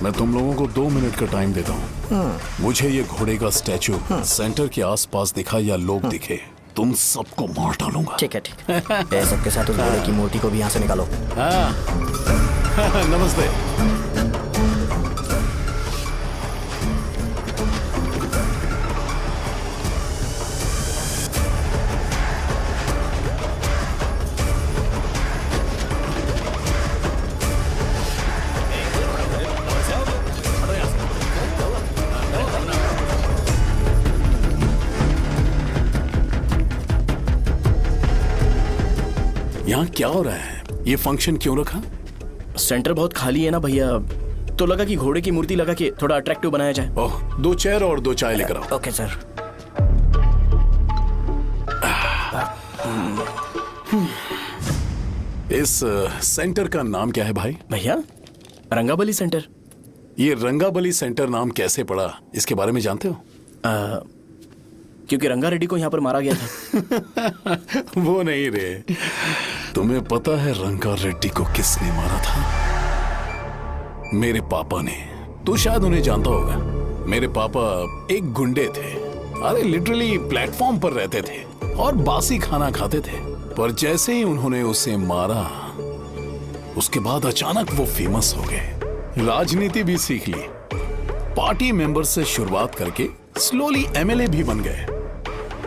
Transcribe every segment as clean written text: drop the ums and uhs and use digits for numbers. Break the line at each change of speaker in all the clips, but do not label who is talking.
मैं तुम लोगों को 2 मिनट का टाइम देता हूँ। मुझे ये घोड़े का स्टैचू सेंटर के आसपास दिखा या लोग दिखे, तुम सबको मार डालूंगा।
ठीक है ठीक है। सबके साथ उस घोड़े की मूर्ति को भी यहाँ से निकालो।
नमस्ते। यहाँ क्या हो रहा है? ये फंक्शन क्यों रखा?
सेंटर बहुत खाली है ना भैया, तो लगा कि घोड़े की मूर्ति लगा के थोड़ा अट्रैक्टिव बनाया जाए।
ओह, 2 चेयर और 2 चाय लेकर आओ।
Okay sir.
इस सेंटर का नाम क्या है भाई?
भैया रंगाबली सेंटर।
ये रंगाबली सेंटर नाम कैसे पड़ा, इसके बारे में जानते हो?
क्योंकि रंगा रेड्डी को यहाँ पर मारा गया था।
वो नहीं रे, तुम्हें पता है रंगा रेड्डी को किसने मारा था? मेरे पापा ने। तू शायद उन्हें जानता होगा। मेरे पापा एक गुंडे थे। अरे लिटरली प्लेटफॉर्म पर रहते थे और बासी खाना खाते थे। पर जैसे ही उन्होंने उसे मारा, उसके बाद अचानक वो फेमस हो गए। राजनीति भी सीख ली, पार्टी मेंबर से शुरुआत करके स्लोली एमएलए भी बन गए।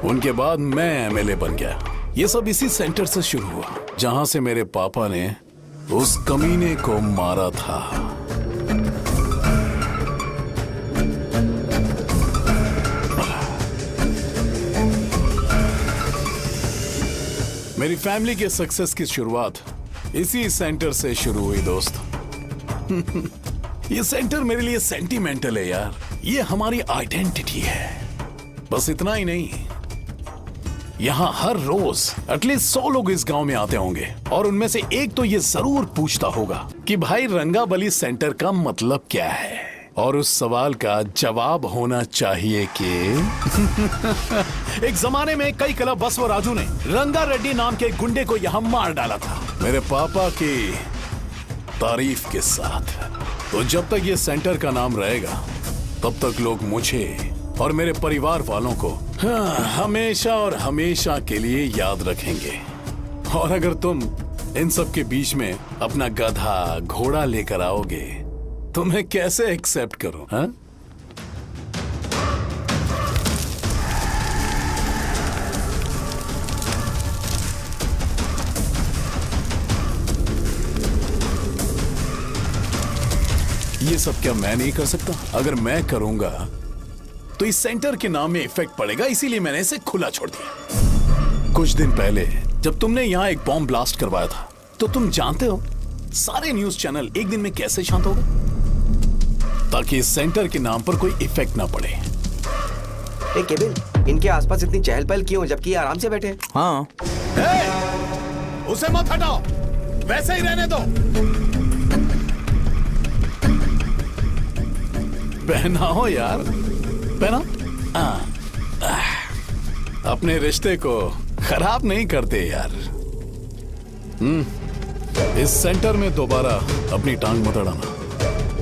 उनके बाद मैं एमएलए बन गया। ये सब इसी सेंटर से शुरू हुआ, जहां से मेरे पापा ने उस कमीने को मारा था। मेरी फैमिली के सक्सेस की शुरुआत इसी सेंटर से शुरू हुई दोस्त। ये सेंटर मेरे लिए सेंटिमेंटल है यार। ये हमारी आइडेंटिटी है। बस इतना ही नहीं, यहाँ हर रोज एटलीस्ट 100 लोग इस गांव में आते होंगे और उनमें से एक तो ये जरूर पूछता होगा कि भाई रंगाबली सेंटर का मतलब क्या है। और उस सवाल का जवाब होना चाहिए कि एक जमाने में कई क्लब बसव राजू ने रंगा रेड्डी नाम के गुंडे को यहाँ मार डाला था, मेरे पापा की तारीफ के साथ। तो जब तक ये सेंटर का नाम रहेगा, तब तक लोग मुझे और मेरे परिवार वालों को हमेशा और हमेशा के लिए याद रखेंगे। और अगर तुम इन सब के बीच में अपना गधा घोड़ा लेकर आओगे, तो मैं कैसे एक्सेप्ट करूं? हाँ? ये सब क्या मैं नहीं कर सकता? अगर मैं करूंगा तो इस सेंटर के नाम में इफेक्ट पड़ेगा, इसीलिए मैंने इसे खुला छोड़ दिया। कुछ दिन पहले जब तुमने यहाँ एक बॉम्ब ब्लास्ट करवाया था, तो तुम जानते हो सारे न्यूज चैनल एक दिन में कैसे शांत हो गए? ताकि इस सेंटर के नाम पर कोई इफेक्ट ना पड़े।
केबिल, इनके आसपास इतनी चहल पहल क्यों जबकि आराम से बैठे?
हाँ।
उसे मत हटाओ, वैसे ही रहने दो। पहनाओ यार, पहना। अपने रिश्ते को खराब नहीं करते यार। इस सेंटर में दोबारा अपनी टांग मत अड़ाना।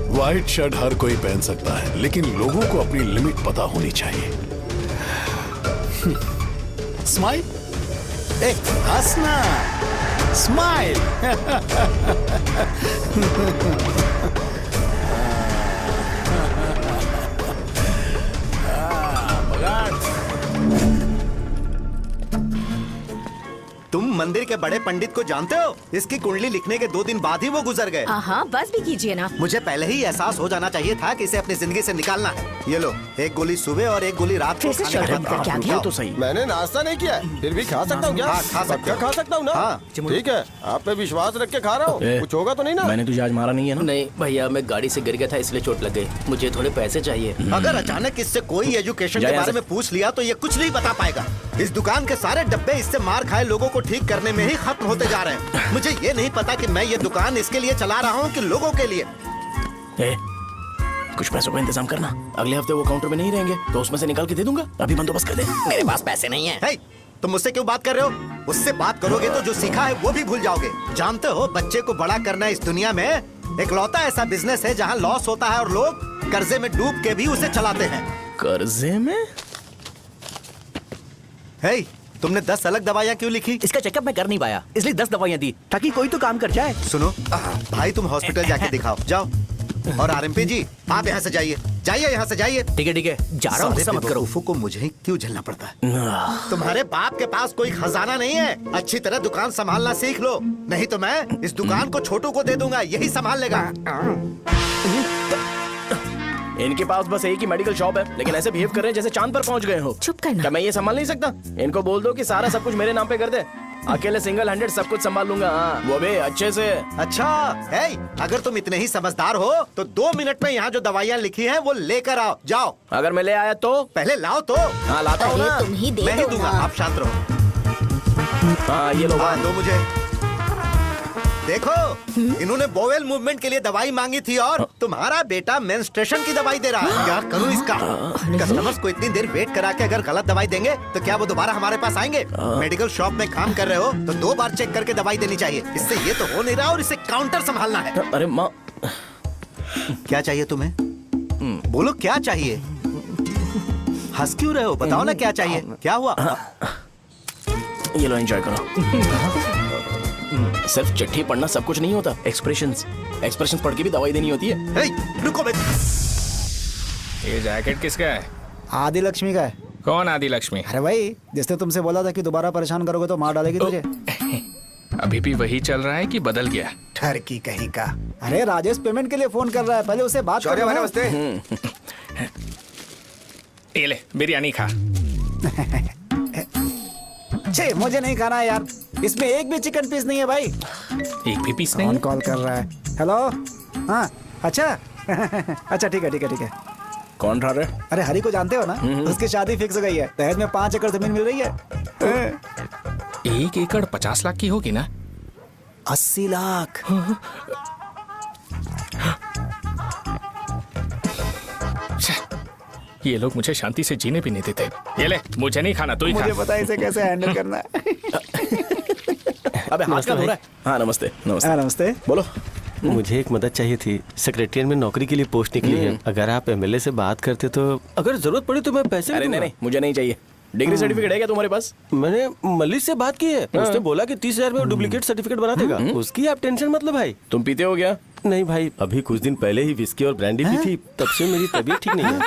व्हाइट शर्ट हर कोई पहन सकता है, लेकिन लोगों को अपनी लिमिट पता होनी चाहिए। स्माइल, हंसना, स्माइल।
तुम मंदिर के बड़े पंडित को जानते हो? इसकी कुंडली लिखने के 2 दिन बाद ही वो गुजर गए।
हाँ, बस भी कीजिए ना।
मुझे पहले ही एहसास हो जाना चाहिए था कि इसे अपनी जिंदगी से निकालना है। ये लो, एक गोली सुबह और एक गोली रात को
फिर से
खाने के
शर्म
बाद।
करके आ गया।
तो सही।
मैंने नाश्ता नहीं किया है, फिर भी खा सकता हूँ क्या?
हाँ, खा सकते हो।
खा सकता हूँ ना?
हाँ।
ठीक है, आप पे विश्वास रख के खा रहा हूँ। कुछ होगा तो नहीं ना?
मैंने तुझे आज मारा नहीं है ना?
नहीं भैया, मैं गाड़ी से गिर गया था इसलिए चोट लग गई। मुझे थोड़े पैसे चाहिए।
अगर अचानक इससे कोई एजुकेशन के बारे में पूछ लिया तो ये कुछ नहीं बता पाएगा। इस दुकान के सारे डब्बे इससे मार खाए लोगों को ठीक करने में ही खत्म होते जा रहे हैं। मुझे ये नहीं पता कि मैं ये दुकान इसके लिए चला रहा हूँ कि लोगों के लिए।
कुछ पैसों का इंतजाम करना। अगले हफ्ते वो काउंटर में नहीं रहेंगे तो उसमें से निकाल के दे दूंगा। अभी बंदोबस्त कर दे।
मेरे पास पैसे नहीं है।
hey, तुम मुझसे क्यों बात कर रहे हो? उससे बात करोगे तो जो सीखा है वो भी भूल जाओगे। जानते हो, बच्चे को बड़ा करना इस दुनिया में इकलौता ऐसा बिजनेस है जहाँ लॉस होता है और लोग कर्जे में डूब के भी उसे चलाते हैं।
कर्जे में?
हे, तुमने 10 अलग दवाइयाँ क्यों लिखी?
इसका चेकअप मैं कर नहीं पाया, इसलिए 10 दवाइयाँ दी ताकि कोई तो काम कर जाए।
सुनो भाई, तुम हॉस्पिटल जाके दिखाओ, जाओ। और आरएमपी जी, आप यहाँ से जाइए, जाइए यहाँ से जाइए।
ठीक है, जा रहा हूँ, गुस्सा मत करो।
बेवकूफों को मुझे ही क्यों झेलना पड़ता है? तुम्हारे बाप के पास कोई खजाना नहीं है। अच्छी तरह दुकान संभालना सीख लो, नहीं तो मैं इस दुकान को छोटू को दे दूंगा, यही संभाल लेगा।
इनके पास बस एक ही मेडिकल शॉप है, लेकिन ऐसे बिहेव कर रहे हैं जैसे चांद पर पहुंच गए हो।
चुप करना।
क्या मैं ये संभाल नहीं सकता? इनको बोल दो कि सारा सब कुछ मेरे नाम पे कर दे, अकेले सिंगल हैंडेड सब कुछ संभाल लूंगा। हाँ, वो भी अच्छे से।
अच्छा है, अगर तुम इतने ही समझदार हो तो 2 मिनट में यहाँ जो दवाइयाँ लिखी हैं वो लेकर आओ, जाओ।
अगर मैं ले आया तो?
पहले लाओ तो।
हाँ, लाता हूँ ना।
तुम ही दे
मैं ही
दो
दूंगा,
ना।
आप शांत रहो।
हाँ, ये लो।
हाँ, दो मुझे। देखो, इन्होंने बोवेल मूवमेंट के लिए दवाई मांगी थी और तुम्हारा बेटा मेंस्ट्रुएशन की दवाई दे रहा है। क्या करूं इसका? कस्टमर्स को इतनी देर वेट करा के अगर गलत दवाई देंगे तो क्या वो दोबारा हमारे पास आएंगे? मेडिकल शॉप में काम कर रहे हो तो 2 बार चेक करके दवाई देनी चाहिए। इससे ये तो हो नहीं रहा और इसे काउंटर संभालना है।
अरे माँ,
क्या चाहिए तुम्हें? बोलो क्या चाहिए? हंस क्यों रहे हो? बताओ ना क्या चाहिए? क्या हुआ?
ये लो, एंजॉय करो। सिर्फ चिट्ठी पढ़ना सब कुछ नहीं होता, एक्सप्रेशंस पढ़ के भी दवाई देनी होती है।
हे, रुको बे।
ये जैकेट किसका है?
आदि लक्ष्मी का है।
कौन आदि लक्ष्मी?
अरे भाई, जिसने तुमसे बोला था कि दोबारा परेशान करोगे तो मार डालेगी तुझे।
अभी भी वही चल रहा है कि बदल गया?
ठरकी कहीं का। अरे राजेश पेमेंट के लिए फोन कर रहा है, पहले उसे बात करो।
नमस्ते।
ये ले बिरयानी खा।
छे, मुझे नहीं खाना है यार, इसमें एक भी चिकन पीस नहीं है भाई।
एक भी पीस नहीं?
कौन कॉल कर रहा है? हेलो। हाँ, अच्छा। अच्छा, ठीक है।
कौन रहा रे?
अरे हरी को जानते हो ना, उसकी शादी फिक्स हो गई है, दहेज में 5 एकड़ जमीन मिल रही है।
1 एकड़ 50 लाख की होगी ना?
80 लाख।
ये लोग मुझे शांति से जीने भी नहीं देते। ये ले, मुझे नहीं खाना, तू ही खा।
मुझे पता है इसे कैसे हैंडल करना है।
अबे हाथ का धो रहा है। हाँ, नमस्ते।
नमस्ते।
बोलो।
मुझे एक मदद चाहिए थी। सेक्रेटरिएट में नौकरी के लिए पोस्ट निकली है, अगर आप एमएलए से बात करते तो अगर जरूरत पड़ी तो मैं पैसे
अरे नहीं, मुझे नहीं चाहिए। डिग्री सर्टिफिकेट है क्या तुम्हारे पास?
मैंने मलिक से बात की है, उसने बोला कि 30,000 में डुप्लीकेट सर्टिफिकेट बना देगा। उसकी आप टेंशन मत लो भाई।
तुम पीते हो क्या?
नहीं भाई, अभी कुछ दिन पहले ही विस्की और ब्रांडी पी थी, तब से मेरी तबीयत ठीक नहीं है।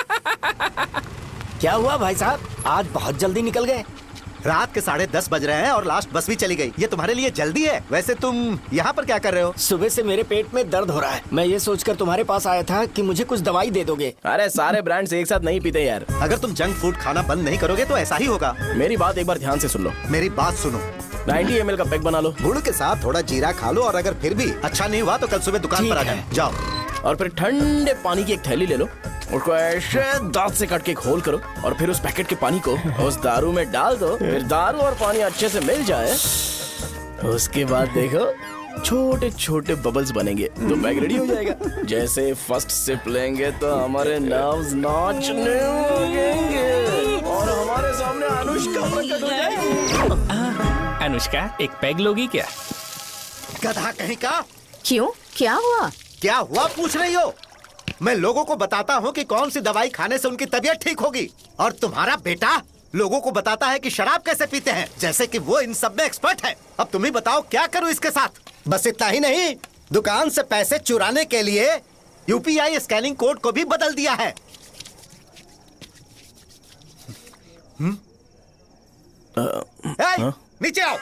क्या हुआ भाई साहब, आज बहुत जल्दी निकल गए?
रात के 10:30 बज रहे हैं और लास्ट बस भी चली गई। ये तुम्हारे लिए जल्दी है? वैसे तुम यहाँ पर क्या कर रहे हो?
सुबह से मेरे पेट में दर्द हो रहा है, मैं ये सोचकर तुम्हारे पास आया था कि मुझे कुछ दवाई दे दोगे।
अरे सारे ब्रांड्स एक साथ नहीं पीते यार।
अगर तुम जंक फूड खाना बंद नहीं करोगे तो ऐसा ही होगा।
मेरी बात एक बार ध्यान से सुन लो।
मेरी बात सुनो,
90 ml का पैक बना लो।
गुड़ के साथ थोड़ा जीरा खा लो और अगर फिर भी अच्छा नहीं हुआ तो कल सुबह दुकान पर आ जाओ।
और फिर ठंडे पानी की एक थैली ले लो, उसको ऐसे दांत से काट के घोल करो और फिर उस पैकेट के पानी को उस दारू में डाल दो। फिर दारू और पानी अच्छे से मिल जाए, उसके बाद देखो छोटे छोटे बबल्स बनेंगे तो पैक रेडी हो जाएगा। जैसे फर्स्ट सिप लेंगे तो हमारे नर्व्स नाचने लगेंगे और हमारे सामने अनुष्का प्रकट हो जाएगी।
अनुष्का, एक पैग लोगी क्या?
गधा कहीं का।
क्यों, क्या हुआ?
क्या हुआ पूछ रही हो? मैं लोगों को बताता हूँ कि कौन सी दवाई खाने से उनकी तबीयत ठीक होगी, और तुम्हारा बेटा लोगों को बताता है कि शराब कैसे पीते हैं, जैसे कि वो इन सब में एक्सपर्ट है। अब तुम ही बताओ क्या करूँ इसके साथ? बस इतना ही नहीं, दुकान से पैसे चुराने के लिए यूपीआई स्कैनिंग कोड को भी बदल दिया है। नीचे आओ,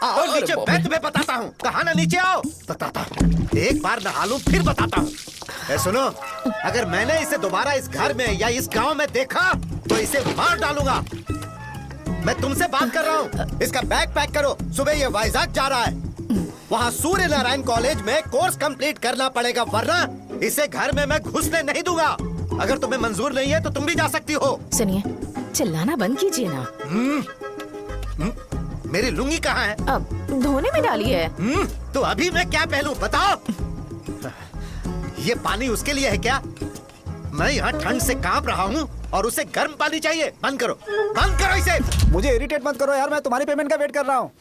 आओ नीचे, मैं तुम्हें बताता हूँ। कहा ना नीचे आओ, बताता हूँ। एक बार नहा लूं फिर बताता हूँ। सुनो, अगर मैंने इसे दोबारा इस घर में या इस गांव में देखा तो इसे मार डालूंगा। मैं तुमसे बात कर रहा हूँ। इसका बैग पैक करो, सुबह ये वाइजाग जा रहा है। वहाँ सूर्य नारायण कॉलेज में कोर्स कंप्लीट करना पड़ेगा, वरना इसे घर में मैं घुसने नहीं दूंगा। अगर तुम्हें मंजूर नहीं है तो तुम भी जा सकती हो।
सुनिए, चिल्लाना बंद कीजिए ना।
मेरी लुंगी कहाँ है?
अब धोने में डाली है।
तो अभी मैं क्या पहनूं बताओ? ये पानी उसके लिए है क्या? मैं यहाँ ठंड से कांप रहा हूँ और उसे गर्म पानी चाहिए। बंद करो, बंद करो इसे।
मुझे इरिटेट मत करो यार, मैं तुम्हारी पेमेंट का वेट कर रहा हूँ।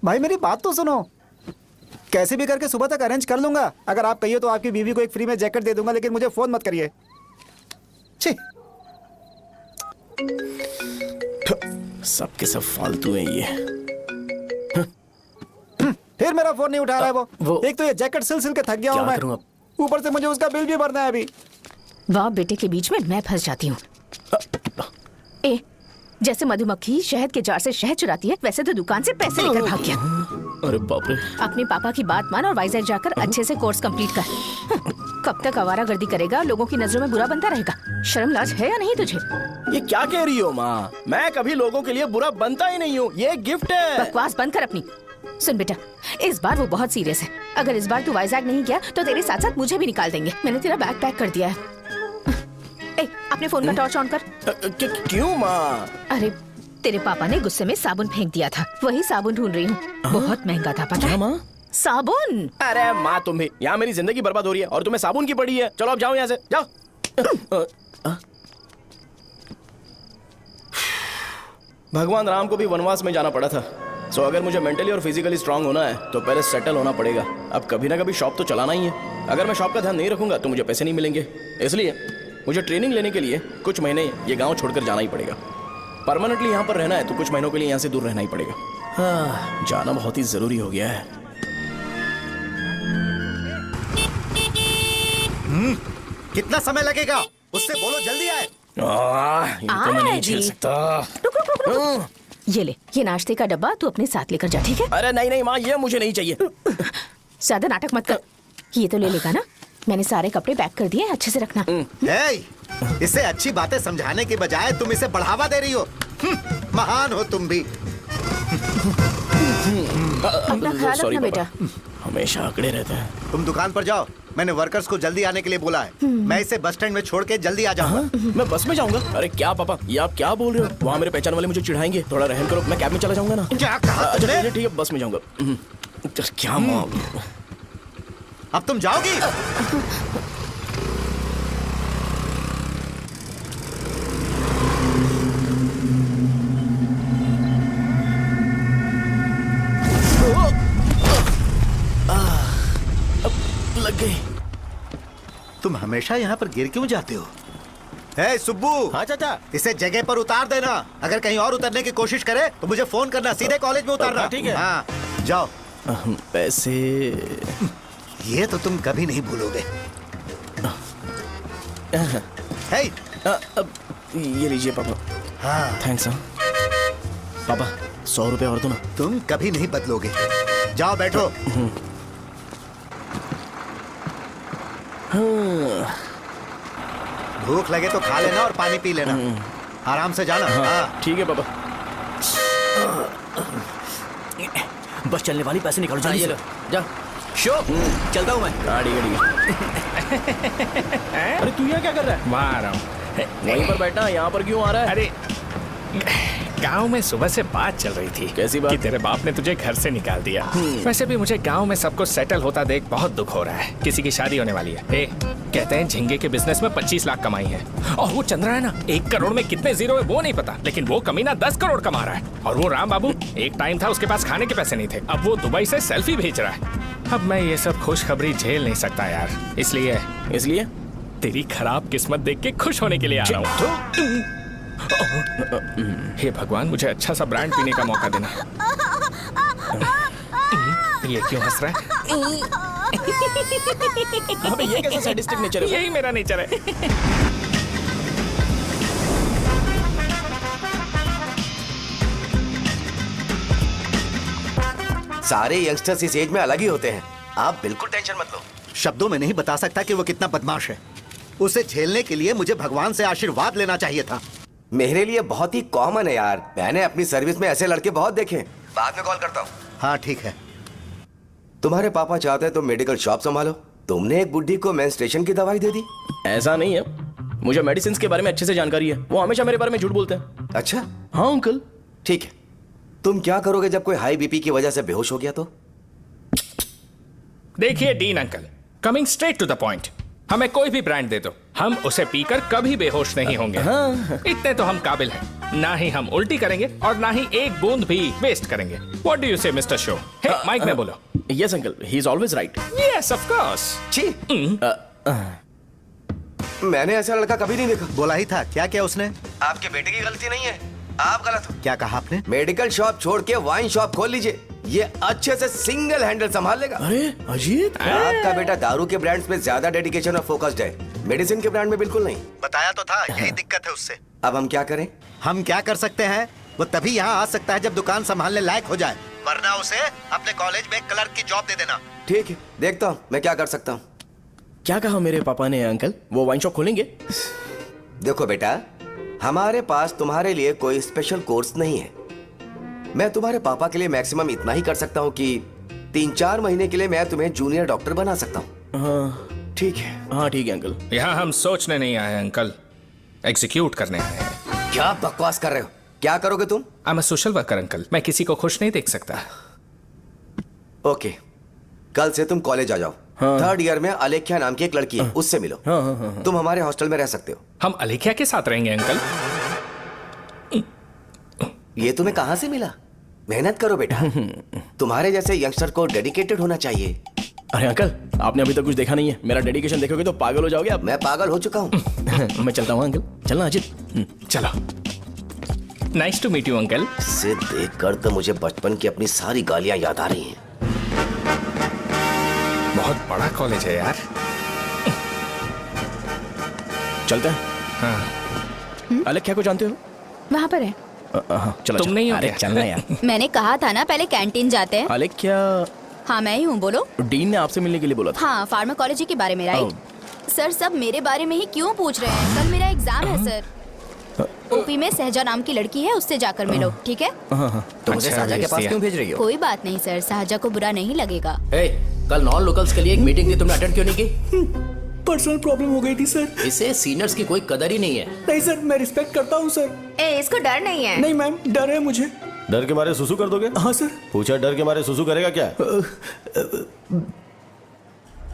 भाई मेरी बात तो सुनो, कैसे भी करके सुबह तक अरेंज कर लूंगा। अगर आप कहिए तो आपकी बीवी को एक फ्री में जैकेट दे दूंगा, लेकिन मुझे फोन मत करिए। छी,
सबके सब फालतू हैं ये।
फिर मेरा फोन नहीं उठा रहा है वो। एक तो ये जैकेट सिल के थक गया हूँ मैं,
करूं अब?
ऊपर से मुझे उसका बिल भी भरना है अभी।
वाह बेटे के बीच में मैं फंस जाती हूँ। ए, जैसे मधुमक्खी शहद के जार से शहद चुराती है, वैसे तो दुकान से पैसे लेकर भाग गया।
अरे बाप रे।
अपने पापा की बात मान और वाइजैक जाकर अच्छे से कोर्स कंप्लीट कर। कब तक आवारागर्दी करेगा, लोगों की नजरों में बुरा बनता रहेगा। शर्म लाज है या नहीं तुझे?
ये क्या कह रही हो माँ? मैं कभी लोगों के लिए बुरा बनता ही नहीं हूँ, ये गिफ्ट है।
बकवास बंद कर अपनी। सुन बेटा, इस बार वो बहुत सीरियस है। अगर इस बार तू वाइजैक नहीं गया तो तेरे साथ साथ मुझे भी निकाल देंगे। मैंने तेरा बैग पैक कर दिया है। ए, अपने फोन का टॉर्च ऑन कर।
क्यों माँ?
अरे तेरे पापा ने गुस्से में साबुन फेंक दिया था, वही साबुन ढूंढ रही हूँ। बहुत महंगा था पता है?
माँ?
साबुन।
अरे माँ तुम भी, यहाँ मेरी जिंदगी बर्बाद हो रही है और तुम्हें साबुन की पड़ी है। चलो अब जाओ यहाँ से, जाओ। भगवान राम को भी वनवास में जाना पड़ा था। सो अगर मुझे मेंटली और फिजिकली स्ट्रांग होना है तो पहले सेटल होना पड़ेगा। अब कभी ना कभी शॉप तो चलाना ही है। अगर मैं शॉप का ध्यान नहीं रखूंगा तो मुझे पैसे नहीं मिलेंगे। इसलिए मुझे ट्रेनिंग लेने के लिए कुछ महीने ये गांव छोड़कर जाना ही पड़ेगा। परमानेंटली यहाँ पर रहना है तो कुछ महीनों के लिए यहाँ से दूर रहना ही पड़ेगा। हाँ, जाना बहुत ही जरूरी हो गया है।
कितना समय लगेगा? उससे बोलो जल्दी आए।
इनको मैं नहीं झेल सकता।
रुक। ये ले, ये नाश्ते का डब्बा तू अपने साथ लेकर जा, ठीक है?
अरे नहीं नहीं माँ, ये मुझे नहीं चाहिए।
ज्यादा नाटक मत कर। ये तो ले लेगा ना? मैंने सारे कपड़े पैक कर दिए, अच्छे से रखना।
इसे अच्छी बातें समझाने के बजाय तुम इसे बढ़ावा दे रही हो। महान हो तुम भी।
अपना ख्याल रखना बेटा।
हमेशा अकड़े रहते हैं।
तुम दुकान पर जाओ, मैंने वर्कर्स को जल्दी आने के लिए बोला है। मैं इसे बस स्टैंड में छोड़ के जल्दी आ जाऊंगा।
मैं बस में जाऊंगा? अरे क्या पापा, ये आप क्या बोल रहे हो? वहाँ मेरे पहचान वाले मुझे चिढ़ाएंगे। थोड़ा रहम करो, मैं कैब में चला जाऊंगा ना।
क्या कहा
अच्छा
तुमने?
ठीक है, बस में जाऊंगा। क्या माँ,
अब तुम जाओगी?
लग गई।
तुम हमेशा यहाँ पर गिर क्यों जाते हो? हे सुब्बू।
हाँ चाचा।
इसे जगह पर उतार देना। अगर कहीं और उतरने की कोशिश करे तो मुझे फोन करना, सीधे कॉलेज में उतारना।
ठीक है।
हाँ, जाओ।
पैसे
ये तो तुम कभी नहीं भूलोगे। हे,
ये लीजिए पापा।
हाँ,
थैंक्स। पापा 100 रुपए और दो ना।
तुम कभी नहीं बदलोगे। जाओ बैठो। भूख लगे तो खा लेना और पानी पी लेना। आराम से जाना। हाँ।
ठीक है पापा।
बस चलने वाली, पैसे निकालो जल्दी से।
जा।
शो, चलता हूँ मैं।
ठीक है। अरे तू यहाँ क्या कर रहा है?
वहाँ आ रहा हूँ।
वहीं पर बैठना, यहाँ पर क्यों आ रहा है?
अरे गांव में सुबह से बात चल रही थी।
कैसी बात?
कि तेरे बाप ने तुझे घर से निकाल दिया। वैसे भी मुझे गांव में सबको सेटल होता देख बहुत दुख हो रहा है। किसी की शादी होने वाली है। कहते हैं झींगे के बिजनेस में 25 लाख कमाई है। और वो चंद्रा है ना, 1 करोड़ में कितने जीरो है वो नहीं पता, लेकिन वो कमीना 10 करोड़ कमा रहा है। और वो राम बाबू, एक टाइम था उसके पास खाने के पैसे नहीं थे, अब वो दुबई से सेल्फी भेज रहा है। अब मैं ये सब खुशखबरी झेल नहीं सकता यार, इसलिए तेरी खराब किस्मत देख के खुश होने के लिए आ रहा हूँ। हे भगवान, मुझे अच्छा सा ब्रांड पीने का मौका देना। ये क्यों हंस रहा है?
अबे ये कैसा सैडिस्टिक नेचर है?
यही मेरा नेचर है।
सारे यंगस्टर्स इस एज में अलग ही होते हैं। आप बिल्कुल टेंशन मत लो।
शब्दों में नहीं बता सकता कि वो कितना बदमाश है। उसे झेलने के लिए मुझे भगवान से आशीर्वाद लेना चाहिए था।
मेरे लिए बहुत ही कॉमन है यार। मैंने अपनी सर्विस में ऐसे लड़के बहुत देखे। बाद में कॉल करता हूँ।
हाँ ठीक है।
तुम्हारे पापा चाहते हैं तुम मेडिकल शॉप संभालो। तुमने एक बुड्ढी को मेंस्ट्रुएशन की दवाई दे दी।
ऐसा नहीं है, मुझे मेडिसिन के बारे में अच्छे से जानकारी है। वो हमेशा मेरे बारे में झूठ बोलते हैं।
अच्छा
हाँ अंकल।
ठीक है, तुम क्या करोगे जब कोई हाई बीपी की वजह से बेहोश हो गया तो?
देखिए dean uncle, coming straight to the point, हमें कोई भी ब्रांड दे दो, हम उसे पीकर कभी बेहोश नहीं होंगे। इतने तो हम काबिल हैं। ना ही हम उल्टी करेंगे और ना ही एक बूंद भी वेस्ट करेंगे। व्हाट डू यू से मिस्टर शो? हे माइक में बोलो।
Yes uncle, he is always right.
Yes of course.
छी, मैंने ऐसा लड़का कभी नहीं देखा।
बोला ही था। क्या किया उसने?
आपके बेटे की गलती नहीं है, आप गलत हो।
क्या कहा आपने?
मेडिकल शॉप छोड़ के वाइन शॉप खोल लीजिए, ये अच्छे से सिंगल हैंडल संभाल लेगा।
अरे अजीत,
आपका बेटा दारू के ब्रांड्स में ज्यादा डेडिकेशन और फोकस्ड है, मेडिसिन के ब्रांड में बिल्कुल नहीं।
बताया तो था, यही दिक्कत है उससे।
अब हम क्या करें?
हम क्या कर सकते हैं? वो तभी यहाँ आ सकता है जब दुकान संभालने लायक हो जाए, वरना उसे अपने कॉलेज में क्लर्क की जॉब दे देना।
ठीक है, देखता हूँ मैं क्या कर सकता हूँ।
क्या कहा मेरे पापा ने अंकल? वो वाइन शॉप खोलेंगे?
देखो बेटा, हमारे पास तुम्हारे लिए कोई स्पेशल कोर्स नहीं है। मैं तुम्हारे पापा के लिए मैक्सिमम इतना ही कर सकता हूँ कि 3-4 महीने के लिए मैं तुम्हें जूनियर डॉक्टर बना सकता हूँ।
हाँ
ठीक है?
हाँ ठीक है अंकल।
यहाँ हम सोचने नहीं आए अंकल, एग्जीक्यूट करने आए हैं।
क्या बकवास कर रहे हो? क्या करोगे तुम?
I am a social worker uncle, मैं किसी को खुश नहीं देख सकता।
ओके, कल से तुम कॉलेज आ जाओ।
हाँ।
3rd ईयर में अलेख्या नाम की एक लड़की है, उससे मिलो।
हाँ।
तुम हमारे हॉस्टल में रह सकते हो।
हम अलेख्या के साथ रहेंगे अंकल।
ये तुम्हें कहां से मिला? मेहनत करो बेटा, तुम्हारे जैसे यंगस्टर को डेडिकेटेड होना चाहिए।
अरे अंकल, आपने अभी तक कुछ देखा नहीं है। मेरा डेडिकेशन देखोगे तो पागल हो जाओगे आप।
मैं पागल हो चुका हूँ।
मैं चलता हूँ अंकल। चलना अजित।
चलो, nice to meet you uncle.
इसे देखकर तो मुझे बचपन की अपनी सारी गालियां याद आ रही हैं।
बहुत बड़ा कॉलेज है यार।
चलते हैं।
हाँ।
अलेख्या को जानते हो?
वहाँ पर है।
चलो
तुम नहीं हो
अरे
क्या?
चलना यार।
मैंने कहा था ना पहले कैंटीन जाते हैं।
अलेख्या,
हाँ मैं ही हूँ, बोलो।
डीन ने आपसे मिलने के लिए बोला था।
हाँ, फार्माकोलॉजी के बारे में, राइट? सर सब मेरे बारे में ही क्यों पूछ रहे हैं? कल मेरा एग्जाम है सर। ओपी में सहजा नाम की लड़की है, उससे जाकर मिलो, ठीक है?
तो मुझे
अच्छा,
साजा के पास
भेज
क्यों भेज रही हो?
कोई बात नहीं सर, सहजा को बुरा नहीं लगेगा।
कल नॉन लोकल्स के लिए एक मीटिंग थी, तुमने अटेंड क्यों नहीं की?
पर्सनल प्रॉब्लम हो गई थी सर।
इसे सीनियर्स की कोई कदर ही नहीं है।
नहीं सर, मैं रिस्पेक्ट करता हूँ सर।
इसको डर नहीं है।
नहीं मैम, डर है मुझे।
डर के मारे सुसु कर दोगे?
हाँ सर।
पूछा डर के मारे सुसु करेगा क्या?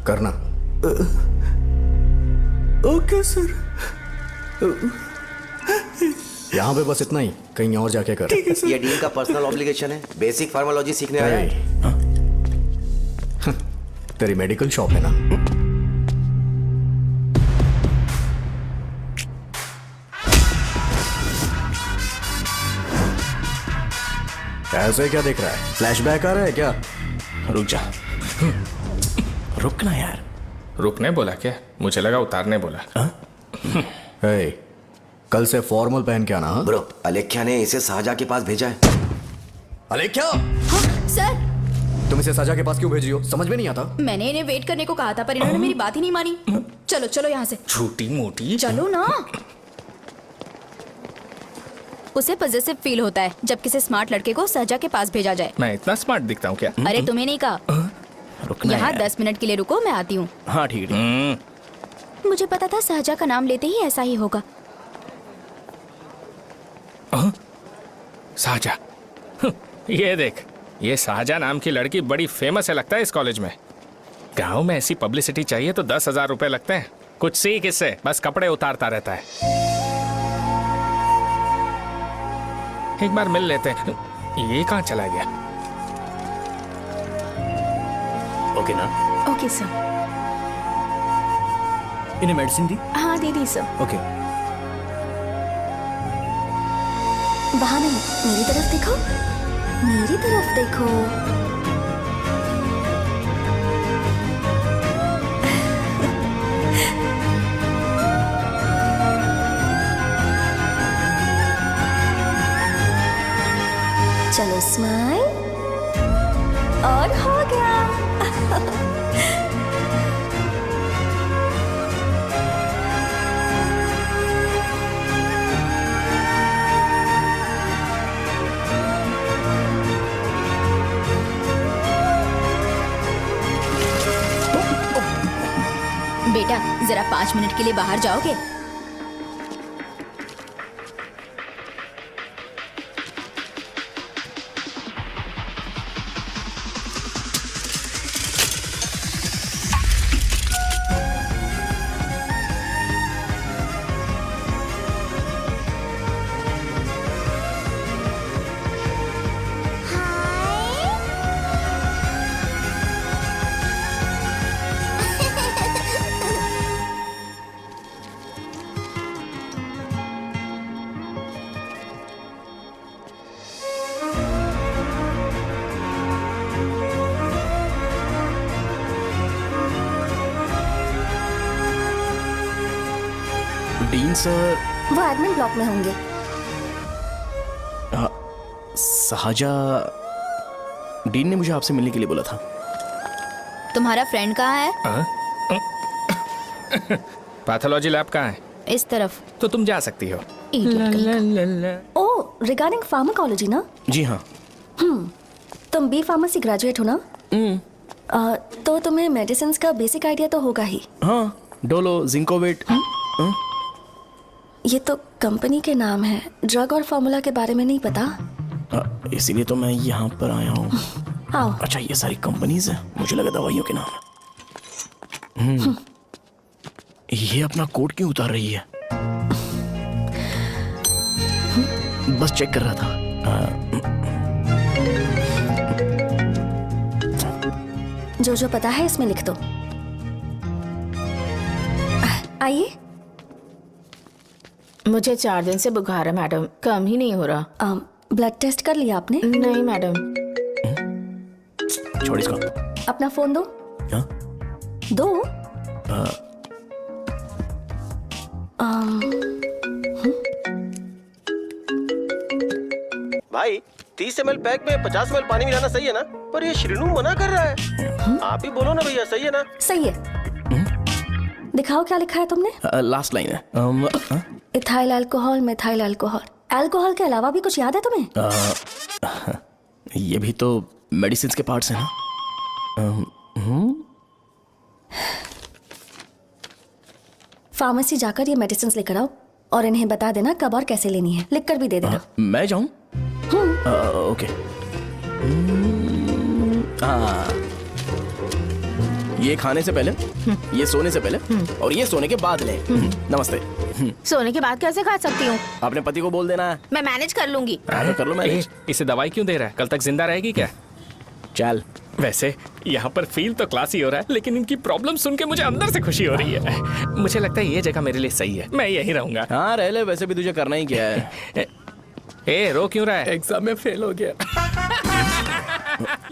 करना।
Okay sir.
यहाँ पे बस इतना ही, कहीं और जाके कर।
ये डीन का पर्सनल ऑब्लिगेशन है, बेसिक फार्माकोलॉजी सीखने आया है।
तेरी मेडिकल शॉप है ना? ऐसे क्या देख रहा है? फ्लैशबैक आ रहा है क्या?
रुक जा।
रुकना यार।
रुकने बोला क्या? मुझे लगा उतारने बोला।
हे, कल से फॉर्मल पहन के आना। हाँ?
ब्रो, अलेख्या ने इसे साजा के पास भेजा है।
अलेख्या,
हाँ, सर
तुम इसे साजा के पास क्यों भेज रही हो? समझ में नहीं आता।
मैंने इन्हें वेट करने को कहा था, पर इन्होंने मेरी बात ही नहीं मानी। चलो चलो यहाँ से,
छोटी मोटी।
चलो ना। उसे पॉजिटिव फील होता है जब किसी स्मार्ट लड़के को सहजा के पास भेजा जाए।
मैं इतना स्मार्ट दिखता हूँ क्या?
अरे तुम्हें नहीं कहा।
रुकना
यहाँ
यार।
10 मिनट के लिए रुको, मैं आती हूँ।
हाँ ठीक है।
मुझे पता था सहजा का नाम लेते ही ऐसा ही होगा।
साजा। ये देख, ये साजा नाम की लड़की बड़ी फेमस है लगता है इस कॉलेज में। गांव में ऐसी पब्लिसिटी चाहिए तो 10,000 रुपए लगते हैं। कुछ सीख इससे, बस कपड़े उतारता रहता है। एक बार मिल लेते हैं। ये कहाँ चला गया?
ओके ना?
Okay sir.
इन्हें मेडिसिन दी?
हाँ दे दी सर।
ओके।
वहाँ नहीं, मेरी तरफ देखो, मेरी तरफ देखो। चलो स्माइल, और हो गया। बेटा जरा 5 मिनट के लिए बाहर जाओगे?
Dean sir.
वो एडमिन ब्लॉक में होंगे।
साजा, डीन ने मुझे आपसे मिलने के लिए बोला था।
तुम्हारा फ्रेंड कहाँ है?
पैथोलॉजी लैब कहाँ है?
इस तरफ।
तो तुम जा सकती हो।
ओह, रिगार्डिंग फार्माकोलॉजी ना?
जी हाँ।
तुम बी फार्मेसी ग्रेजुएट हो ना? तो तुम्हें मेडिसिन का बेसिक आइडिया तो होगा ही।
हाँ, डोलो, जिंकोवेट।
ये तो कंपनी के नाम है, ड्रग और फॉर्मूला के बारे में नहीं पता।
इसीलिए तो मैं यहाँ पर आया हूँ।
आओ।
अच्छा, ये सारी कंपनीज है, मुझे लगा दवाइयों के नाम। ये अपना कोट क्यों उतार रही है? बस चेक कर रहा था।
जो जो पता है इसमें लिख दो। आइए।
मुझे 4 दिन से बुखार है मैडम, कम ही नहीं हो रहा।
ब्लड टेस्ट कर लिया आपने?
नहीं मैडम।
छोड़ इसको।
अपना फोन दो।
हाँ?
दो।
भाई 30 ml पैक में 50 ml पानी मिलाना सही है ना? पर ये श्रीनू मना कर रहा है। आप ही बोलो ना भैया, सही है ना?
सही है। दिखाओ क्या लिखा है तुमने?
लास्ट लाइन है।
Ethyl alcohol, methyl alcohol. Alcohol के अलावा भी कुछ याद है तुम्हें?
ये भी तो मेडिसिन के पार्ट्स हैं ना?
फार्मेसी जाकर ये मेडिसिन लेकर आओ और इन्हें बता देना कब और कैसे लेनी है। लिख कर भी दे देना।
मैं जाऊं? ओके। ये खाने से पहले, ये सोने से पहले और ये सोने के बाद ले। नमस्ते।
सोने के बाद कैसे खा सकती हूँ?
अपने पति को बोल देना है।
मैं मैनेज कर लूंगी।
कर लो मैनेज।
इसे दवाई क्यों दे रहा है? कल तक जिंदा रहेगी क्या?
चल।
वैसे यहाँ पर फील तो क्लासी हो रहा है, लेकिन इनकी प्रॉब्लम सुन के मुझे अंदर से खुशी हो रही है। मुझे लगता है ये जगह मेरे लिए सही है, मैं यहीं रहूंगा।
हाँ रह ले, वैसे भी तुझे करना ही क्या है।
ए, रो क्यों रहा है?
एग्जाम में फेल हो गया।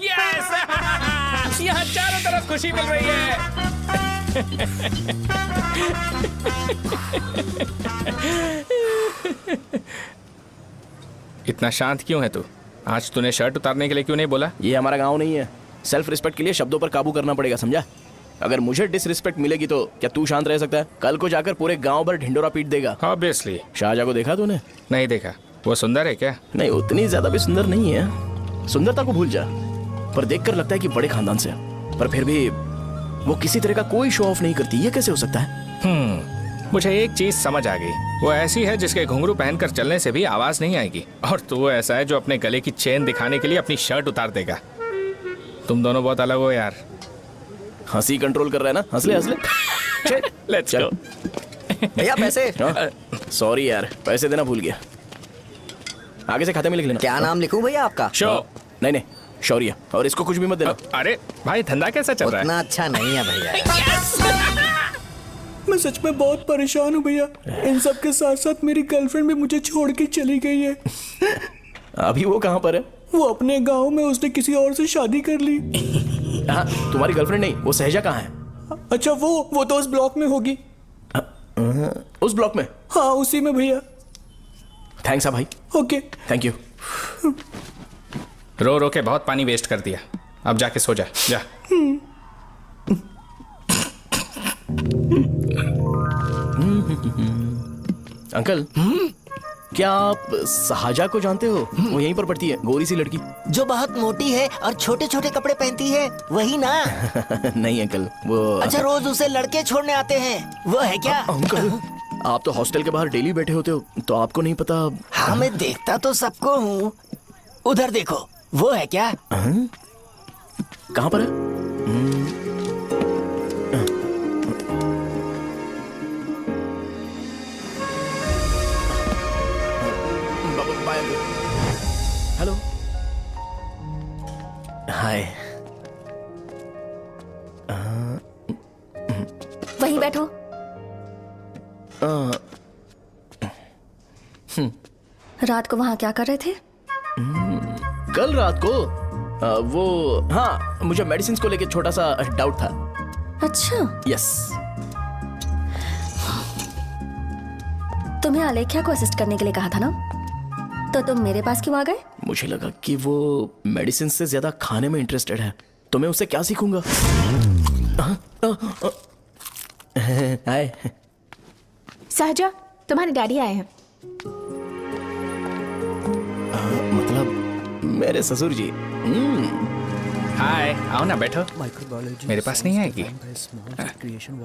यस! यहाँ चारों तरफ खुशी मिल रही है। इतना शांत क्यों है तू? आज तूने शर्ट उतारने के लिए क्यों नहीं बोला?
ये हमारा गांव नहीं है। सेल्फ रिस्पेक्ट के लिए शब्दों पर काबू करना पड़ेगा, समझा? अगर मुझे डिसरिस्पेक्ट मिलेगी तो क्या तू शांत रह सकता है? कल को जाकर पूरे गांव भर ढिंडोरा पीट देगा।
ऑब्वियसली।
शाहजहां को देखा तूने?
नहीं देखा। वो सुंदर है क्या?
नहीं, उतनी ज्यादा भी सुंदर नहीं है। सुंदरता को भूल जा, पर देखकर लगता है कि बड़े खानदान से है। पर फिर भी वो किसी तरह का कोई शो ऑफ नहीं करती। ये कैसे हो सकता है?
मुझे एक चीज समझ आ गई। वो ऐसी है जिसके घुंघरू पहनकर चलने से भी आवाज नहीं आएगी, और तू ऐसा है जो अपने गले की चेन दिखाने के लिए अपनी शर्ट उतार देगा। तुम दोनों बहुत अलग हो यार।
हंसी कंट्रोल कर रहा है ना? हंस ले हंस ले।
Let's go.
भैया पैसे।
सॉरी यार, पैसे देना भूल गया। आगे से खाते में लिख लेना।
क्या नाम लिखूं भैया आपका?
शो। नहीं, शौर्य। और इसको कुछ भी मत देना।
अरे भाई, धंधा कैसा चल रहा है?
उतना अच्छा नहीं है भैया।
मैं सच में बहुत परेशान हूँ भैया। इन सब के साथ साथ मेरी गर्लफ्रेंड भी मुझे छोड़ के चली गई है।
अभी वो कहाँ पर है?
वो अपने गांव में, उसने किसी और से शादी कर ली।
हाँ, तुम्हारी गर्लफ्रेंड नहीं, वो सहजा कहाँ है?
अच्छा, वो तो उस ब्लॉक में होगी।
उस ब्लॉक में?
हाँ, उसी में भैया।
थैंक्स भाई।
Okay,
thank you.
रो रो के बहुत पानी वेस्ट कर दिया। अब जाके सो जा। जा।
अंकल, क्या आप साजा को जानते हो? वो यहीं पर पढ़ती है, गोरी सी लड़की।
जो बहुत मोटी है और छोटे छोटे कपड़े पहनती है, वही ना?
नहीं अंकल, वो
अच्छा, रोज उसे लड़के छोड़ने आते हैं, वो है क्या?
अंकल, आप तो हॉस्टल के बाहर डेली बैठे होते हो, तो आपको नहीं पता?
हाँ, मैं देखता तो सबको हूँ। उधर देखो, वो है क्या?
कहाँ पर है? हेलो, हाय।
वहीं बैठो। रात को वहां क्या कर रहे थे?
कल रात को वो, हाँ, मुझे मेडिसिन को लेके छोटा सा डाउट था।
अच्छा।
यस।
तुम्हें अलेख्या को असिस्ट करने के लिए कहा था ना, तो तुम मेरे पास क्यों आ गए?
मुझे लगा कि वो मेडिसिन से ज्यादा खाने में इंटरेस्टेड है, तो मैं उससे क्या सीखूंगा। हाय।
सहजा, तुम्हारे डैडी आए हैं।
मतलब मेरे ससुर जी।
हाय, आओ ना, बैठो। मेरे पास नहीं आएगी।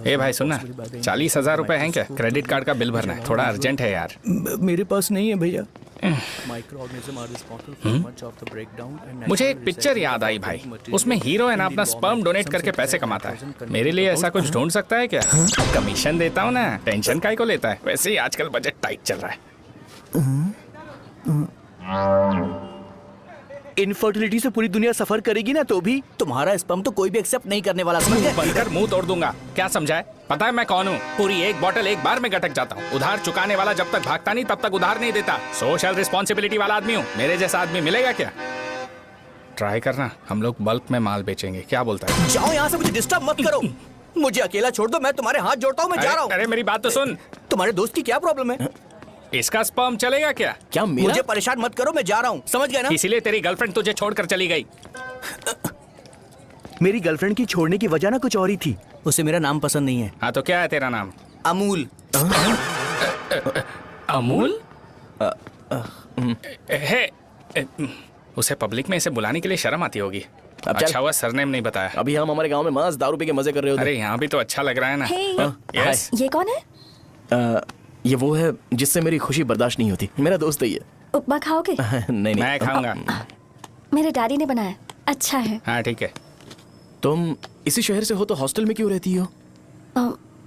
ए भाई सुनना, 40,000 रुपए हैं क्या? क्रेडिट कार्ड का बिल भरना है, थोड़ा अर्जेंट है यार।
मेरे पास नहीं है भैया।
मुझे एक पिक्चर याद आई भाई, उसमें हीरो है ना अपना स्पर्म डोनेट करके पैसे कमाता है। मेरे लिए ऐसा कुछ ढूंढ सकता है क्या? कमीशन देता हूँ ना, टेंशन काहे को लेता है? वैसे ही आजकल बजट टाइट चल रहा है।
इनफर्टिलिटी से पूरी दुनिया सफर करेगी ना, तो भी तुम्हारा स्पर्म तो कोई भी एक्सेप्ट नहीं करने वाला, समझ गए?
बनकर मुंह तोड़ दूंगा। क्या समझा है? पता है मैं कौन हूँ? पूरी एक बोतल एक बार में गटक जाता हूँ। उधार चुकाने वाला जब तक भागता नहीं तब तक उधार नहीं देता। सोशल रिस्पॉन्सिबिलिटी वाला आदमी हूँ। मेरे जैसा आदमी मिलेगा क्या? ट्राई करना, हम लोग बल्क में माल बेचेंगे। क्या बोलता है?
जाओ यहाँ से, मुझे डिस्टर्ब मत करो। मुझे अकेला छोड़ दो, मैं तुम्हारे हाथ जोड़ता हूँ, मैं जा रहा हूँ।
अरे मेरी बात तो सुन।
तुम्हारे दोस्त की क्या प्रॉब्लम है?
इसका स्पर्म चलेगा क्या?
क्या मेरा?
मुझे परेशान मत करो, मैं जा रहा हूँ, समझ गए ना?
इसीलिए तेरी गर्लफ्रेंड तुझे छोड़कर चली गई।
मेरी गर्लफ्रेंड की छोड़ने की वजह ना कुछ और ही थी। उसे मेरा नाम पसंद नहीं है।
हाँ तो क्या है तेरा नाम?
अमूल।
अमूल? उसे पब्लिक में इसे बुलाने के लिए शर्म आती होगी। अच्छा हुआ सरनेम नहीं बताया।
अभी हम हमारे गांव में मस्त दारू पी के मजे कर रहे होते।
अरे यहाँ भी तो अच्छा लग रहा है ना।
यस। ये कौन है?
ये वो है जिससे मेरी खुशी बर्दाश्त नहीं होती। मेरा दोस्त है ये।
उपमा खाओगे?
नहीं।
मैं खाऊंगा।
मेरे डैडी ने बनाया, अच्छा है।
हाँ ठीक है।
तुम इसी शहर से हो तो हॉस्टल में क्यों रहती हो?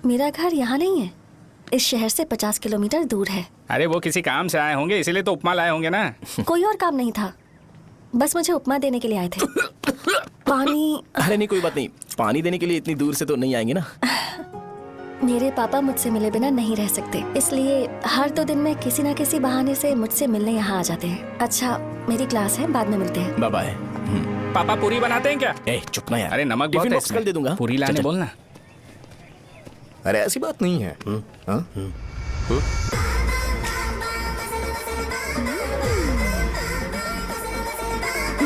मेरा घर यहाँ नहीं है, इस शहर से 50 किलोमीटर दूर है।
अरे वो किसी काम से आए होंगे, इसीलिए तो उपमा लाए होंगे ना।
कोई और काम नहीं था, बस मुझे उपमा देने के लिए आए थे। पानी?
अरे नहीं, कोई बात नहीं। पानी देने के लिए इतनी दूर से तो नहीं आएंगे ना।
मेरे पापा मुझसे मिले बिना नहीं रह सकते, इसलिए हर 2 दिन में किसी न किसी बहाने से मुझसे मिलने यहाँ आ जाते हैं। अच्छा, मेरी क्लास है, बाद में मिलते हैं।
Bye bye.
पापा पूरी बनाते हैं क्या?
चुप ना यार।
अरे नमक बहुत है इसमें।
कल दे दूंगा।
पूरी लाने बोलना।
अरे ऐसी बात नहीं है।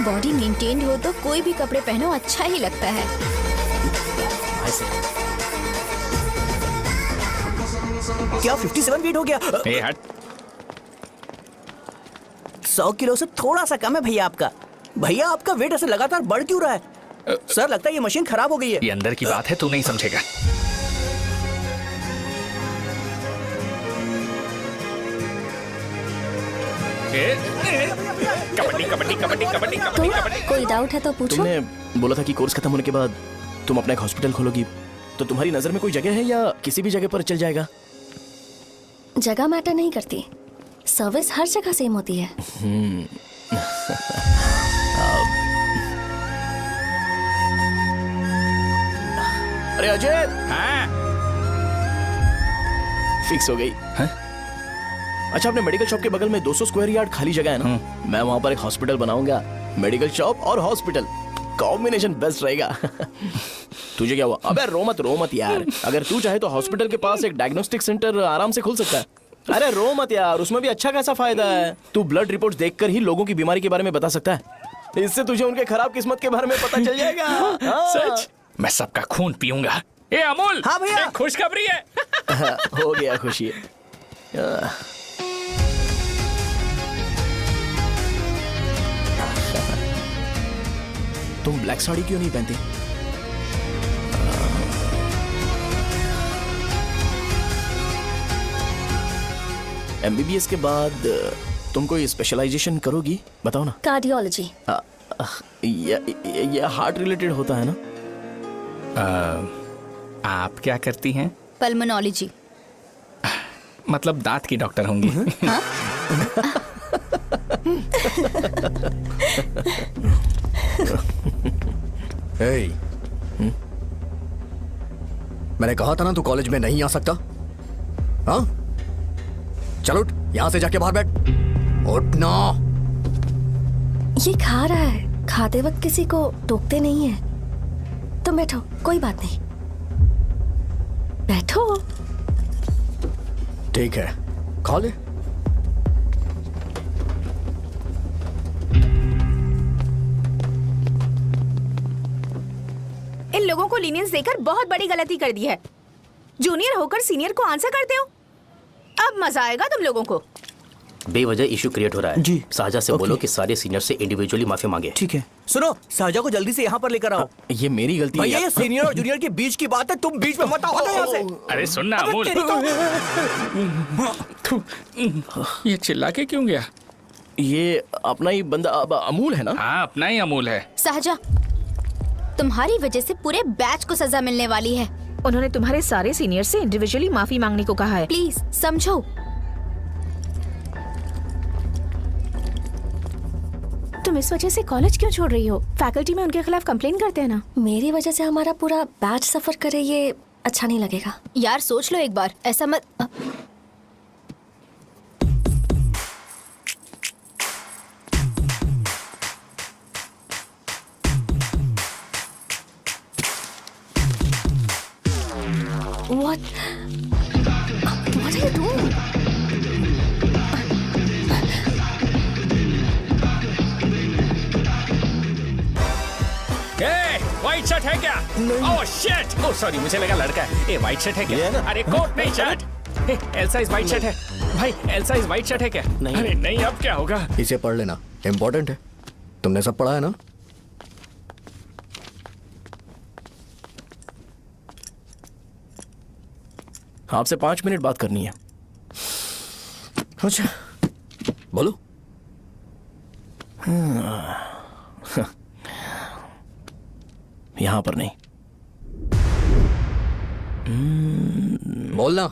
बॉडी मेंटेन्ड हो तो कोई भी कपड़े पहनो अच्छा ही लगता है।
क्या 57 वेट हो गया?
ए हट।
100 किलो से थोड़ा सा कम है भैया आपका। भैया आपका वेट ऐसे लगातार बढ़ क्यों रहा है? सर लगता है ये मशीन खराब हो गई है।
ये अंदर की बात है, तू नहीं समझेगा। कबड्डी कबड्डी कबड्डी कबड्डी कबड्डी कबड्डी।
कोई डाउट है तो पूछो।
तुमने बोला था कि कोर्स खत्म होने के बाद तुम अपना एक हॉस्पिटल खोलोगी, तो तुम्हारी नजर में कोई जगह है या किसी भी जगह पर चल जाएगा?
जगह मैटर नहीं करती, सर्विस हर जगह सेम होती है।
अरे अजय।
हाँ?
फिक्स हो गई। हाँ? अच्छा, अपने मेडिकल शॉप के बगल में 200 स्क्वायर यार्ड खाली जगह है ना? मैं वहां पर एक हॉस्पिटल बनाऊंगा। मेडिकल शॉप और हॉस्पिटल, कॉम्बिनेशन बेस्ट रहेगा। तुझे क्या हुआ? अबे रो मत यार। अगर तू चाहे तो हॉस्पिटल के पास एक डायग्नोस्टिक सेंटर आराम से खुल सकता है। अरे रो मत यार, उसमें भी अच्छा खासा फायदा है। तू ब्लड रिपोर्ट्स देखकर ही लोगों की बीमारी के बारे में बता सकता है। इससे तुझे उनके खराब किस्मत के बारे में पता चल जाएगा।
सच? मैं सबका खून पीऊंगा। ए अमूल।
हाँ भैया।
खुशखबरी है।
हो गया खुशी। तुम ब्लैक साड़ी क्यों नहीं पहनती? MBBS के बाद तुम कोई स्पेशलाइजेशन करोगी? बताओ ना।
कार्डियोलॉजी।
ये हार्ट रिलेटेड होता है ना?
आप क्या करती हैं?
पल्मोनोलॉजी।
मतलब दांत की डॉक्टर होंगी।
hey. मैंने कहा था ना तू कॉलेज में नहीं आ सकता। हाँ, चल उठ, यहां से जाके बाहर बैठ। उठ ना।
ये खा रहा है, खाते वक्त किसी को टोकते नहीं है। तुम बैठो, कोई बात नहीं, बैठो।
ठीक है,
खा ले।
इन लोगों को लीनियंस देकर बहुत बड़ी गलती कर दी है। जूनियर होकर सीनियर को आंसर करते हो। अब मजा आएगा तुम लोगों को।
बेवजह इशू क्रिएट हो रहा है
जी।
शाहजहा से बोलो कि सारे सीनियर से इंडिविजुअली माफी मांगे।
ठीक है। सुनो, शाहजहा को जल्दी से यहाँ पर लेकर आओ।
ये मेरी गलती है
भैया, ये सीनियर और जूनियर के बीच की बात है, तुम बीच में मत आओ यहाँ से।
अरे सुनना अमूल, ये चिल्ला के क्यों गया?
ये अपना ही बंदा अमूल है ना?
हाँ, अपना ही अमूल है।
शाहजहा, तुम्हारी वजह से पूरे बैच को सजा मिलने वाली है।
उन्होंने तुम्हारे सारे सीनियर से इंडिविजुअली माफी मांगने को कहा है।
प्लीज समझो।
तुम इस वजह से कॉलेज क्यों छोड़ रही हो? फैकल्टी में उनके खिलाफ कंप्लेन करते हैं ना।
मेरी वजह से हमारा पूरा बैच सफर करे, ये अच्छा नहीं लगेगा।
यार सोच लो एक बार, ऐसा मत।
What are you doing?
White shirt है क्या? Oh shit! ओह सॉरी, मुझे लगा लड़का है। ये व्हाइट शर्ट है क्या? अरे कोट नहीं, shirt. L size white shirt है भाई। एल साइज व्हाइट शर्ट है क्या? अरे नहीं, अब क्या होगा?
इसे पढ़ लेना, इम्पोर्टेंट है। तुमने सब पढ़ा है ना?
आपसे 5 मिनट बात करनी है।
अच्छा, बोलो।
यहाँ पर नहीं।
बोलना,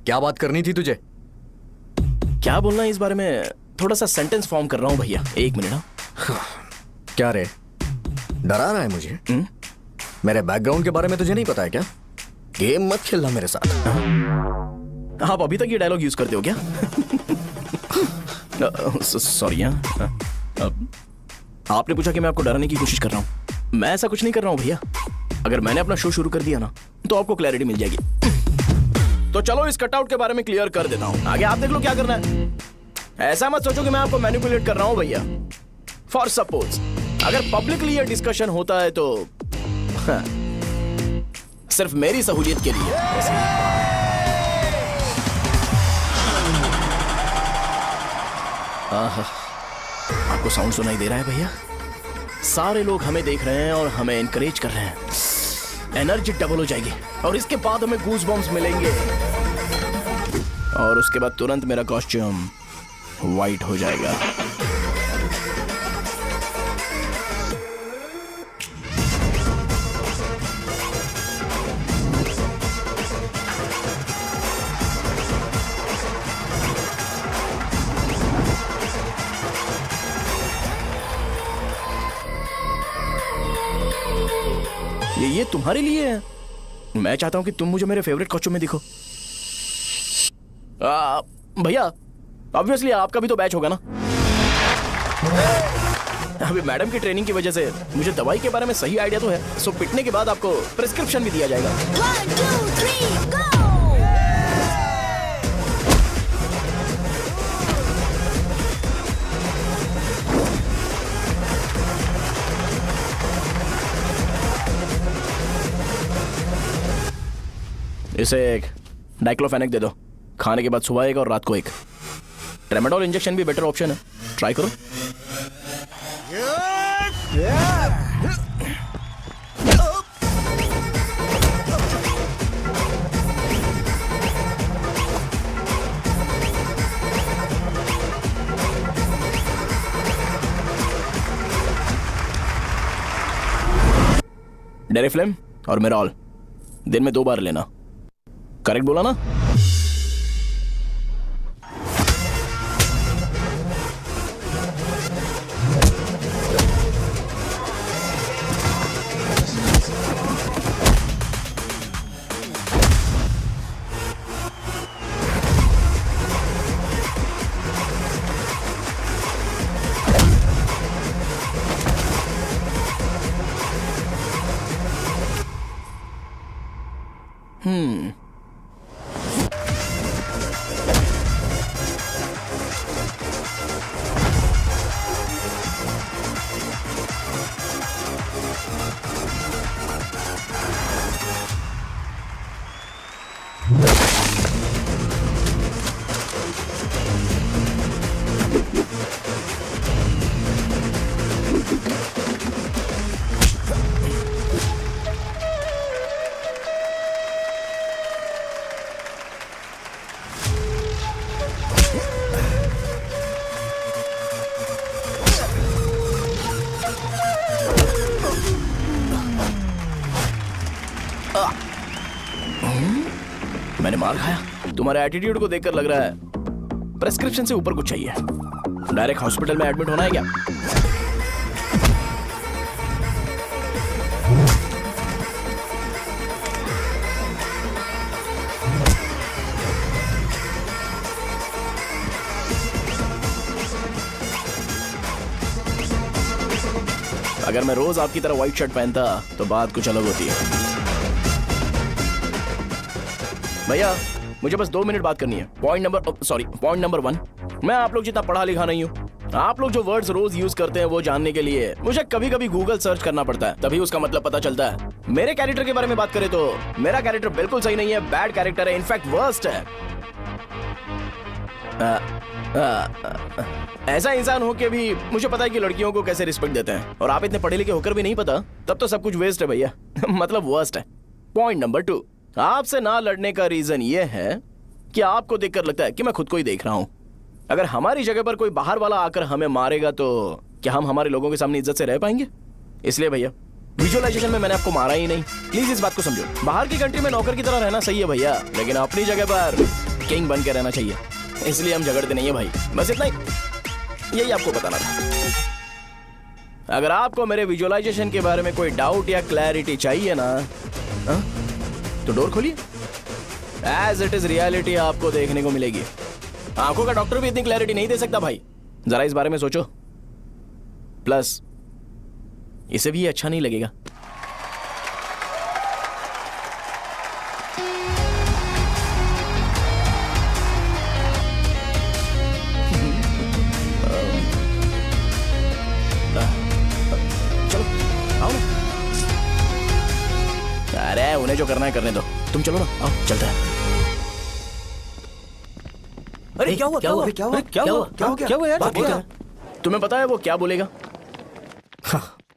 क्या बात करनी थी तुझे?
क्या बोलना है इस बारे में? थोड़ा सा सेंटेंस फॉर्म कर रहा हूँ भैया, 1 मिनट।
क्या रे, डरा रहा है मुझे? मेरे बैकग्राउंड के बारे में तुझे नहीं पता है क्या? गेम मत खेलना मेरे साथ।
आप अभी तक ये डायलॉग यूज करते हो क्या? सॉरी। आपने पूछा कि मैं आपको डराने की कोशिश कर रहा हूँ। मैं ऐसा कुछ नहीं कर रहा हूँ भैया। अगर मैंने अपना शो शुरू कर दिया ना, तो आपको क्लैरिटी मिल जाएगी। तो चलो इस कटआउट के बारे में क्लियर कर देता हूँ, आगे आप देख लो क्या करना है। ऐसा मत सोचो कि मैं आपको मैनिपुलेट कर रहा हूँ भैया। फॉर सपोज अगर पब्लिकली ये डिस्कशन होता है तो सिर्फ मेरी सहूलियत के लिए। आपको साउंड सुनाई दे रहा है भैया? सारे लोग हमें देख रहे हैं और हमें एनकरेज कर रहे हैं। एनर्जी डबल हो जाएगी और इसके बाद हमें गूज बम्स मिलेंगे और उसके बाद तुरंत मेरा कॉस्ट्यूम वाइट हो जाएगा। ये तुम्हारे लिए है। मैं चाहता हूं कि तुम मुझे मेरे फेवरेट कॉस्ट्यूम में दिखो। भैया ऑब्वियसली आपका भी तो बैच होगा ना। अभी मैडम की ट्रेनिंग की वजह से मुझे दवाई के बारे में सही आइडिया तो है। सो पिटने के बाद आपको प्रिस्क्रिप्शन भी दिया जाएगा।
1 2 3 गो।
इसे एक डाइक्लोफेनेक दे दो। खाने के बाद सुबह एक और रात को एक। ट्रेमाडोल इंजेक्शन भी बेटर ऑप्शन है, ट्राई करो। डेरिफ्लेम और मेरॉल दिन में 2 बार लेना। करेक्ट बोला ना? मैंने मार खाया? तुम्हारे एटीट्यूड को देखकर लग रहा है प्रेस्क्रिप्शन से ऊपर कुछ चाहिए। डायरेक्ट हॉस्पिटल में एडमिट होना है क्या? अगर मैं रोज आपकी तरह व्हाइट शर्ट पहनता तो बात कुछ अलग होती है। भैया मुझे बस 2 मिनट बात करनी है। पॉइंट नंबर 1, मैं आप लोग जितना पढ़ा लिखा नहीं हूँ। आप लोग जो वर्ड्स रोज यूज करते हैं वो जानने के लिए मुझे कभी कभी गूगल सर्च करना पड़ता है, तभी उसका मतलब पता चलता है। मेरे कैरेक्टर के बारे में बात करें तो मेरा कैरेक्टर बिल्कुल सही नहीं है, बैड कैरेक्टर है, इनफैक्ट वर्स्ट है। ऐसा इंसान हो के भी मुझे पता है कि लड़कियों को कैसे रिस्पेक्ट देते हैं, और आप इतने पढ़े लिखे होकर भी नहीं पता, तब तो सब कुछ वेस्ट है भैया। मतलब वर्स्ट है। पॉइंट नंबर 2, आपसे ना लड़ने का रीजन ये है कि आपको देखकर लगता है कि मैं खुद को ही देख रहा हूं। अगर हमारी जगह पर कोई बाहर वाला आकर हमें मारेगा तो क्या हम हमारे लोगों के सामने इज्जत से रह पाएंगे? इसलिए भैया विजुअलाइजेशन में मैंने आपको मारा ही नहीं, प्लीज इस बात को समझो। बाहर की कंट्री में नौकर की तरह रहना सही है भैया, लेकिन अपनी जगह पर किंग बन के रहना चाहिए। इसलिए हम झगड़ते नहीं है भाई, बस इतना ही, यही आपको बताना था। अगर आपको मेरे विजुअलाइजेशन के बारे में कोई डाउट या क्लैरिटी चाहिए ना, तो डोर खोलिए। एज इट इज रियलिटी आपको देखने को मिलेगी। आंखों का डॉक्टर भी इतनी क्लैरिटी नहीं दे सकता भाई, जरा इस बारे में सोचो। प्लस इसे भी अच्छा नहीं लगेगा। चलो आओ ना। अरे उन्हें जो करना है करने दो, तुम चलो ना, आओ चलता है।
अरे क्या हुआ? क्या हुआ? क्या हुआ? क्या हुआ? क्या हो गया? क्या हुआ यार?
बात क्या? तुम्हें पता है वो क्या बोलेगा?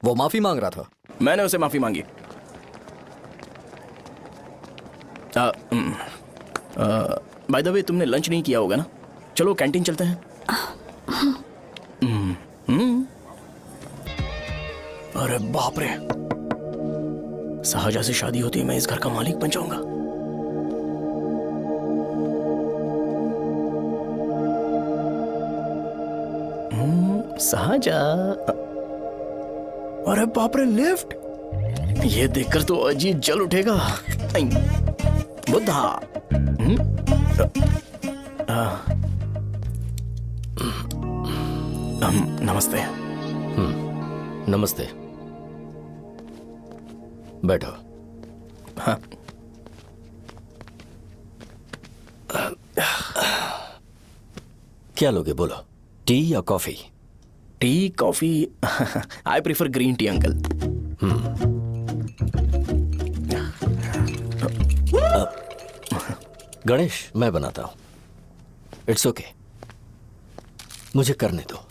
वो माफी मांग रहा था।
मैंने उसे माफी मांगी। बाय द वे तुमने लंच नहीं किया होगा ना? चलो कैंटीन चलते हैं। अरे बाप रे, शाहजहां से शादी होती है मैं इस घर का मालिक बन जाऊंगा। शाहजहां, अरे बाप रे लिफ्ट, ये देखकर तो अजीत जल उठेगा। बुद्धा, नमस्ते।
नमस्ते, बैठो।
हाँ।
क्या लोगे बोलो, टी या coffee?
Tea coffee, I prefer green tea uncle.
Ganesh मैं बनाता हूं, इट्स ओके, मुझे करने दो।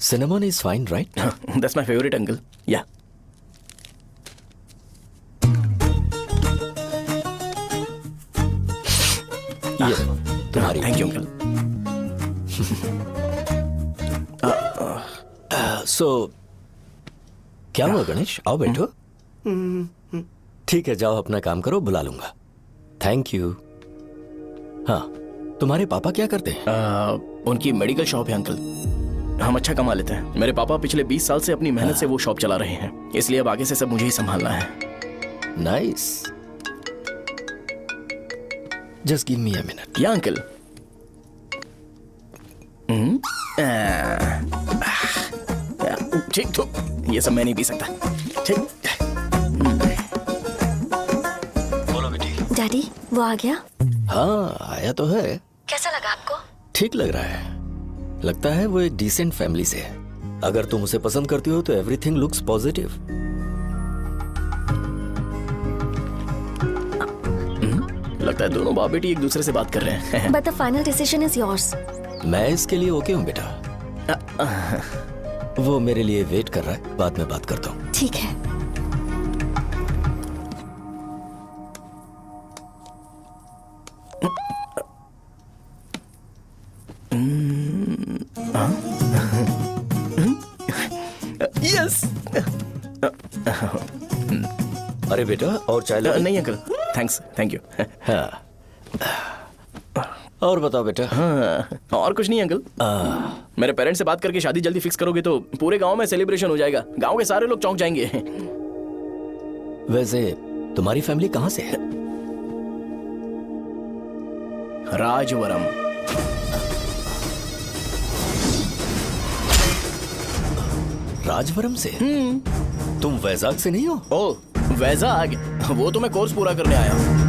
Cinnamon is fine right?
That's my favourite uncle. या
ये तुम्हारी।
Thank you uncle.
सो क्या हुआ गणेश, आओ बैठो। ठीक है जाओ अपना काम करो, बुला लूंगा। Thank you. हाँ तुम्हारे पापा क्या करते हैं?
उनकी मेडिकल शॉप है अंकल, हम अच्छा कमा लेते हैं। मेरे पापा पिछले 20 साल से अपनी मेहनत से वो शॉप चला रहे हैं, इसलिए अब आगे से सब मुझे ही संभालना है।
Nice, just give me a minute.
या अंकल। ठीक तो ये सब मैं नहीं पी सकता। ठीक।
बोलो बेटी।
डैडी वो आ गया?
हाँ आया तो है।
कैसा लगा आपको?
ठीक लग रहा है, लगता है वो एक डिसेंट फैमिली से है। अगर तुम उसे पसंद करती हो तो एवरीथिंग लुक्स पॉजिटिव।
लगता है दोनों बाप बेटी एक दूसरे से बात कर रहे हैं।
But the final decision is yours.
मैं इसके लिए ओके हूँ बेटा। वो मेरे लिए वेट कर रहा है, बाद में बात करता हूँ।
ठीक है।
यस।
अरे बेटा और चाय लो?
नहीं अंकल थैंक्स, थैंक यू।
हाँ। और बताओ बेटा।
हाँ, और कुछ नहीं अंकल। मेरे पेरेंट्स से बात करके शादी जल्दी फिक्स करोगे तो पूरे गांव में सेलिब्रेशन हो जाएगा। गांव के सारे लोग चौंक जाएंगे।
वैसे तुम्हारी फैमिली कहाँ से है?
राजवरम।
राजवरम से? तुम वैजाग से नहीं हो?
ओ वैजाग, वो तो मैं कोर्स पूरा करने आया हूँ।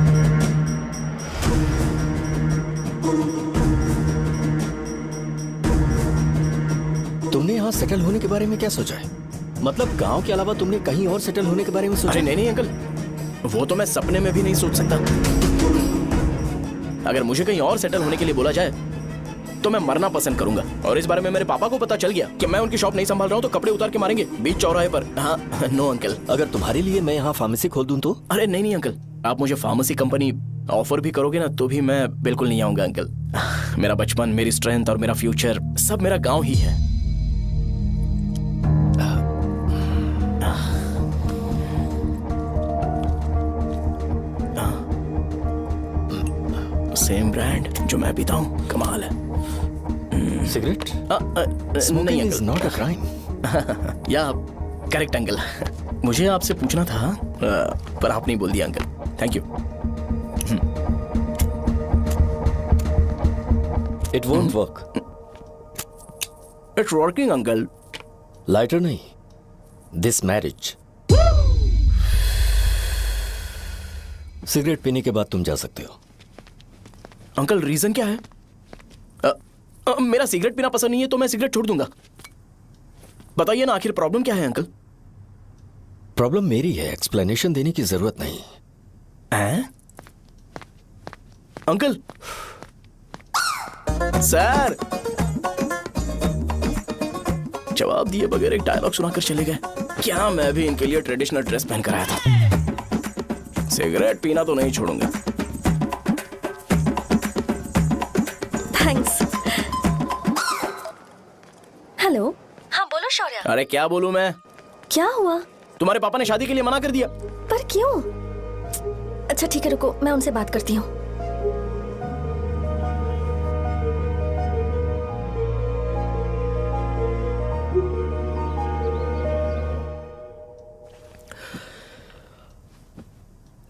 तुमने यहाँ सेटल होने के बारे में क्या सोचा है? मतलब गांव के अलावा तुमने कहीं और सेटल होने के बारे में सोचा?
अरे नहीं अंकल, वो तो मैं सपने में भी नहीं सोच सकता। अगर मुझे कहीं और सेटल होने के लिए बोला जाए तो मैं मरना पसंद करूंगा। और इस बारे में मेरे पापा को पता चल गया कि मैं उनकी शॉप नहीं संभाल रहा हूँ तो कपड़े उतार के मारेंगे बीच चौराहे पर। हाँ, नो अंकल।
अगर तुम्हारे लिए मैं यहाँ फार्मेसी खोल दूं तो?
अरे नहीं अंकल, आप मुझे फार्मेसी कंपनी ऑफर भी करोगे ना तो भी मैं बिल्कुल नहीं आऊंगा अंकल। मेरा बचपन, मेरी स्ट्रेंथ और मेरा फ्यूचर सब मेरा गाँव ही है। सेम ब्रांड जो मैं पीता हूँ, कमाल है।
सिगरेट?
नहीं
इज नॉट अ क्राइम।
या करेक्ट अंकल। मुझे आपसे पूछना था पर आप नहीं बोल दिया uncle. Thank you.
It won't work.
It's working uncle.
Lighter नहीं, दिस मैरिज। सिगरेट पीने के बाद तुम जा सकते हो।
अंकल रीजन क्या है? मेरा सिगरेट पीना पसंद नहीं है तो मैं सिगरेट छोड़ दूंगा। बताइए ना आखिर प्रॉब्लम क्या है अंकल?
प्रॉब्लम मेरी है, एक्सप्लेनेशन देने की जरूरत नहीं।
अंकल सर जवाब दिए बगैर एक डायलॉग सुनाकर चले गए। क्या मैं भी इनके लिए ट्रेडिशनल ड्रेस पहन कर आया था। सिगरेट पीना तो नहीं छोड़ूंगा।
थैंक्स। हेलो। हाँ बोलो शौर्य।
अरे क्या बोलूं मैं?
क्या हुआ?
तुम्हारे पापा ने शादी के लिए मना कर दिया।
पर क्यों? अच्छा ठीक है रुको, मैं उनसे बात करती हूँ।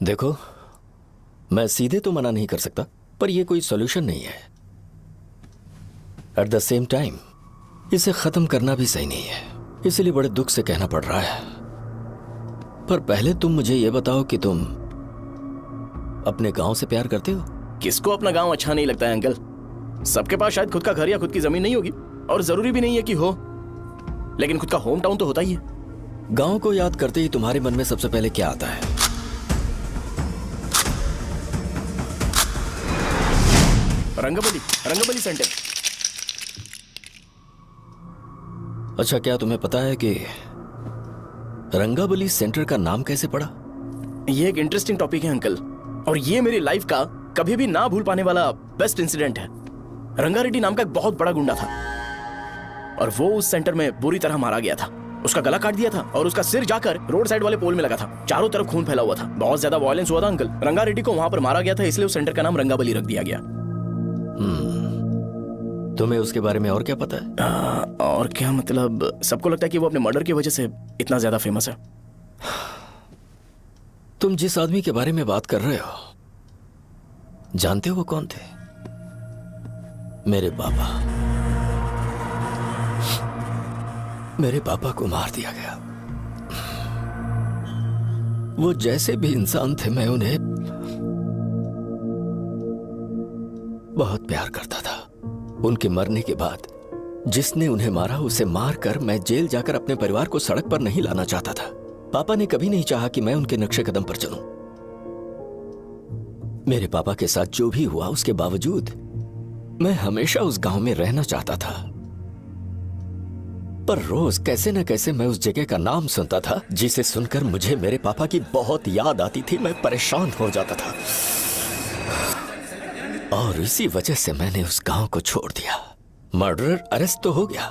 देखो, मैं सीधे तो मना नहीं कर सकता, पर यह कोई सॉल्यूशन नहीं है। एट द सेम टाइम इसे खत्म करना भी सही नहीं है, इसलिए बड़े दुख से कहना पड़ रहा है। पर पहले तुम मुझे यह बताओ कि तुम अपने गांव से प्यार करते हो?
किसको अपना गांव अच्छा नहीं लगता है अंकल? सबके पास शायद खुद का घर या खुद की जमीन नहीं होगी, और जरूरी भी नहीं है कि हो, लेकिन खुद का होम टाउन तो होता ही है।
गांव को याद करते ही तुम्हारे मन में सबसे पहले क्या आता है?
रंगबली सेंटर।
अच्छा, क्या तुम्हें पता है कि रंगाबली सेंटर का नाम कैसे पड़ा?
ये एक इंटरेस्टिंग टॉपिक है अंकल, और ये मेरी लाइफ का कभी भी ना भूल पाने वाला बेस्ट इंसिडेंट है। रंगारेड्डी नाम का एक बहुत बड़ा गुंडा था, और वो उस सेंटर में बुरी तरह मारा गया था। उसका गला काट दिया था और उसका सिर जाकर रोड साइड वाले पोल में लगा था। चारों तरफ खून फैला हुआ था, बहुत ज्यादा वायलेंस हुआ था अंकल। रंगारेड्डी को वहां पर मारा गया था, इसलिए उस सेंटर का नाम रंगाबली रख दिया गया।
तुम्हें उसके बारे में और क्या पता है?
और क्या मतलब, सबको लगता है कि वो अपने मर्डर की वजह से इतना ज्यादा फेमस है।
तुम जिस आदमी के बारे में बात कर रहे हो, जानते हो वो कौन थे? मेरे पापा। मेरे पापा को मार दिया गया। वो जैसे भी इंसान थे, मैं उन्हें बहुत प्यार करता था। उनके मरने के बाद जिसने उन्हें मारा उसे मारकर मैं जेल जाकर अपने परिवार को सड़क पर नहीं लाना चाहता था। पापा ने कभी नहीं चाहा कि मैं उनके नक्शे कदम पर चलूं। मेरे पापा के साथ जो भी हुआ, उसके बावजूद मैं हमेशा उस गांव में रहना चाहता था। पर रोज कैसे न कैसे मैं उस जगह का नाम सुनता था, जिसे सुनकर मुझे मेरे पापा की बहुत याद आती थी। मैं परेशान हो जाता था, और इसी वजह से मैंने उस गांव को छोड़ दिया। मर्डरर अरेस्ट तो हो गया,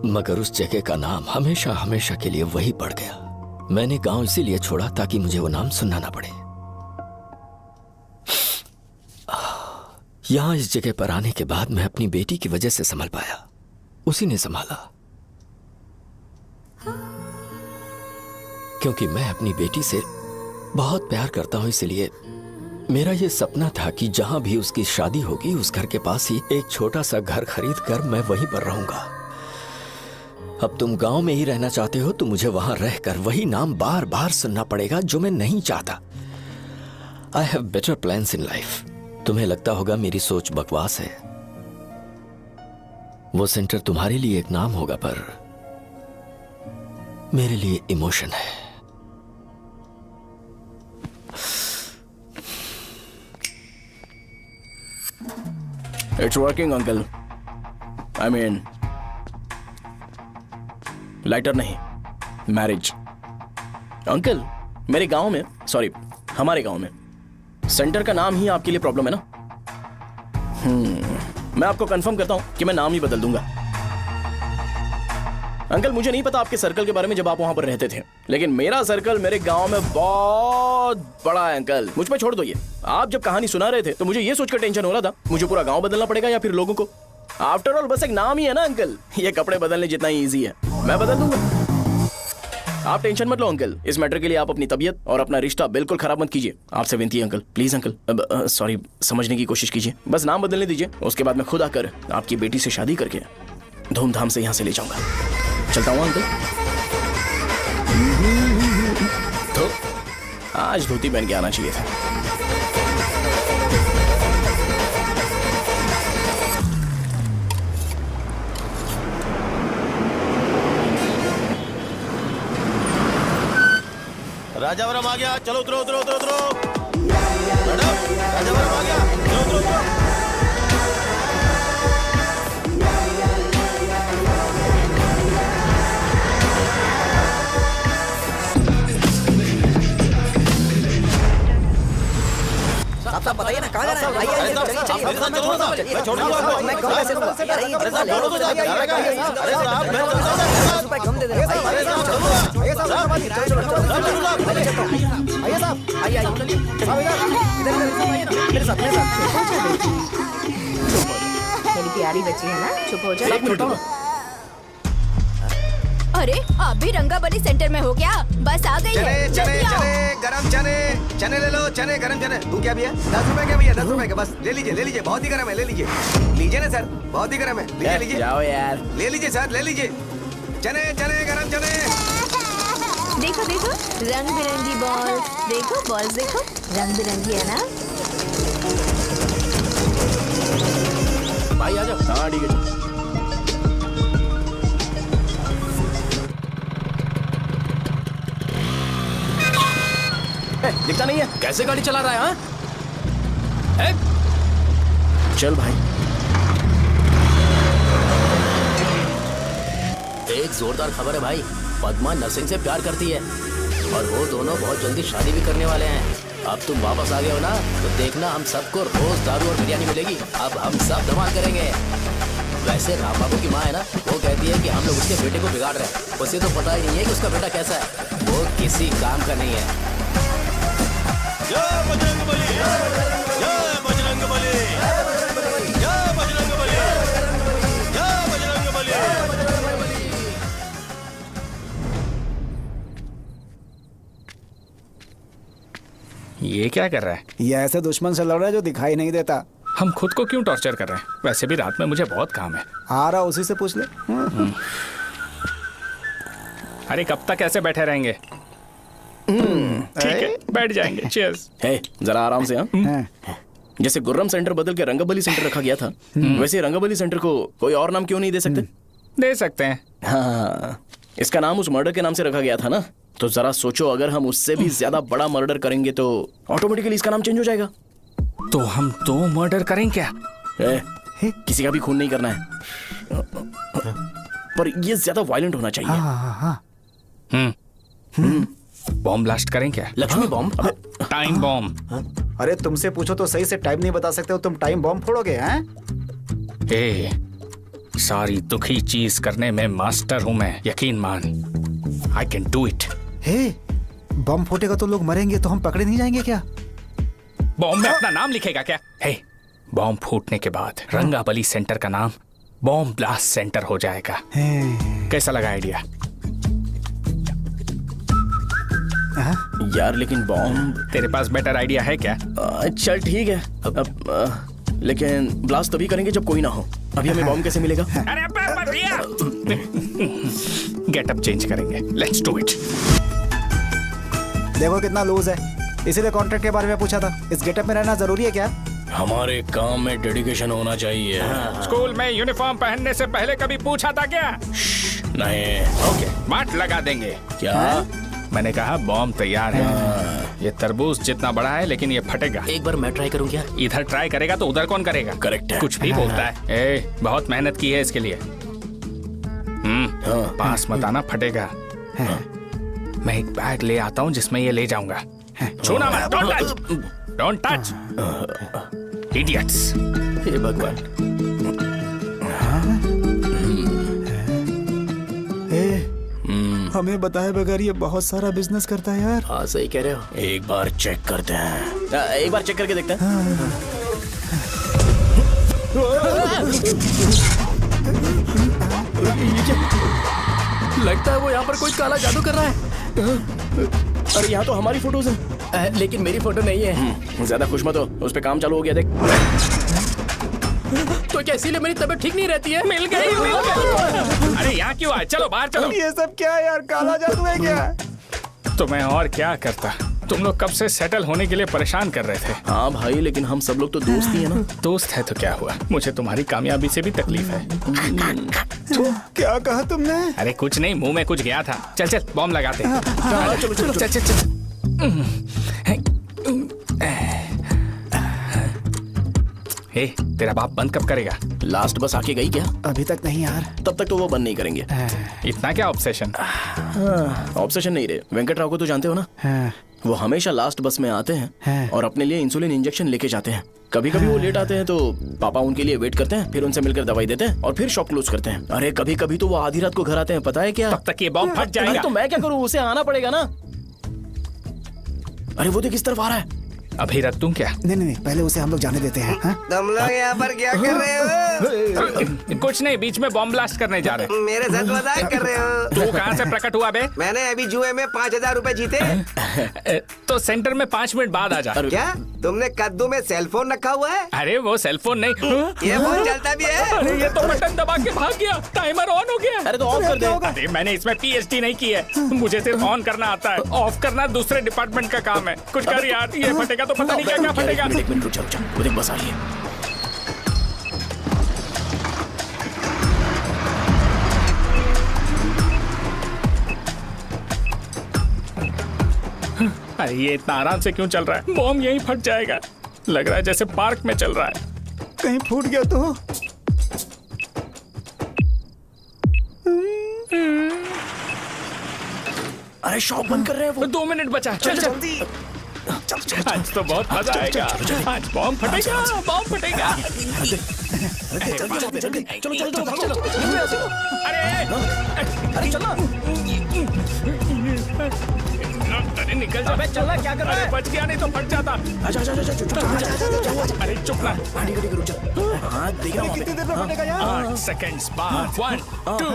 मगर उस जगह का नाम हमेशा हमेशा के लिए वही पड़ गया। मैंने गांव इसीलिए छोड़ा ताकि मुझे वो नाम सुनना ना पड़े। यहां इस जगह पर आने के बाद मैं अपनी बेटी की वजह से संभल पाया, उसी ने संभाला। क्योंकि मैं अपनी बेटी से बहुत प्यार करता हूं, इसलिए मेरा यह सपना था कि जहां भी उसकी शादी होगी उस घर के पास ही एक छोटा सा घर खरीद कर मैं वहीं पर रहूंगा। अब तुम गांव में ही रहना चाहते हो तो मुझे वहां रहकर वही नाम बार बार सुनना पड़ेगा जो मैं नहीं चाहता। I have better plans in life. तुम्हें लगता होगा मेरी सोच बकवास है। वो सेंटर तुम्हारे लिए एक नाम होगा, पर मेरे लिए इमोशन है।
It's working uncle. I mean lighter नहीं, मैरिज। अंकल मेरे गांव में, सॉरी हमारे गांव में सेंटर का नाम ही आपके लिए प्रॉब्लम है ना? मैं आपको कंफर्म करता हूं कि मैं नाम ही बदल दूंगा। अंकल मुझे नहीं पता आपके सर्कल के बारे में जब आप वहां पर रहते थे, लेकिन मेरा सर्कल मेरे गांव में बहुत बड़ा है अंकल। मुझ पे छोड़ दो ये। आप जब कहानी सुना रहे थे तो मुझे ये सोचकर टेंशन हो रहा था मुझे पूरा गांव बदलना पड़ेगा या फिर लोगों को। आफ्टर ऑल बस एक नाम ही है ना अंकल, ये कपड़े बदलने जितना ही ईजी है, मैं बदल दूंगा। आप टेंशन मत लो अंकल, इस मैटर के लिए आप अपनी तबीयत और अपना रिश्ता बिल्कुल खराब मत कीजिए। आपसे विनती है अंकल, प्लीज अंकल। सॉरी, समझने की कोशिश कीजिए, बस नाम बदलने दीजिए। उसके बाद मैं खुद आकर आपकी बेटी से शादी करके धूमधाम से यहाँ से ले जाऊंगा। चलता हूँ अंकल। तो आज धोती पहन के आना चाहिए था।
राजावरम आ गया, चलो उतरो उतरो उतरो उतरो। मैडम राजावरम आ गया, चलो उतरो उतरो।
साहब बताइए ना कहाँ जाना है? आइए आइए, चलिए चलिए।
मैं छोड़ दूंगा आपको।
मैं कम कैसे दूंगा?
अरे साहब छोड़ो तो जाएगा। अरे साहब मैं
₹10 कम दे देना।
आइए साहब, आइए साहब, आइए आइए, चलिए साहब, इधर मेरे साथ
मेरी प्यारी बच्ची है ना, चुप हो जाओ।
अरे आप भी रंगाबली सेंटर में हो क्या? बस आ गई है,
चने
जल्दी आओ।
चने गरम चने, चने ले लो, चने गरम चने। तू क्या भैया? 10 रुपए के भैया, 10 रुपए के, बस ले लीजिए, बहुत ही गरम है, ले लीजिए ना सर, बहुत ही गरम है, लीजिए
जाओ यार,
ले लीजिए सर, ले लीजिए। चने चने गरम चने।
देखो देखो रंग बिरंगी बॉल्स, देखो बॉल्स देखो रंग बिरंगी है ना।
भाई आ जाओ। हाँ ठीक है। दिखता नहीं है, कैसे गाड़ी चला रहा है? हाँ चल भाई।
एक जोरदार खबर है भाई, पद्मा नरसिंह से प्यार करती है और वो दोनों बहुत जल्दी शादी भी करने वाले हैं। अब तुम वापस आ गए हो ना, तो देखना हम सबको रोज दारू और बिरयानी मिलेगी। अब हम सब धमाल करेंगे। वैसे राम बाबू की माँ है ना, वो कहती है कि हम लोग उसके बेटे को बिगाड़ रहे हैं। उसे तो पता ही नहीं है कि उसका बेटा कैसा है, वो किसी काम का नहीं है।
जय बजरंगबली, जय बजरंगबली, जय बजरंगबली, जय बजरंगबली।
ये क्या कर रहा है?
ये ऐसे दुश्मन से लड़ रहा है जो दिखाई नहीं देता।
हम खुद को क्यों टॉर्चर कर रहे हैं? वैसे भी रात में मुझे बहुत काम है।
आ रहा उसी से पूछ ले।
अरे कब तक ऐसे बैठे रहेंगे? ठीक है, बैठ जाएंगे। चीयर्स।
हे जरा आराम से। हाँ जैसे गुर्रम सेंटर बदल के रंगबली सेंटर रखा गया था, वैसे रंगबली सेंटर को कोई और नाम क्यों नहीं दे सकते?
दे सकते हैं।
हाँ, इसका नाम उस मर्डर के नाम से रखा गया था ना, तो जरा सोचो अगर हम उससे भी ज्यादा बड़ा मर्डर करेंगे तो ऑटोमेटिकली इसका नाम चेंज हो जाएगा।
तो हम 2 मर्डर करें क्या?
किसी का भी खून नहीं करना है, पर ये ज्यादा वायलेंट होना चाहिए।
बॉम्ब ब्लास्ट करें क्या?
लक्ष्मी बॉम्ब?
Time bomb.
अरे तुमसे पूछो तो सही से टाइम नहीं बता सकते हो, तुम टाइम बॉम्ब फोड़ोगे? हैं?
सारी दुखी चीज करने में मास्टर हूं मैं, यकीन मान। I can do it.
बम फूटेगा तो लोग मरेंगे, तो हम पकड़े नहीं जाएंगे क्या?
बॉम्ब में अपना नाम लिखेगा क्या? बॉम्ब फूटने के बाद रंगाबली सेंटर का नाम बॉम्ब ब्लास्ट सेंटर हो जाएगा। कैसा लगा आइडिया?
यार लेकिन बॉम्ब,
तेरे पास बेटर आइडिया है क्या?
चल ठीक है, लेकिन ब्लास्ट तभी करेंगे जब कोई ना हो। अभी हमें बॉम्ब कैसे मिलेगा?
अरे भैया गेटअप चेंज करेंगे, लेट्स डू इट।
देखो कितना लूज है, इसीलिए कॉन्ट्रैक्ट के बारे में पूछा था। इस गेटअप में रहना जरूरी है क्या?
हमारे काम में डेडिकेशन होना चाहिए।
स्कूल में यूनिफॉर्म पहनने से पहले कभी पूछा था क्या?
नहीं।
ओके, बात लगा देंगे।
क्या?
मैंने कहा बॉम्ब तैयार है। ये तरबूज जितना बड़ा है लेकिन ये फटेगा।
एक बार मैं ट्राई करूं क्या?
इधर ट्राई करेगा तो उधर कौन करेगा?
करेक्ट है।
कुछ भी बोलता है। ए, बहुत मेहनत की है इसके लिए। पास मत आना, फटेगा। मैं एक बैग ले आता हूँ जिसमें ये ले जाऊंगा। छूना मत, don't touch, don't touch, idiots.
हे भगवान।
हमें बताए बगैर ये बहुत सारा बिजनेस करता है यार।
हाँ सही कह रहे हो।
एक बार चेक करते हैं।
एक बार चेक करके देखते हैं। लगता है वो यहाँ पर कोई काला जादू कर रहा है। अरे यहाँ तो हमारी फोटोज हैं, लेकिन मेरी फोटो नहीं है। ज्यादा खुश मत हो, उस पे काम चालू हो गया। देख तो क्या इसीलिए मेरी तबीयत ठीक नहीं रहती है?
मिल गई, मिल गई। अरे यहाँ क्यों आए? चलो बाहर चलो।
ये सब क्या है यार? काला जादू है क्या?
तो मैं और क्या करता? तुम लोग कब से सेटल होने के लिए परेशान कर रहे थे।
हाँ भाई, लेकिन हम सब लोग तो दोस्त ही है ना।
दोस्त है तो क्या हुआ? मुझे तुम्हारी कामयाबी से भी तकलीफ है।
क्या कहा तुमने?
अरे कुछ नहीं, मुंह में कुछ गया था। चल चल बॉम्ब लगाते हैं।
चलो चलो
चल चल चल। हे, तेरा बाप बंद कब करेगा?
लास्ट बस आके गई क्या?
अभी तक नहीं यार।
तब तक तो वो बंद नहीं करेंगे।
इतना क्या ऑब्सेशन?
ऑब्सेशन नहीं रे। वेंकट राव को तो जानते हो ना? वो हमेशा लास्ट बस में आते हैं और अपने लिए इंसुलिन इंजेक्शन लेके जाते हैं। कभी कभी वो लेट आते हैं तो पापा उनके लिए वेट करते हैं, फिर उनसे मिलकर दवाई देते हैं और फिर शॉप क्लोज करते हैं। अरे कभी कभी तो वो आधी रात को घर आते हैं, पता है क्या?
तब तक ये बॉम्ब फट जाएगा।
तो मैं क्या करूँ? उसे आना पड़ेगा ना। अरे वो देख किस तरफ आ रहा है।
अभी रख दूं क्या?
नहीं, पहले उसे हम लोग जाने देते हैं।
तुम लोग यहाँ पर क्या कर रहे हो?
कुछ नहीं, बीच में बॉम्ब ब्लास्ट करने जा रहे हैं।
मेरे साथ मजाक कर रहे हो?
तू कहाँ से प्रकट हुआ बे?
मैंने अभी जुए में 5000 रुपए जीते।
तो सेंटर में 5 मिनट बाद आ जा।
क्या तुमने कद्दू में सेलफोन रखा हुआ है?
अरे वो सेलफोन नहीं,
ये फोन चलता भी है।
अरे ये तो बटन दबा के भाग गया, टाइमर ऑन हो गया।
अरे तो ऑफ कर दे।
अरे मैंने इसमें PhD नहीं की है, मुझे सिर्फ ऑन करना आता है। ऑफ करना दूसरे डिपार्टमेंट का काम है। कुछ कर यार, ये फटेगा तो पता नहीं क्या फटेगा।
एक मिनट रुक जा, वो देख बस आ रही है।
अरे ये इतना आराम से क्यों चल रहा है? बॉम्ब यहीं फट जाएगा। लग रहा है जैसे पार्क में चल रहा है।
कहीं फूट गया तो?
अरे शॉप बंद कर रहे हैं वो।
2 मिनट बचा। चल जल्दी। आज तो बहुत मजा आएगा। आज बॉम्ब फटेगा, बॉम्ब फटेगा।
चलो
अरे चलो। अरे निकल जा।
चला क्या कर रहा है?
बच गया, नहीं तो फट जाता। अरे चुप ना।
हाँ देख रहा हूँ।
कितनी देर में फटेगा यार?
8 सेकंड्स बाद 1 2।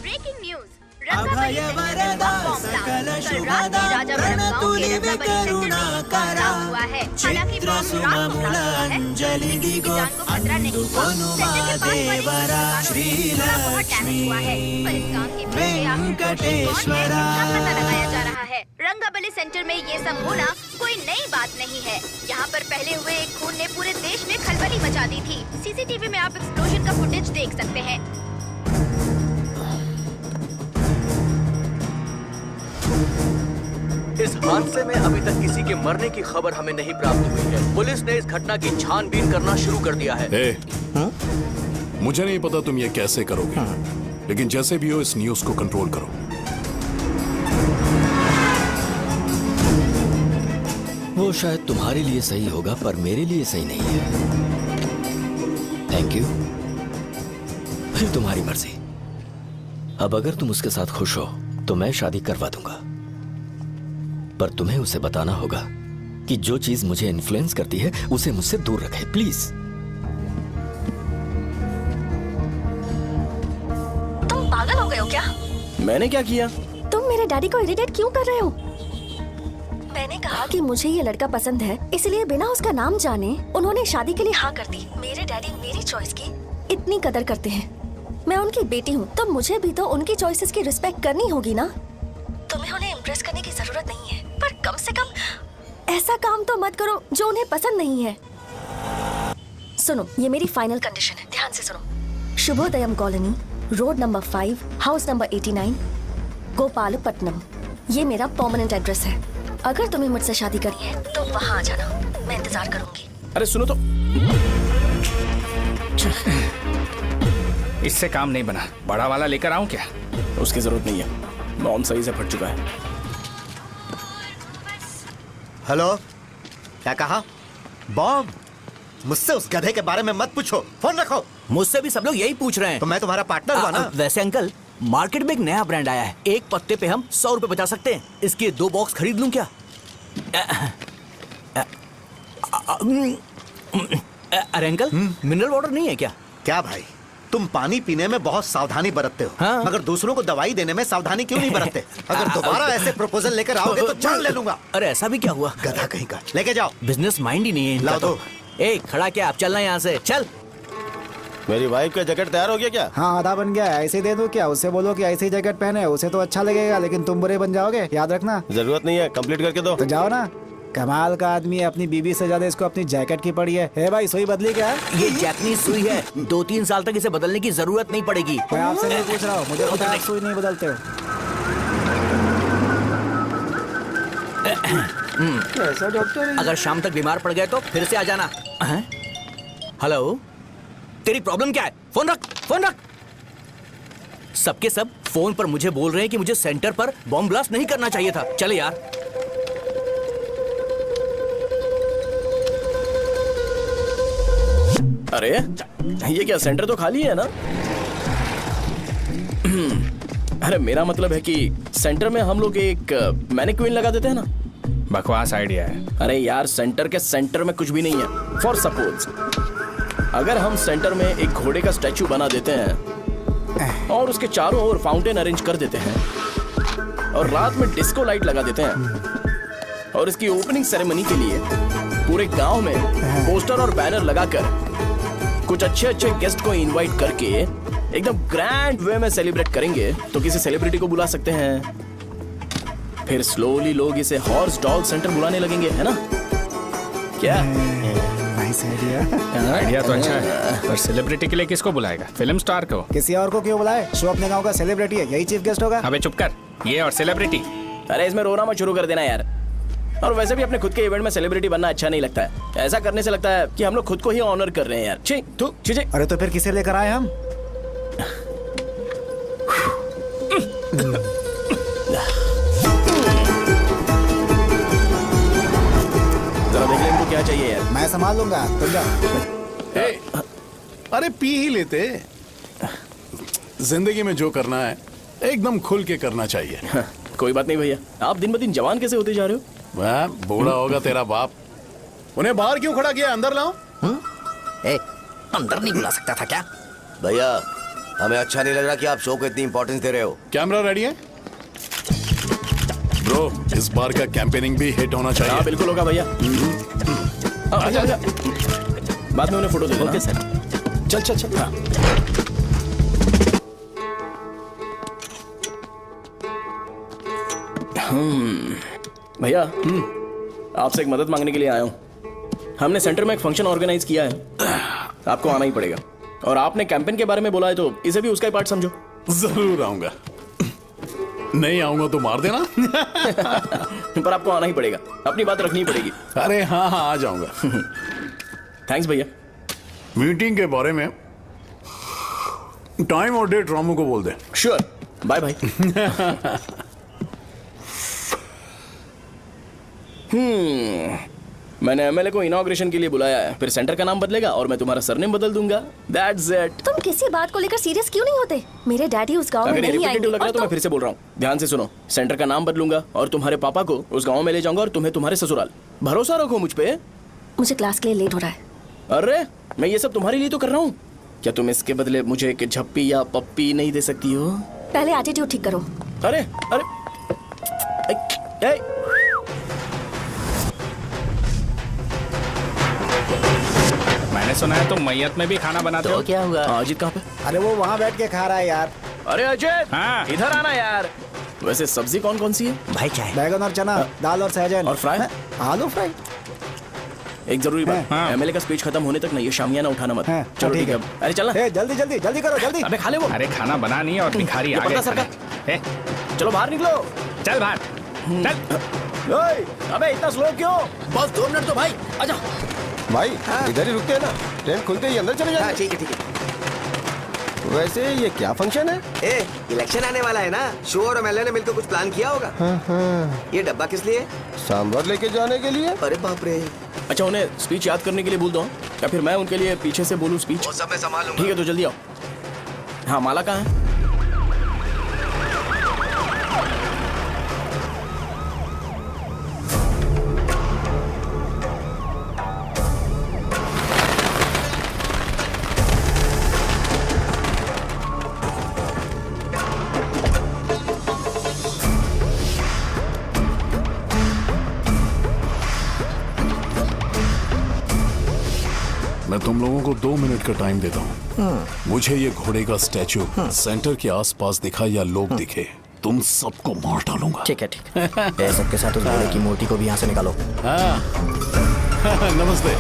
Breaking news. रंगाबली सेंटर में बॉम्ब ब्लास्ट। कल रात में राजावरम गांव के रंगाबली सेंटर में बॉम्ब हुआ है। हालांकि बॉम्ब रात को ब्लास्ट हुआ है, किसी की जान को खतरा नहीं हुआ। सेंटर के पास वाली थोड़ा बहुत डैमेज हुआ है, पर इस काम के पीछे आखिर कौन है, इसका पता लगाया जा रहा है। रंगाबली सेंटर में ये सब होना कोई नई बात नहीं है। यहाँ पर पहले हुए एक खून ने पूरे देश में खलबली मचा दी थी। सीसीटीवी में आप एक्सप्लोजन का फुटेज देख सकते हैं।
इस हादसे में अभी तक किसी के मरने की खबर हमें नहीं प्राप्त हुई है। पुलिस ने इस घटना की छानबीन करना शुरू कर दिया है।
मुझे नहीं पता तुम ये कैसे करोगे, लेकिन जैसे भी हो इस न्यूज को कंट्रोल करो।
वो शायद तुम्हारे लिए सही होगा पर मेरे लिए सही नहीं है। Thank you. फिर तुम्हारी मर्जी। अब अगर तुम उसके साथ खुश हो तो मैं शादी करवा दूंगा, पर तुम्हें उसे बताना होगा कि जो चीज मुझे इन्फ्लुएंस करती है उसे मुझसे दूर रखे, प्लीज।
तुम पागल हो गए हो क्या?
मैंने क्या किया?
तुम मेरे डैडी को इरिटेट क्यों कर रहे हो? मैंने कहा कि मुझे ये लड़का पसंद है, इसलिए बिना उसका नाम जाने उन्होंने शादी के लिए हाँ कर दी। मेरे डैडी मेरी चॉइस की इतनी कदर करते हैं। मैं उनकी बेटी हूँ, तो मुझे भी तो उनकी चॉइसेस की रिस्पेक्ट करनी होगी ना। तुम्हें उन्हें इम्प्रेस करने की जरूरत नहीं है, पर कम से कम ऐसा काम तो मत करो जो उन्हें पसंद नहीं है। सुनो, ये मेरी फाइनल कंडीशन है, ध्यान से सुनो। Shubhodayam colony, road number 5, house number 89, Gopalapatnam. ये मेरा परमानेंट एड्रेस है। अगर तुम्हें मुझसे शादी करनी है तो वहाँ आ जाना, मैं इंतजार करूंगी।
अरे सुनो तो,
इससे काम नहीं बना। बड़ा वाला लेकर आऊं क्या?
उसकी जरूरत नहीं है, बॉम्ब सही से फट चुका है।
हेलो, क्या कहा? बॉम्ब? मुझसे उस गधे के बारे में मत पूछो, फोन रखो।
मुझसे भी सब लोग यही पूछ रहे हैं।
तो मैं तुम्हारा पार्टनर हुआ ना?
वैसे अंकल, मार्केट में एक नया ब्रांड आया है, एक पत्ते पे हम 100 रुपए बचा सकते हैं। इसके 2 बॉक्स खरीद लूं क्या? अरे अंकल, मिनरल वाटर नहीं है क्या?
क्या भाई, तुम पानी पीने में बहुत सावधानी बरतते हो,
हाँ?
मगर दूसरों को दवाई देने में सावधानी क्यों नहीं बरतते? अगर दोबारा ऐसे प्रपोजल लेकर आओगे तो जान ले लूंगा।
अरे ऐसा भी क्या हुआ?
गधा कहीं का, लेके जाओ।
बिजनेस माइंड ही नहीं है इनका।
लाओ दो।
ए, खड़ा क्या? आप चलना यहाँ से, चल।
मेरी वाइफ का जैकेट तैयार हो गया क्या?
हाँ, आधा बन गया है। ऐसे ही दे दो क्या? उससे बोलो कि ऐसे ही जैकेट पहने, उसे तो अच्छा लगेगा, लेकिन तुम बुरे बन जाओगे, याद रखना।
जरूरत नहीं है, कंप्लीट करके दो।
तो जाओ ना। कमाल का आदमी है, अपनी बीबी से ज्यादा इसको अपनी जैकेट की पड़ी है। भाई, सुई बदली क्या?
ये जैपनीज सुई है, 2-3 साल तक इसे बदलने की जरूरत नहीं पड़ेगी।
मैं आपसे नहीं पूछ रहा हूँ, मुझे पता है आप सुई नहीं बदलते हो।
कैसा डॉक्टर? अगर शाम तक बीमार पड़ गए तो फिर से आ जाना। हेलो, तेरी प्रॉब्लम क्या है? फोन रख, फोन रख। सबके सब फोन पर मुझे बोल रहे हैं कि मुझे सेंटर पर बॉम्ब ब्लास्ट नहीं करना चाहिए था। चले यार।
अरे ये क्या, सेंटर तो खाली है ना? अरे मेरा मतलब है कि सेंटर में हम लोग एक मैनिक्विन लगा देते हैं ना।
बकवास आइडिया है।
अरे यार, सेंटर के सेंटर में कुछ भी नहीं है। फॉर सपोज अगर हम सेंटर में एक घोड़े का स्टैचू बना देते हैं और उसके चारों ओर फाउंटेन अरेंज कर देते हैं और रात में डिस्को लाइट लगा देते हैं और इसकी ओपनिंग सेरेमनी के लिए पूरे गांव में पोस्टर और बैनर लगाकर कुछ अच्छे अच्छे गेस्ट को इनवाइट करके एकदम ग्रैंड वे में सेलिब्रेट करेंगे, तो किसी सेलिब्रिटी को बुला सकते हैं। फिर स्लोली लोग इसे हॉर्स डॉग सेंटर बुलाने लगेंगे, है ना? क्या?
Nice idea.
आइडिया तो अच्छा है, पर सेलिब्रिटी के लिए किसको बुलाएगा? फिल्म स्टार को।
किसी और को क्यों बुलाए? शो अपने गांव का सेलिब्रिटी है, यही चीफ गेस्ट होगा।
अबे चुप कर, ये और सेलिब्रिटी।
अरे इसमें रोना मत शुरू कर देना यार। और वैसे भी अपने खुद के इवेंट में सेलिब्रिटी बनना अच्छा नहीं लगता है। ऐसा करने से लगता है कि हम लोग खुद को ही ऑनर कर रहे हैं यार। छी, तू चीजें।
अरे तो फिर किसे लेकर आए हम?
जरा देख ले इनको क्या चाहिए यार।
मैं संभाल लूंगा, तुम जाओ।
अरे पी ही लेते। जिंदगी में जो करना है एकदम खुल के करना चाहिए।
कोई बात नहीं भैया, आप दिन ब दिन जवान कैसे होते जा रहे हो?
वह बूढ़ा होगा तेरा बाप। उन्हें बाहर क्यों खड़ा किया? अंदर लाओ।
अंदर नहीं बुला सकता था क्या?
भैया, हमें अच्छा नहीं लग रहा कि आप शो को इतनी इंपॉर्टेंस दे रहे हो।
कैमरा रेडी है ब्रो? इस बार का कैंपेनिंग भी हिट होना चाहिए।
हाँ बिल्कुल होगा भैया। आजा आजा, बाद में उन्हें फोटो दे देना।
Okay sir.
चल चल चल। हाँ। भैया, आपसे एक मदद मांगने के लिए आया हूँ। हमने सेंटर में एक फंक्शन ऑर्गेनाइज किया है, आपको आना ही पड़ेगा। और आपने कैंपेन के बारे में बोला है तो इसे भी उसका ही पार्ट समझो।
जरूर आऊंगा। नहीं आऊंगा तो मार देना।
पर आपको आना ही पड़ेगा, अपनी बात रखनी पड़ेगी।
अरे हाँ हाँ, आ जाऊंगा।
थैंक्स भैया।
मीटिंग के बारे में टाइम और डेट रामू को बोल दे।
Sure, bye bye. मैंने एमएलए को इनॉग्रेशन के लिए बुलाया है, फिर सेंटर का नाम बदलेगा और मैं तुम्हारा सरनेम बदल दूंगा। That's it.
तुम किसी बात को लेकर सीरियस क्यों नहीं होते? मेरे डैडी उस गांव में
अगर ये
नहीं
रिपीटेटिव
आएंगे।
लग रहा है तो मैं फिर से बोल रहा हूँ, ध्यान से सुनो। सेंटर का नाम बदलूंगा और तुम्हारे पापा को उस गाँव में ले जाऊंगा और तुम्हें तुम्हारे ससुराल। भरोसा रखो मुझ पे।
मुझे क्लास के लिए लेट हो रहा है।
अरे मैं ये सब तुम्हारे लिए तो कर रहा हूँ। क्या तुम इसके बदले मुझे एक झप्पी या पप्पी नहीं दे सकती हो?
पहले एटीट्यूड ठीक करो।
अरे अरे ए,
मैंने सुना है तुम मैयत में भी खाना बनाते हो।
क्या हुआ?
अजीत कहाँ पे?
अरे वो वहाँ बैठ के खा रहा है यार।
अरे अजय
हाँ।
इधर आना यार। वैसे सब्जी कौन कौन सी है?
भाई चाय।
बैगन और चना, दाल और सहजन
और फ्राई?
आलू फ्राई।
एक जरूरी बात,
हाँ।
एमएलए का स्पीच खत्म होने तक ना ये शामियाना उठाना मत।
हाँ,
चलो
ठीक
ठीक है। अरे चल ना।
ए, जल्दी जल्दी जल्दी करो जल्दी।
अबे खा ले वो।
अरे खाना बना नहीं है और भिखारी आ
ये
गए
पता सरकार।
खाने। ए,
चलो बाहर निकलो।
चल बाहर चल।
ओए, अबे इतना स्लो क्यों?
बस 2 मिनट तो भाई, आजा।
भाई इधर ही रुकते हैं ना, ट्रेन खुलते ही अंदर चले जाएंगे।
ठीक है ठीक है।
वैसे ये क्या फंक्शन है?
ए, इलेक्शन आने वाला है ना, शो और एमएलए ने मिलकर कुछ प्लान किया होगा। ये डब्बा किस लिए?
सांभर लेके जाने के लिए।
अरे बाप रे।
अच्छा उन्हें स्पीच याद करने के लिए बोल दो या फिर मैं उनके लिए पीछे से बोलूं स्पीच?
वो सब मैं संभालूंगा।
ठीक है तो जल्दी आओ। हाँ माला कहाँ है?
मैं तुम लोगों को 2 मिनट का टाइम देता हूँ। मुझे ये घोड़े का स्टैचू सेंटर के आसपास दिखा या लोग दिखे, तुम सबको मार डालूंगा।
ठीक है ठीक है। सबके साथ उस घोड़े की मूर्ति को भी यहाँ से निकालो।
हाँ नमस्ते।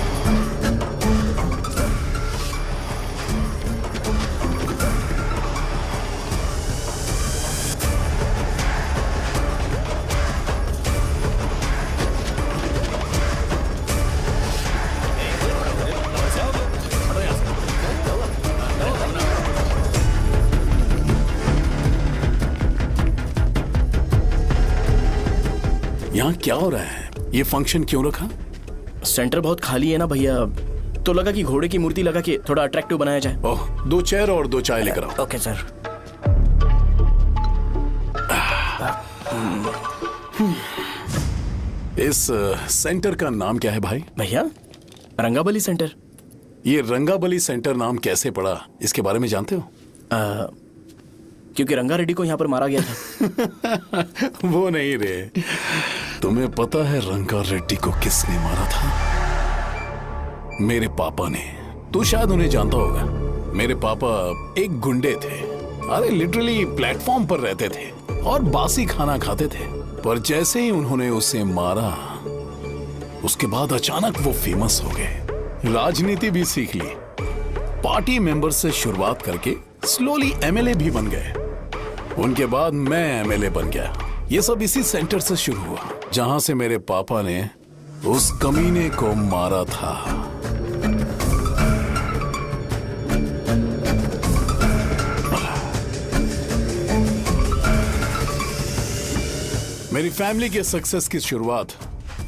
यहाँ क्या हो रहा है? ये फंक्शन क्यों रखा?
सेंटर बहुत खाली है ना भैया, तो लगा कि घोड़े की मूर्ति लगा के थोड़ा अट्रैक्टिव बनाया जाए।
ओह, 2 चेयर और 2 चाय लेकर आओ।
Okay sir.
इस सेंटर का नाम क्या है भाई?
भैया रंगाबली सेंटर।
ये रंगाबली सेंटर नाम कैसे पड़ा, इसके बारे में जानते हो?
क्योंकि रंगा रेड्डी को यहाँ पर मारा गया था।
वो नहीं रे, तुम्हें पता है रंगा रेड्डी को किसने मारा था? मेरे पापा ने। तू शायद उन्हें जानता होगा। मेरे पापा एक गुंडे थे। अरे लिटरली प्लेटफॉर्म पर रहते थे और बासी खाना खाते थे। पर जैसे ही उन्होंने उसे मारा, उसके बाद अचानक वो फेमस हो गए। राजनीति भी सीख ली, पार्टी मेंबर से शुरुआत करके स्लोली एमएलए भी बन गए। उनके बाद मैं एमएलए बन गया। ये सब इसी सेंटर से शुरू हुआ, जहां से मेरे पापा ने उस कमीने को मारा था। मेरी फैमिली के सक्सेस की शुरुआत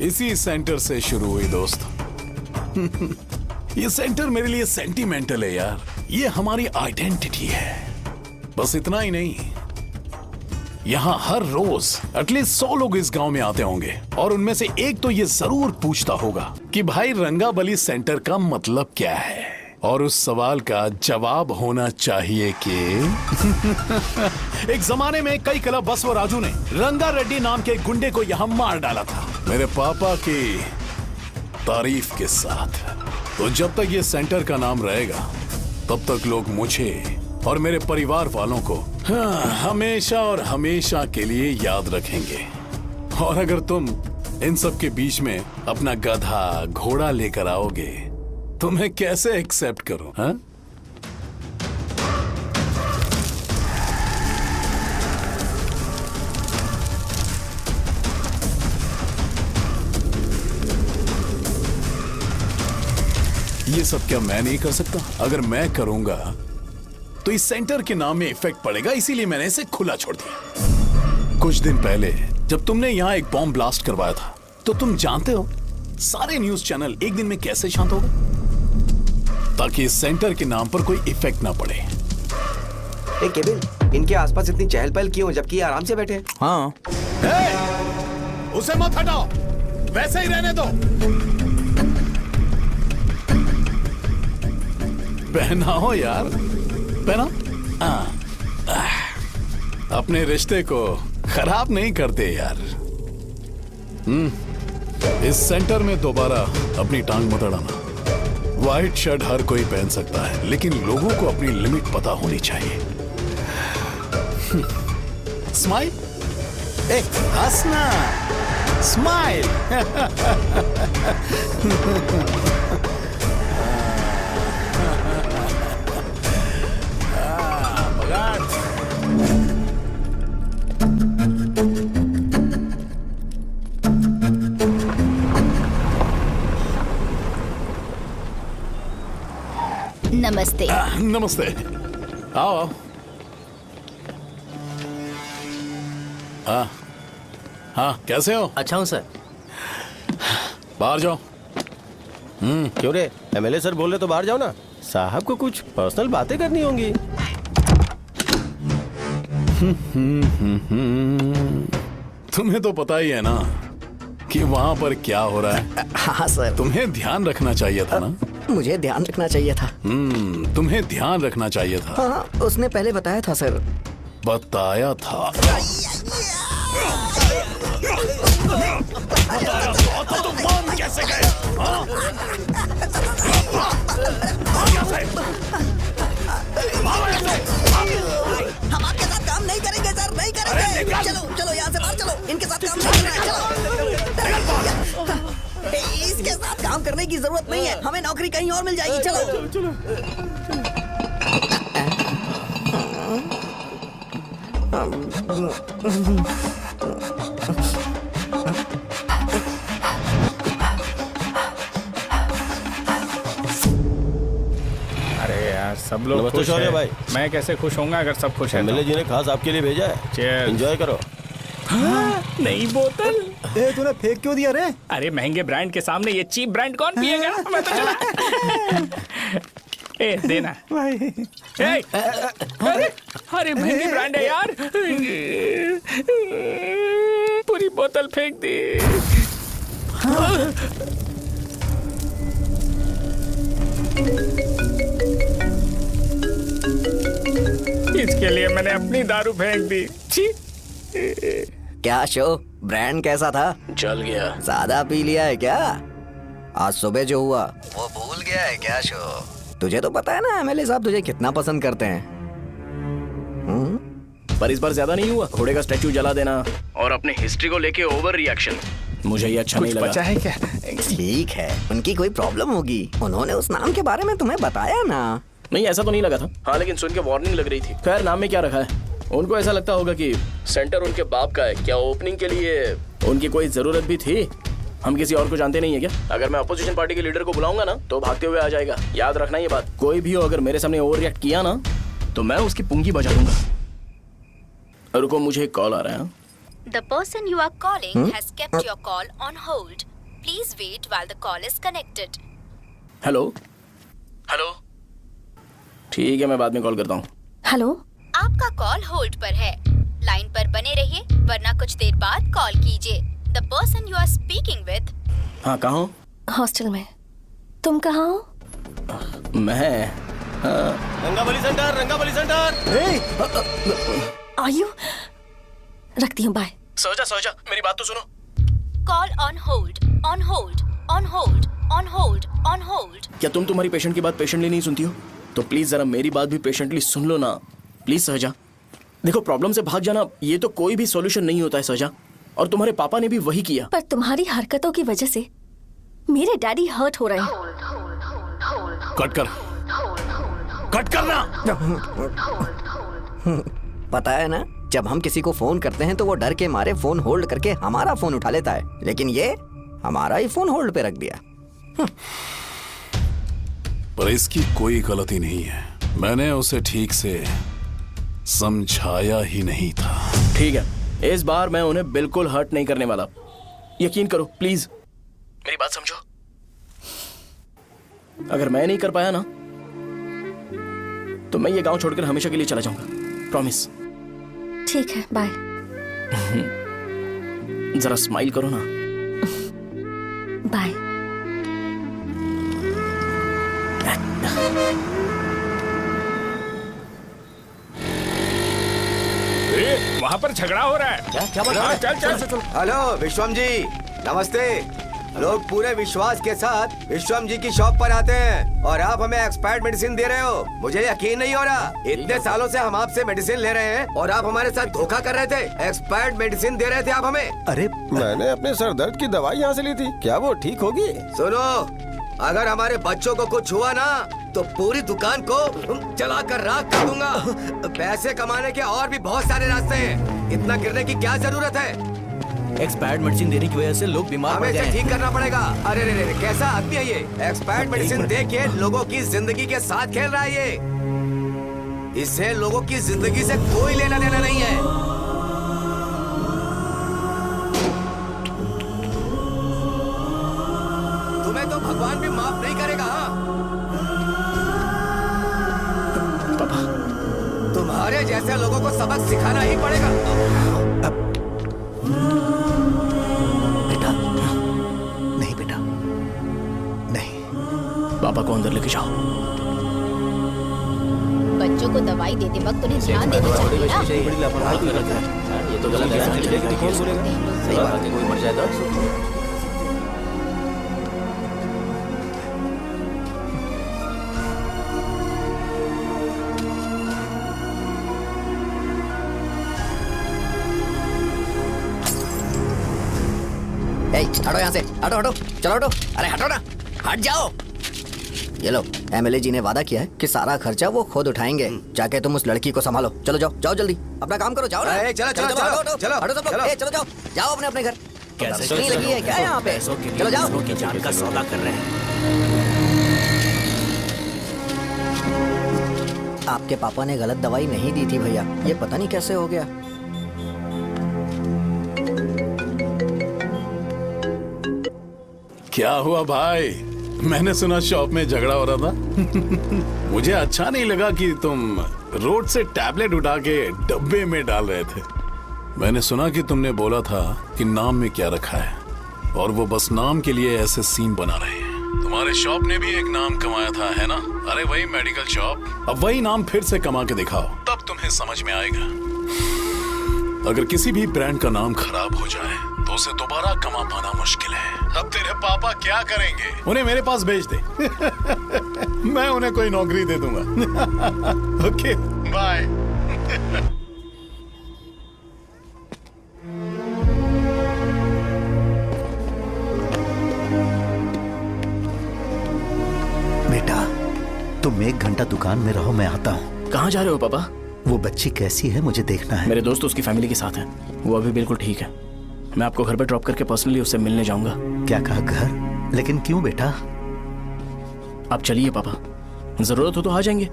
इसी सेंटर से शुरू हुई दोस्त। ये सेंटर मेरे लिए सेंटिमेंटल है यार। ये हमारी आइडेंटिटी है। बस इतना ही नहीं, यहाँ हर रोज एटलीस्ट 100 लोग इस गांव में आते होंगे और उनमें से एक तो ये जरूर पूछता होगा कि भाई रंगाबली सेंटर का मतलब क्या है। और उस सवाल का जवाब होना चाहिए कि एक जमाने में कई क्लब बसवराजू ने रंगा रेड्डी नाम के गुंडे को यहाँ मार डाला था, मेरे पापा की तारीफ के साथ। तो जब तक ये सेंटर का नाम रहेगा, तब तक लोग मुझे और मेरे परिवार वालों को हमेशा और हमेशा के लिए याद रखेंगे। और अगर तुम इन सब के बीच में अपना गधा घोड़ा लेकर आओगे तो मैं कैसे एक्सेप्ट करूं? हाँ? ये सब क्या मैं नहीं कर सकता? अगर मैं करूंगा तो इस सेंटर के नाम में इफेक्ट पड़ेगा, इसीलिए मैंने इसे खुला छोड़ दिया। कुछ दिन पहले जब तुमने यहां एक बॉम्ब ब्लास्ट करवाया था, तो तुम जानते हो सारे न्यूज चैनल एक दिन में कैसे शांत हो गए? ताकि इस सेंटर के नाम पर कोई इफेक्ट ना पड़े।
ए केबिल, इनके आसपास इतनी चहल पहल क्यों जबकि ये आराम से बैठे हैं?
हाँ।
उसे मत हटाओ, वैसे ही रहने दो। पहनाओ यार, पहना। अपने रिश्ते को खराब नहीं करते यार। इस सेंटर में दोबारा अपनी टांग मत अड़ाना। व्हाइट शर्ट हर कोई पहन सकता है, लेकिन लोगों को अपनी लिमिट पता होनी चाहिए। स्माइल, हंसना, स्माइल।
नमस्ते।
नमस्ते, आओ। हाँ, कैसे हो?
अच्छा हूँ सर।
बाहर जाओ।
क्यों रे, एमएलए सर बोल रहे तो बाहर जाओ ना। साहब को कुछ पर्सनल बातें करनी होंगी।
तुम्हें तो पता ही है ना कि वहाँ पर क्या हो रहा है।
हाँ सर।
तुम्हें ध्यान रखना चाहिए था ना।
मुझे ध्यान रखना चाहिए था।
तुम्हें ध्यान रखना चाहिए था।
हाँ, उसने पहले बताया था सर।
बताया था। तो मान कैसे गए?
हम आपके साथ काम नहीं करेंगे सर, नहीं करेंगे। चलो चलो यहाँ से बाहर चलो, इनके साथ काम नहीं करना है। चलो, इसके साथ काम करने की जरूरत नहीं है, हमें नौकरी कहीं और मिल जाएगी। चलो।
अरे यार, सब लोग
नमस्ते
खुश
शौर्य
हैं।
भाई।
मैं कैसे खुश होऊंगा अगर सब खुश हैं?
एमएलए जी ने खास आपके लिए भेजा है।
Cheers।
एंजॉय करो।
नई बोतल।
तूने फेंक क्यों दिया रे?
अरे महंगे ब्रांड के सामने ये चीप ब्रांड कौन पिएगा? मैं तो चला। ए देना
भाई।
अरे महंगी ब्रांड है यार। पूरी बोतल फेंक दी। इसके लिए मैंने अपनी दारू फेंक दी। छी।
क्या शो, ब्रांड कैसा था?
जल गया।
ज्यादा पी लिया है क्या? आज सुबह जो हुआ वो भूल गया है क्या शो? तुझे तो पता है ना एमएलए साहब तुझे कितना पसंद करते हैं।
पर इस बार ज्यादा नहीं हुआ। घोड़े का स्टैचू जला देना
और अपनी हिस्ट्री को लेके ओवर रिएक्शन,
मुझे ये अच्छा नहीं लगा।
बचा है क्या?
ठीक है, उनकी कोई प्रॉब्लम होगी। उन्होंने उस नाम के बारे में तुम्हें बताया ना?
नहीं, ऐसा तो नहीं लगा था। हाँ, लेकिन सुन के वार्निंग लग रही थी। खैर, नाम में क्या रखा है? उनको ऐसा लगता होगा कि सेंटर उनके बाप का है। क्या ओपनिंग के लिए उनकी कोई जरूरत भी थी? हम किसी और को जानते नहीं है क्या? अगर मैं अपोजिशन पार्टी के लीडर को बुलाऊंगा ना तो भागते हुए आ जाएगा। याद रखना ये बात। कोई भी हो अगर मेरे सामने ओवर रिएक्ट किया ना तो मैं उसकी पुंगी बजा दूंगा। रुको, मुझे एक कॉल आ रहा है।
The person you are calling has kept your call on hold. Please wait while the call is connected.
Hello hello, ठीक है, मैं बाद में कॉल करता हूँ।
हेलो,
आपका कॉल होल्ड पर है। लाइन पर बने रहिए वरना कुछ देर बाद कॉल कीजिए। The person you are speaking with।
हाँ, कहाँ हो?
हॉस्टल में। तुम कहाँ हो?
मैं
रंगाबली सेंटर, रंगाबली सेंटर।
आयु, रखती हूँ, बाय।
सोचा मेरी बात तो सुनो।
Call on hold, on hold, on hold, on hold, on hold।
क्या तुम तुम्हारी पेशेंट की बात पेशेंटली नहीं सुनती हो? तो प्लीज जरा मेरी बात भी पेशेंटली सुन लो ना। प्लीज सहजा, देखो, प्रॉब्लम से भाग जाना ये तो कोई भी सॉल्यूशन नहीं होता है सहजा। और तुम्हारे पापा ने भी वही किया।
पर तुम्हारी हरकतों की वजह से मेरे डैडी हर्ट हो रहे हैं।
कट करना।
पता है ना, जब हम किसी को फोन करते हैं तो वो डर के मारे फोन होल्ड करके हमारा फोन उठा लेता है, लेकिन ये हमारा ही फोन होल्ड पे रख दिया।
पर इसकी कोई गलती नहीं है। मैंने उसे ठीक से समझाया ही नहीं था।
ठीक है, इस बार मैं उन्हें बिल्कुल हर्ट नहीं करने वाला। यकीन करो प्लीज। मेरी बात समझो। अगर मैं नहीं कर पाया ना तो मैं ये गांव छोड़कर हमेशा के लिए चला जाऊंगा। प्रॉमिस।
ठीक है, बाय।
जरा स्माइल करो ना।
बाय।
वहाँ पर झगड़ा हो रहा है।
क्या बात है?
चल चल।
हेलो विश्वम जी, नमस्ते। लोग पूरे विश्वास के साथ विश्वम जी की शॉप पर आते हैं और आप हमें एक्सपायर्ड मेडिसिन दे रहे हो। मुझे यकीन नहीं हो रहा। इतने सालों से हम आपसे मेडिसिन ले रहे हैं और आप हमारे साथ धोखा कर रहे थे। एक्सपायर्ड मेडिसिन दे रहे थे आप हमें।
अरे मैंने अपने सर दर्द की दवाई यहाँ से ली थी, क्या वो ठीक होगी?
सुनो, अगर हमारे बच्चों को कुछ हुआ ना तो पूरी दुकान को जला कर राख कर दूंगा। पैसे कमाने के और भी बहुत सारे रास्ते हैं, इतना गिरने की क्या जरूरत है?
एक्सपायर्ड मेडिसिन देने की वजह से लोग बीमार पड़
हमें
गए
इसे
हैं।
ठीक करना पड़ेगा। अरे रे रे, कैसा आदमी है ये? एक्सपायर्ड मेडिसिन दे के लोगों की जिंदगी के साथ खेल रहा है ये। इससे लोगों की जिंदगी से कोई लेना देना नहीं है। तुम्हें तो भगवान भी माफ नहीं करेगा।
पापा,
तुम्हारे जैसे लोगों को सबक सिखाना ही पड़ेगा।
नहीं बेटा, नहीं।
पापा को अंदर लेके जाओ।
बच्चों को दवाई देते वक्त उन्हें ध्यान देना चाहिए ना।
बड़ी लापरवाही कर रखा है। ये तो गलत है। कौन बोलेगा? सही बात है, कोई मर जाए तो।
हटो यहाँ से, हटो हटो, चलो हटो। अरे हटो ना, हट जाओ। ये लो, एमएलए जी ने वादा किया है कि सारा खर्चा वो खुद उठाएंगे। जाके तुम उस लड़की को संभालो। चलो जाओ, जाओ जल्दी, अपना काम करो। जाओ ना।
चलो चलो
हटो,
चलो
हटो,
चलो
हटो सब लोग। चलो जाओ, जाओ अपने अपने घर। कैसे नहीं लगी है क्या यहाँ पे? चलो जाओ। की जान का सौदा कर रहे हैं। आपके पापा ने गलत दवाई नहीं दी थी भैया, ये पता नहीं कैसे हो गया।
क्या हुआ भाई? मैंने सुना शॉप में झगड़ा हो रहा था। मुझे अच्छा नहीं लगा कि तुम रोड से टैबलेट उठा के डब्बे में डाल रहे थे। मैंने सुना कि तुमने बोला था कि नाम में क्या रखा है और वो बस नाम के लिए ऐसे सीन बना रहे हैं। तुम्हारे शॉप ने भी एक नाम कमाया था, है ना? अरे वही मेडिकल शॉप। अब वही नाम फिर से कमा के दिखाओ, तब तुम्हें समझ में आएगा। अगर किसी भी ब्रांड का नाम खराब हो जाए तो उसे दोबारा कमा पाना मुश्किल है। अब तेरे पापा क्या करेंगे? उन्हें मेरे पास भेज दे। मैं उन्हें कोई नौकरी दे दूंगा। Okay, bye.
बेटा, तुम 1 घंटा दुकान में रहो, मैं आता हूँ।
कहाँ जा रहे हो पापा?
वो बच्ची कैसी है मुझे देखना है।
मेरे दोस्त उसकी फैमिली के साथ है, वो अभी बिल्कुल ठीक है। मैं आपको घर पे ड्रॉप करके पर्सनली उससे मिलने जाऊंगा।
क्या कहा घर? लेकिन क्यों बेटा?
आप चलिए पापा, जरूरत हो तो आ जाएंगे।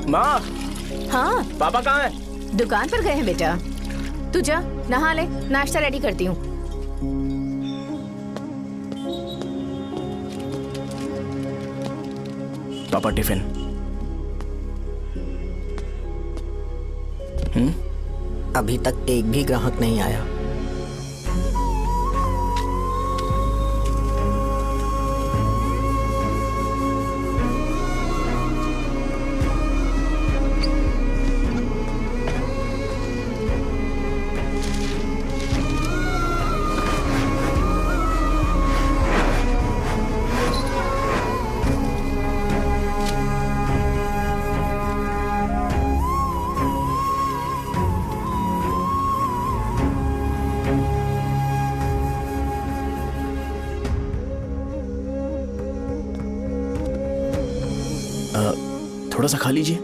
माँ,
हाँ
पापा कहाँ हैं?
दुकान पर गए हैं बेटा। तू जा नहा ले, नाश्ता रेडी करती हूँ।
पापा टिफिन।
अभी तक एक भी ग्राहक नहीं आया।
थोड़ा सा खा लीजिए।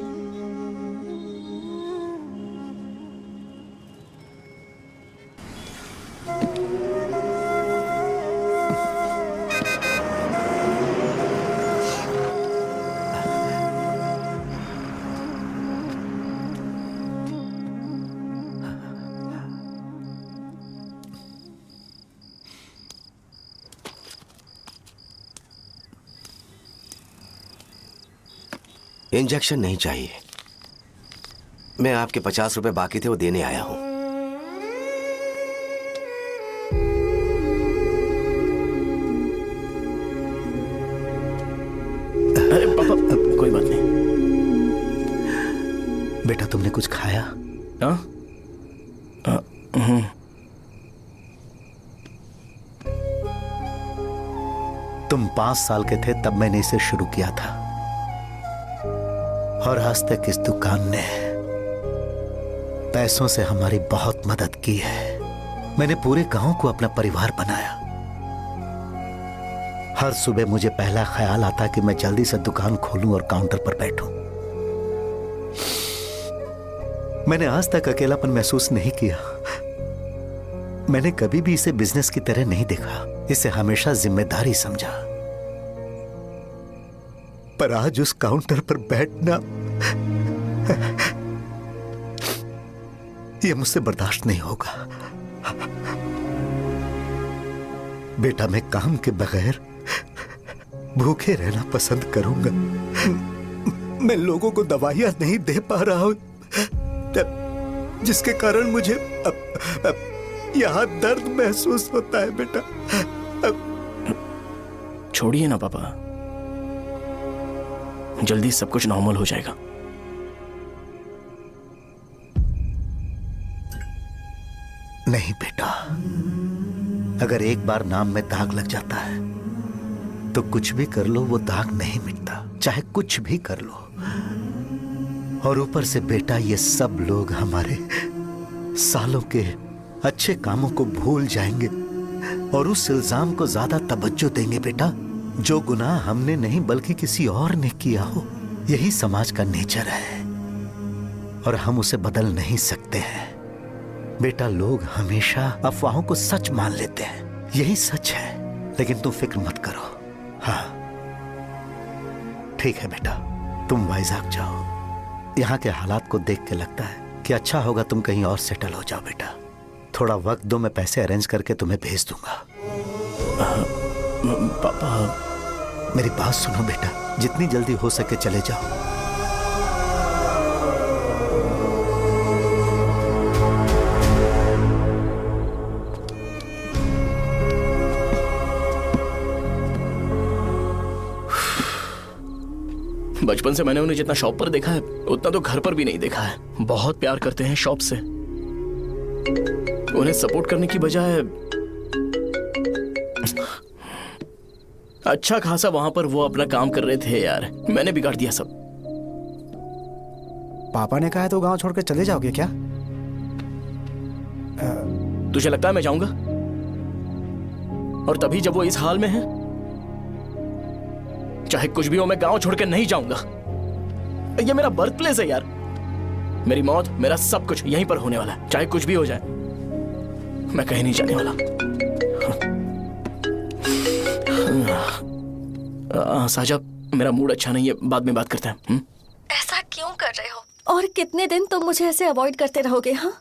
इंजेक्शन नहीं चाहिए। मैं आपके 50 रुपए बाकी थे वो देने आया हूं।
अरे पापा कोई बात नहीं।
बेटा तुमने कुछ खाया?
हाँ?
तुम 5 साल के थे तब मैंने इसे शुरू किया था और आज तक इस दुकान ने पैसों से हमारी बहुत मदद की है। मैंने पूरे गांव को अपना परिवार बनाया। हर सुबह मुझे पहला ख्याल आता कि मैं जल्दी से दुकान खोलूं और काउंटर पर बैठूं। मैंने आज तक अकेलापन महसूस नहीं किया। मैंने कभी भी इसे बिजनेस की तरह नहीं देखा, इसे हमेशा जिम्मेदारी समझा। पर आज उस काउंटर पर बैठना यह मुझसे बर्दाश्त नहीं होगा। बेटा मैं काम के बगैर भूखे रहना पसंद करूंगा। मैं लोगों को दवाइयां नहीं दे पा रहा हूं, जिसके कारण मुझे यहां दर्द महसूस होता है। बेटा
छोड़िए ना पापा, जल्दी सब कुछ नॉर्मल हो जाएगा।
नहीं बेटा, अगर एक बार नाम में दाग लग जाता है तो कुछ भी कर लो वो दाग नहीं मिटता, चाहे कुछ भी कर लो। और ऊपर से बेटा ये सब लोग हमारे सालों के अच्छे कामों को भूल जाएंगे और उस इल्जाम को ज्यादा तवज्जो देंगे बेटा जो गुनाह हमने नहीं बल्कि किसी और ने किया हो। यही समाज का नेचर है और हम उसे बदल नहीं सकते हैं। बेटा लोग हमेशा अफवाहों को सच मान लेते हैं, यही सच है। लेकिन तुम फिक्र मत करो। हाँ ठीक है बेटा, तुम वाइजाग जाओ। यहाँ के हालात को देख के लगता है कि अच्छा होगा तुम कहीं और सेटल हो जाओ। बेटा थोड़ा वक्त दो, मैं पैसे अरेंज करके तुम्हें भेज दूंगा। पापा मेरी बात सुनो बेटा, जितनी जल्दी हो सके चले जाओ।
बचपन से मैंने उन्हें जितना शॉप पर देखा है उतना तो घर पर भी नहीं देखा है। बहुत प्यार करते हैं शॉप से। उन्हें सपोर्ट करने की बजाय अच्छा खासा वहां पर वो अपना काम कर रहे थे। यार मैंने बिगाड़ दिया सब।
पापा ने कहा है तो गांव छोड़कर चले जाओगे क्या?
तुझे लगता है मैं जाऊंगा? और तभी जब वो इस हाल में है, चाहे कुछ भी हो मैं गांव छोड़कर नहीं जाऊंगा। ये मेरा बर्थ प्लेस है यार। मेरी मौत, मेरा सब कुछ यहीं पर होने वाला है। चाहे कुछ भी हो जाए मैं कहीं नहीं जाने वाला। साहब मेरा मूड अच्छा नहीं है, बाद में बात करते हैं।
ऐसा क्यों कर रहे हो? और कितने दिन तुम मुझे ऐसे अवॉइड करते रहोगे? हाँ,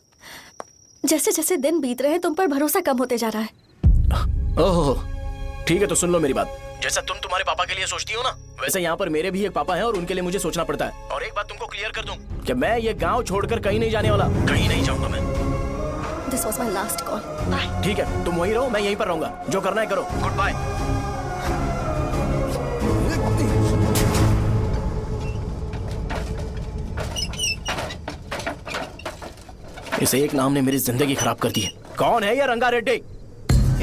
जैसे जैसे दिन बीत रहे हैं तुम पर भरोसा कम होते जा रहा है।
ओहो ठीक है, तो सुन लो मेरी बात। जैसा तुम तुम्हारे पापा के लिए सोचती हो ना, वैसे यहाँ पर मेरे भी एक पापा हैं और उनके लिए मुझे सोचना पड़ता है। और एक बात तुमको क्लियर कर दूं कि मैं ये गांव छोड़कर कहीं नहीं जाने वाला, कहीं नहीं जाऊंगा मैं।
This was my last call. Bye.
ठीक है, तुम वहीं रहो, मैं यहीं पर रहूंगा। जो करना है करो। Good bye. इस एक नाम ने मेरी जिंदगी खराब कर दी है। कौन है ये रंगा रेड्डी?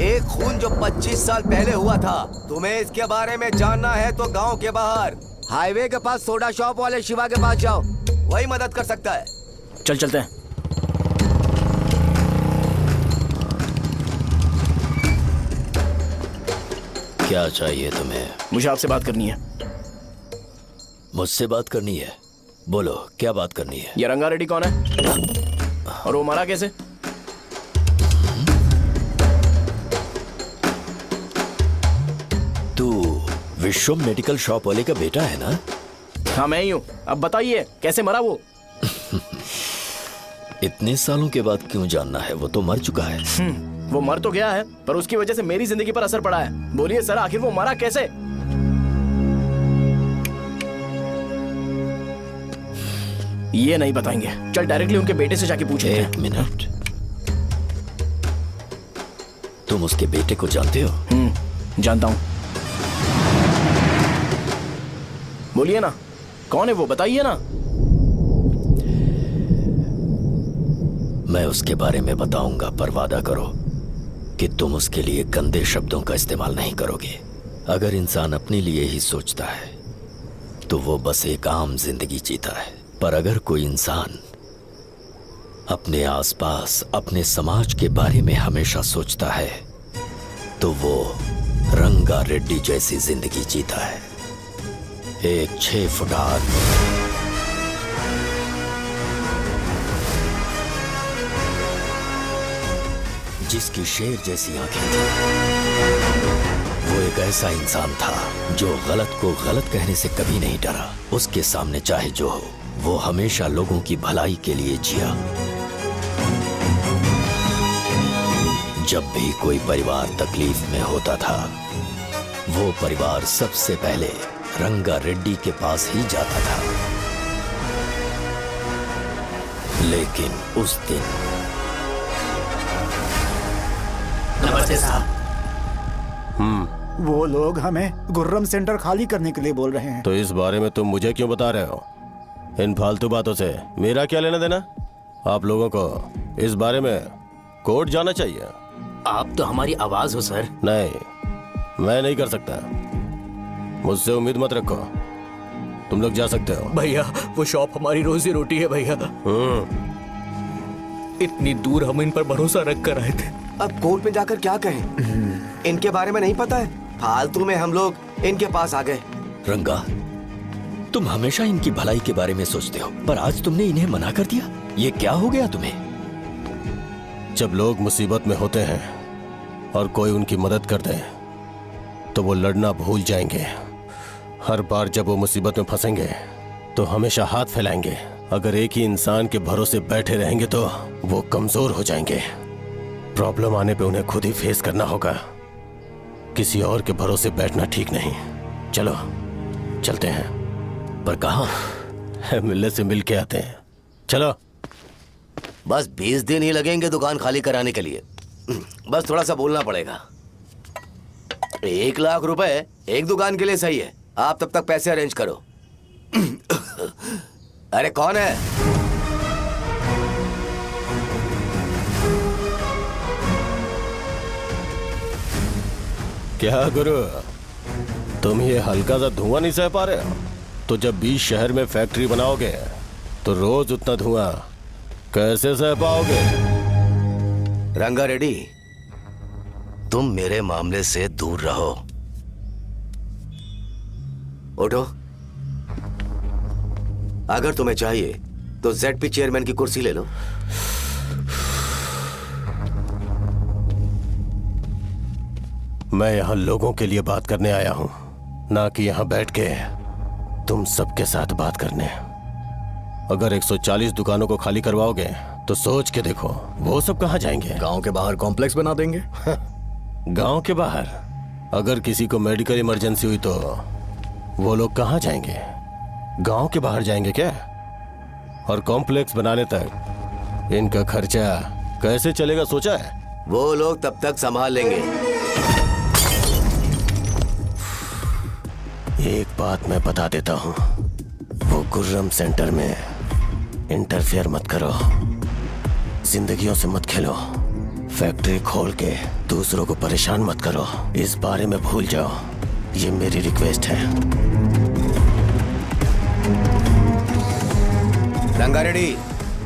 एक खून जो 25 साल पहले हुआ था। तुम्हें इसके बारे में जानना है तो गांव के बाहर हाईवे के पास सोडा शॉप वाले शिवा के पास जाओ, वही मदद कर सकता है।
चल चलते हैं।
क्या चाहिए तुम्हें?
मुझे आपसे बात करनी है।
मुझसे बात करनी है? बोलो क्या बात करनी है?
ये रंगा रेड्डी कौन है और वो मरा कैसे?
तू विश्वम मेडिकल शॉप वाले का बेटा है ना?
हाँ मैं ही हूँ। अब बताइए कैसे मरा वो?
इतने सालों के बाद क्यों जानना है? वो तो मर चुका है।
वो मर तो गया है पर उसकी वजह से मेरी जिंदगी पर असर पड़ा है। बोलिए सर आखिर वो मरा कैसे? ये नहीं बताएंगे। चल डायरेक्टली उनके बेटे से जाके पूछे।
एक मिनट, तुम उसके बेटे को जानते हो?
जानता हूं। बोलिए ना कौन है वो, बताइए ना।
मैं उसके बारे में बताऊंगा, पर वादा करो कि तुम उसके लिए गंदे शब्दों का इस्तेमाल नहीं करोगे। अगर इंसान अपने लिए ही सोचता है तो वो बस एक आम जिंदगी जीता है, पर अगर कोई इंसान अपने आसपास अपने समाज के बारे में हमेशा सोचता है तो वो रंगा रेड्डी जैसी जिंदगी जीता है। एक 6 फुट आदमी जिसकी शेर जैसी आंखें थी। वो एक ऐसा इंसान था जो गलत को गलत कहने से कभी नहीं डरा। उसके सामने चाहे जो हो, वो हमेशा लोगों की भलाई के लिए जिया। जब भी कोई परिवार तकलीफ में होता था, वो परिवार सबसे पहले रंगा रेड्डी के पास ही जाता था। लेकिन उस दिन
नमस्ते साहब। वो लोग हमें गुर्रम सेंटर खाली करने के लिए बोल रहे हैं।
तो इस बारे में तुम मुझे क्यों बता रहे हो? इन फालतू बातों से मेरा क्या लेना देना? आप लोगों को इस बारे में कोर्ट जाना चाहिए।
आप तो हमारी आवाज हो सर।
नहीं, मैं नहीं कर सकता। मुझसे उम्मीद मत रखो। तुम लोग जा सकते हो।
भैया वो शॉप हमारी रोजी रोटी है भैया। इतनी दूर हम इन पर भरोसा रख कर आए थे।
अब कोर्ट में जाकर क्या कहें? इनके बारे में नहीं पता है। फालतू में हम लोग इनके पास आ गए।
रंगा, तुम हमेशा इनकी भलाई के बारे में सोचते हो, पर आज तुमने इन्हें मना कर दिया। ये क्या हो गया तुम्हें?
जब लोग मुसीबत में होते हैं और कोई उनकी मदद कर दे तो वो लड़ना भूल जाएंगे। हर बार जब वो मुसीबत में फंसेंगे तो हमेशा हाथ फैलाएंगे। अगर एक ही इंसान के भरोसे बैठे रहेंगे तो वो कमजोर हो जाएंगे। प्रॉब्लम आने पे उन्हें खुद ही फेस करना होगा। किसी और के भरोसे बैठना ठीक नहीं। चलो चलते हैं।
पर कहाँ?
मिलने से मिल के आते हैं। चलो।
बस 20 दिन ही लगेंगे दुकान खाली कराने के लिए। बस थोड़ा सा बोलना पड़ेगा। 1 लाख रुपए एक दुकान के लिए सही है। आप तब तक पैसे अरेंज करो। अरे कौन है?
क्या गुरु, तुम ये हल्का सा धुआं नहीं सह पा रहे हो? तो जब 20 शहर में फैक्ट्री बनाओगे तो रोज उतना धुआं कैसे सह पाओगे?
रंगा रेड्डी, तुम मेरे मामले से दूर रहो। उठो। अगर तुम्हें चाहिए तो ZP चेयरमैन की कुर्सी ले लो।
मैं यहाँ लोगों के लिए बात करने आया हूँ, ना कि यहाँ बैठ के तुम सबके साथ बात करने। अगर 140 दुकानों को खाली करवाओगे तो सोच के देखो वो सब कहाँ जाएंगे?
गांव के बाहर कॉम्प्लेक्स बना देंगे।
गांव के बाहर? अगर किसी को मेडिकल इमरजेंसी हुई तो वो लोग कहाँ जाएंगे? गांव के बाहर जाएंगे क्या? और कॉम्प्लेक्स बनाने तक इनका खर्चा कैसे चलेगा सोचा है?
वो लोग तब तक संभाल लेंगे।
एक बात मैं बता देता हूँ, वो गुर्रम सेंटर में इंटरफेयर मत करो। जिंदगियों से मत खेलो। फैक्ट्री खोल के दूसरों को परेशान मत करो। इस बारे में भूल जाओ। ये मेरी रिक्वेस्ट है।
रंगा रेड्डी,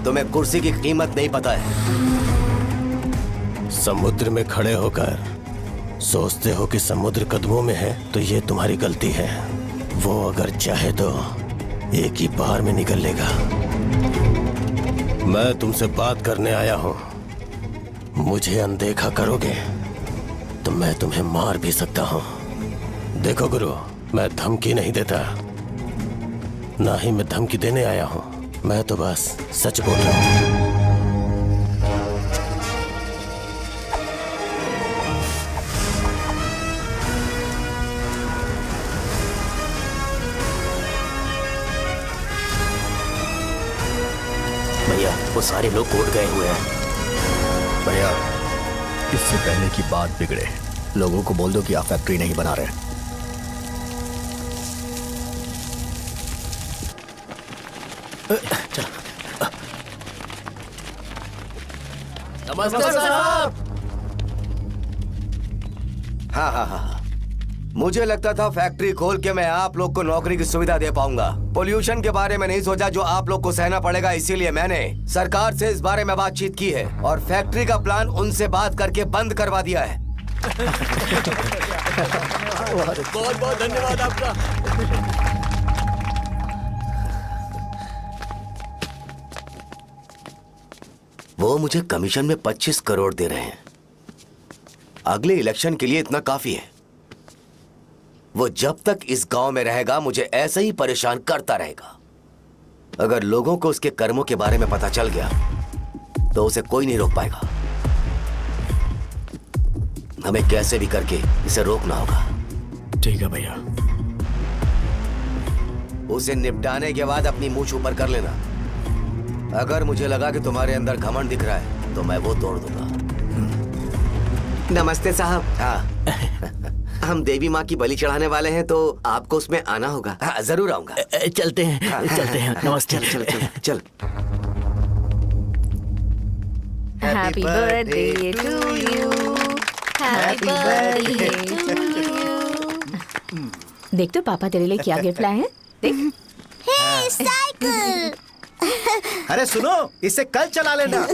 तुम्हें कुर्सी की कीमत नहीं पता है।
समुद्र में खड़े होकर सोचते हो कि समुद्र कदमों में है तो ये तुम्हारी गलती है। वो अगर चाहे तो एक ही बार में निकल लेगा। मैं तुमसे बात करने आया हूं। मुझे अनदेखा करोगे तो मैं तुम्हें मार भी सकता हूं। देखो गुरु, मैं धमकी नहीं देता, ना ही मैं धमकी देने आया हूं। मैं तो बस सच बोल रहा हूं।
भैया वो सारे लोग कोर्ट गए हुए हैं।
भैया इससे पहले की बात बिगड़े, लोगों को बोल दो कि आप फैक्ट्री नहीं बना रहे।
नमस्ते साहब।
हाँ। मुझे लगता था फैक्ट्री खोल के मैं आप लोग को नौकरी की सुविधा दे पाऊंगा। पोल्यूशन के बारे में नहीं सोचा जो आप लोग को सहना पड़ेगा, इसीलिए मैंने सरकार से इस बारे में बातचीत की है और फैक्ट्री का प्लान उनसे बात करके बंद करवा दिया है।
बहुत बहुत धन्यवाद आपका।
वो मुझे कमीशन में 25 करोड़ दे रहे हैं। अगले इलेक्शन के लिए इतना काफी है। वो जब तक इस गांव में रहेगा मुझे ऐसे ही परेशान करता रहेगा। अगर लोगों को उसके कर्मों के बारे में पता चल गया तो उसे कोई नहीं रोक पाएगा। हमें कैसे भी करके इसे रोकना होगा।
ठीक है भैया।
उसे निपटाने के बाद अपनी मूंछ ऊपर कर लेना। अगर मुझे लगा कि तुम्हारे अंदर घमंड दिख रहा है तो मैं वो तोड़ दूंगा।
नमस्ते साहब।
हाँ
हम देवी माँ की बलि चढ़ाने वाले हैं तो आपको उसमें आना होगा।
हाँ, जरूर आऊंगा।
चलते हैं।
हाँ,
चलते हैं। नमस्ते।
चल।
Happy birthday to you, happy birthday to you. देख तो पापा तेरे लिए क्या गिफ्ट लाए हैं। देख।
हे साइकिल।
अरे सुनो, इसे कल चला लेना।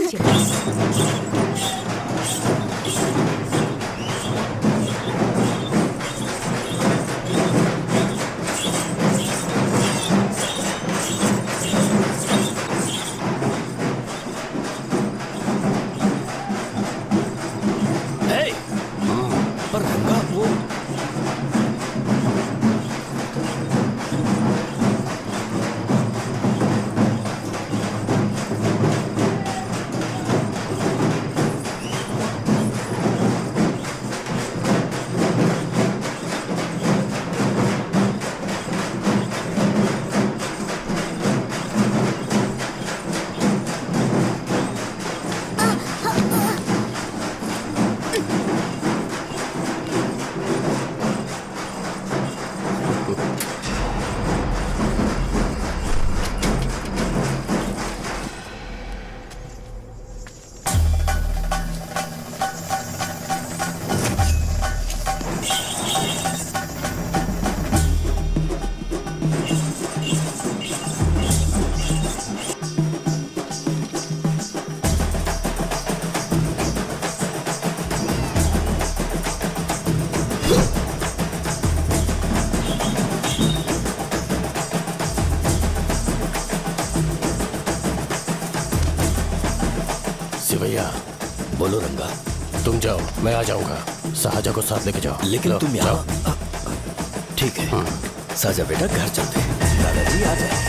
पर रंगा वो
सिवैया,
बोलो रंगा।
तुम जाओ, मैं आ जाऊंगा। साहजा को साथ लेके जाओ।
लेकिन तुम यहाँ। ठीक है साजा बेटा, घर चलते हैं। दादाजी आ जाए।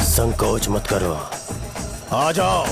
संकोच मत करो, आ जाओ।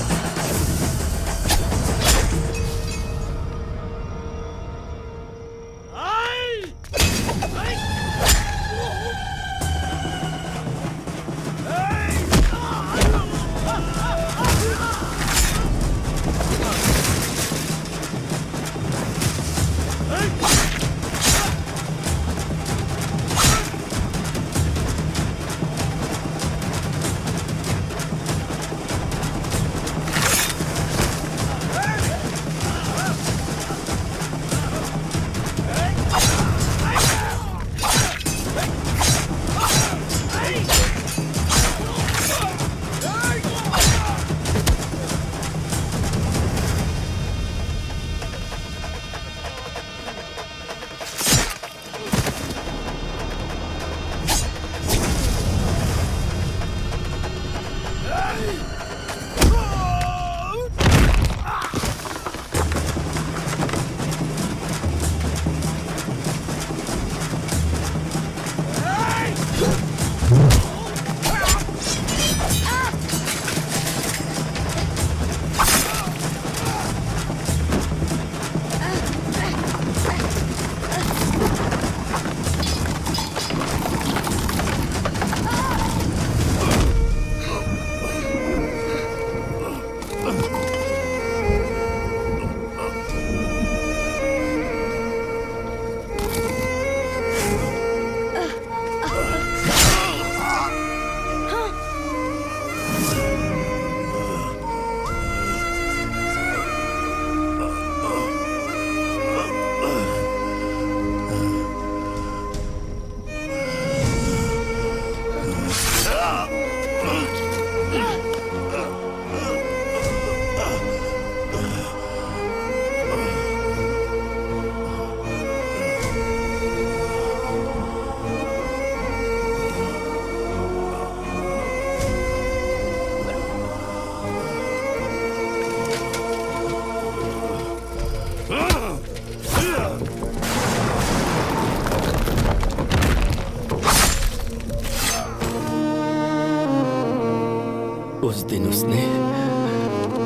लेकिन उसने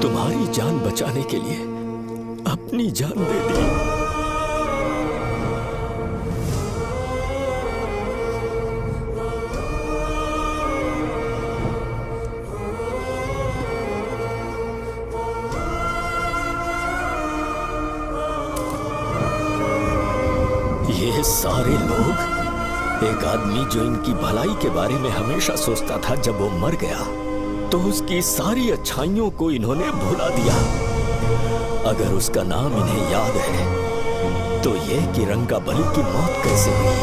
तुम्हारी जान बचाने के लिए अपनी जान दे दी। ये सारे लोग, एक आदमी जो इनकी भलाई के बारे में हमेशा सोचता था, जब वो मर गया तो उसकी सारी अच्छाइयों को इन्होंने भुला दिया। अगर उसका नाम इन्हें याद है तो ये कि रंगाबली की मौत कैसे हुई।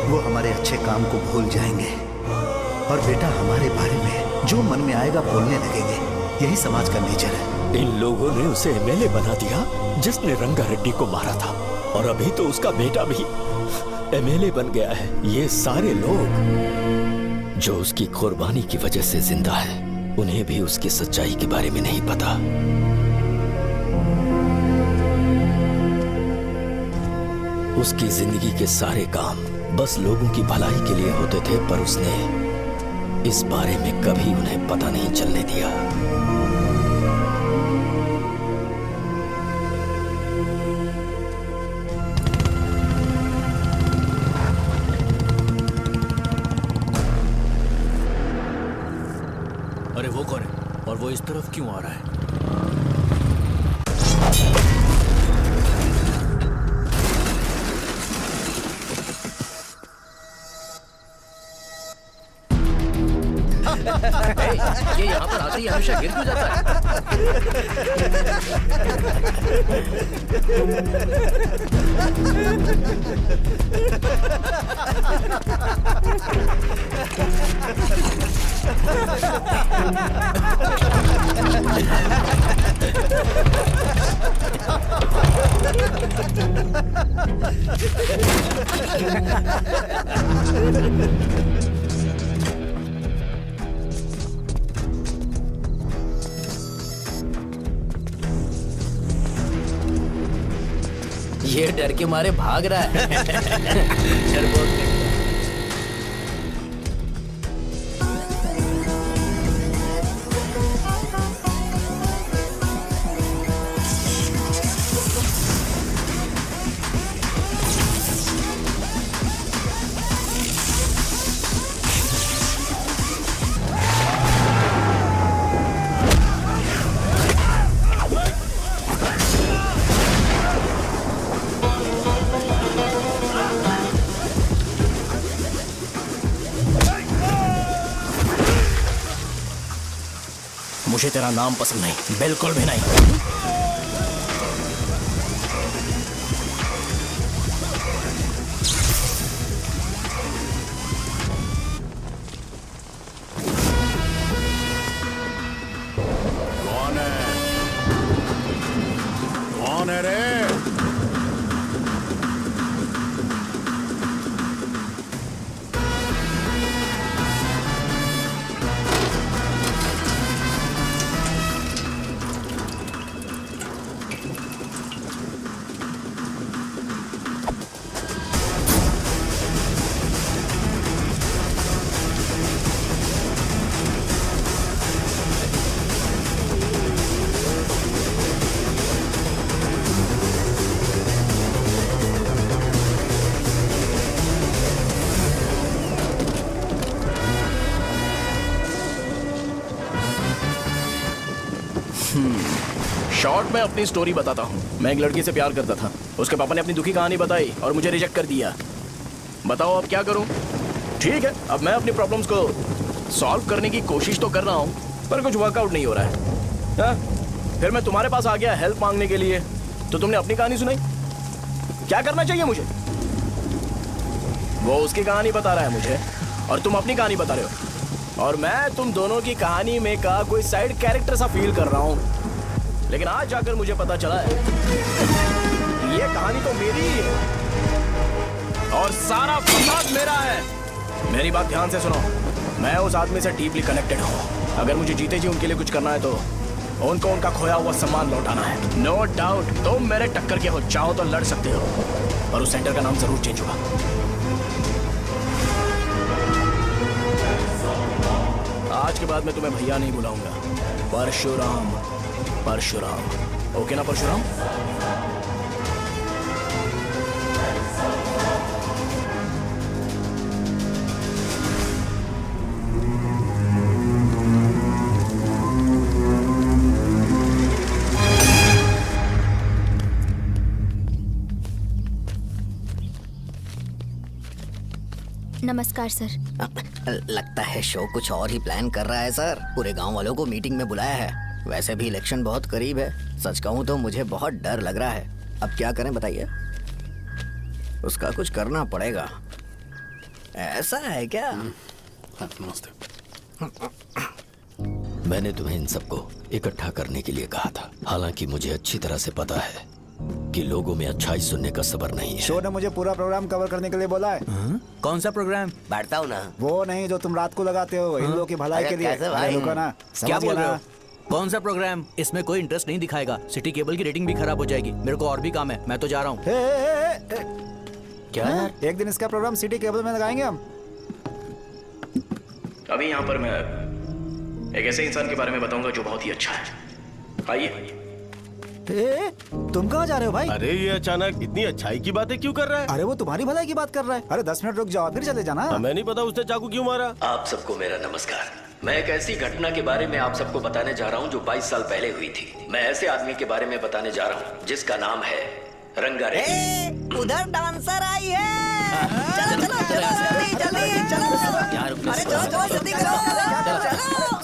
वो हमारे अच्छे काम को भूल जाएंगे और बेटा हमारे बारे में जो मन में आएगा बोलने लगेंगे। यही समाज का नेचर है।
इन लोगों ने उसे एमएलए बना दिया जिसने रंगा रेड्डी को मारा था, और अभी तो उसका बेटा भी एमएलए बन गया है। ये सारे लोग जो उसकी कुर्बानी की वजह से जिंदा है, उन्हें भी उसकी सच्चाई के बारे में नहीं पता। उसकी जिंदगी के सारे काम बस लोगों की भलाई के लिए होते थे, पर उसने इस बारे में कभी उन्हें पता नहीं चलने दिया।
अरे वो कौन है और वो इस तरफ क्यों आ रहा है? ये यहाँ पर आते ही हमेशा गिर क्यों जाता ये डर के मारे भाग रहा है। डरपोक नहीं।
मुझे तेरा नाम पसंद नहीं, बिल्कुल भी नहीं।
कौन है? कौन है रे?
शॉर्ट में अपनी स्टोरी बताता हूँ। मैं एक लड़की से प्यार करता था। उसके पापा ने अपनी दुखी कहानी बताई और मुझे रिजेक्ट कर दिया। बताओ अब क्या करूँ? ठीक है, अब मैं अपनी प्रॉब्लम्स को सॉल्व करने की कोशिश तो कर रहा हूँ, पर कुछ वर्कआउट नहीं हो रहा है। फिर मैं तुम्हारे पास आ गया हेल्प मांगने के लिए, तो तुमने अपनी कहानी सुनाई। क्या करना चाहिए मुझे? वो उसकी कहानी बता रहा है मुझे और तुम अपनी कहानी बता रहे हो, और मैं तुम दोनों की कहानी में का कोई साइड कैरेक्टर सा फील कर रहा हूँ। लेकिन आज जाकर मुझे पता चला है ये कहानी तो मेरी ही है और सारा फसाद मेरा है। मेरी बात ध्यान से सुनो, मैं उस आदमी से डीपली कनेक्टेड हूँ। अगर मुझे जीते जी उनके लिए कुछ करना है तो उनको उनका खोया हुआ सम्मान लौटाना है। नो डाउट तुम मेरे टक्कर के हो, चाहो तो लड़ सकते हो, और उस सेंटर का नाम जरूर चेंज होगा। आज के बाद मैं तुम्हें भैया नहीं बुलाऊंगा, परशुराम। परशुराम, ओके ना परशुराम?
नमस्कार सर।
लगता है शो कुछ और ही प्लान कर रहा है सर। पूरे गांव वालों को मीटिंग में बुलाया है। वैसे भी इलेक्शन बहुत करीब है। सच कहूँ तो मुझे बहुत डर लग रहा है। अब क्या करें बताइए? उसका कुछ करना पड़ेगा। ऐसा है क्या?
नमस्ते।
मैंने तुम्हें इन सबको इकट्ठा करने के लिए कहा था। हालांकि मुझे अच्छी तरह से पता है कि लोगों में अच्छाई सुनने का सब्र नहीं है।
शो ने मुझे पूरा प्रोग्राम कवर करने के लिए बोला है।
कौन सा प्रोग्राम?
बैठता हूँ ना।
वो नहीं जो तुम रात को लगाते हो, इन लोगों की भलाई के लिए। अरे रुको ना,
क्या
समझ
बोल
गया
रहे हो?
ना?
कौन सा प्रोग्राम? इसमें कोई इंटरेस्ट नहीं दिखाएगा। सिटी केबल की रेटिंग भी खराब हो जाएगी। मेरे को और भी काम है, मैं तो जा रहा हूँ।
क्या? एक दिन इसका प्रोग्राम सिटी केबल में लगाएंगे हम।
अभी यहाँ पर मैं एक ऐसे इंसान के बारे में बताऊंगा जो बहुत ही अच्छा है। आइए।
तुम कहाँ जा रहे हो भाई?
अरे ये अचानक इतनी अच्छाई की बातें क्यों कर रहा है?
अरे वो तुम्हारी भलाई की बात कर रहा है। अरे 10 मिनट रुक जाओ फिर चले जाना।
हमें नहीं पता उसने चाकू क्यों मारा।
आप सबको मेरा नमस्कार। मैं एक ऐसी घटना के बारे में आप सबको बताने जा रहा हूँ जो 22 साल पहले हुई थी। मैं ऐसे आदमी के बारे में बताने जा रहा हूँ जिसका नाम है रंगारेड्डी।
उधर डांसर आई है। चलो चलो चलो जल्दी जल्दी चलो। अरे चलो चलो जल्दी करो।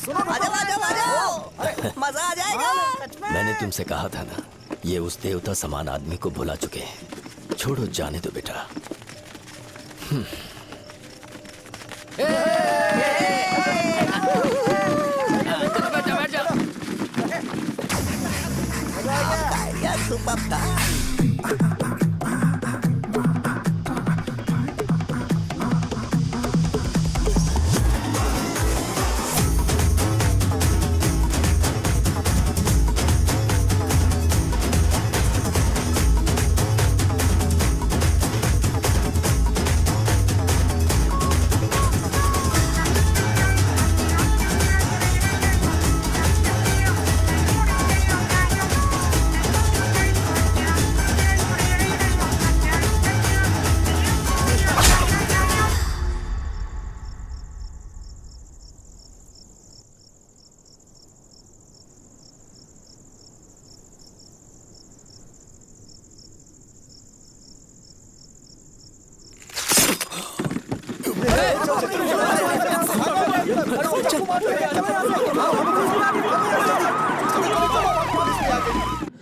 चलो आ जाओ आ जाओ आ जाओ, मजा आ जाएगा।
मैंने तुमसे कहा था ना, ये उस देवता समान आदमी को भुला चुके हैं। छोड़ो, जाने दो बेटा।
सुपर था।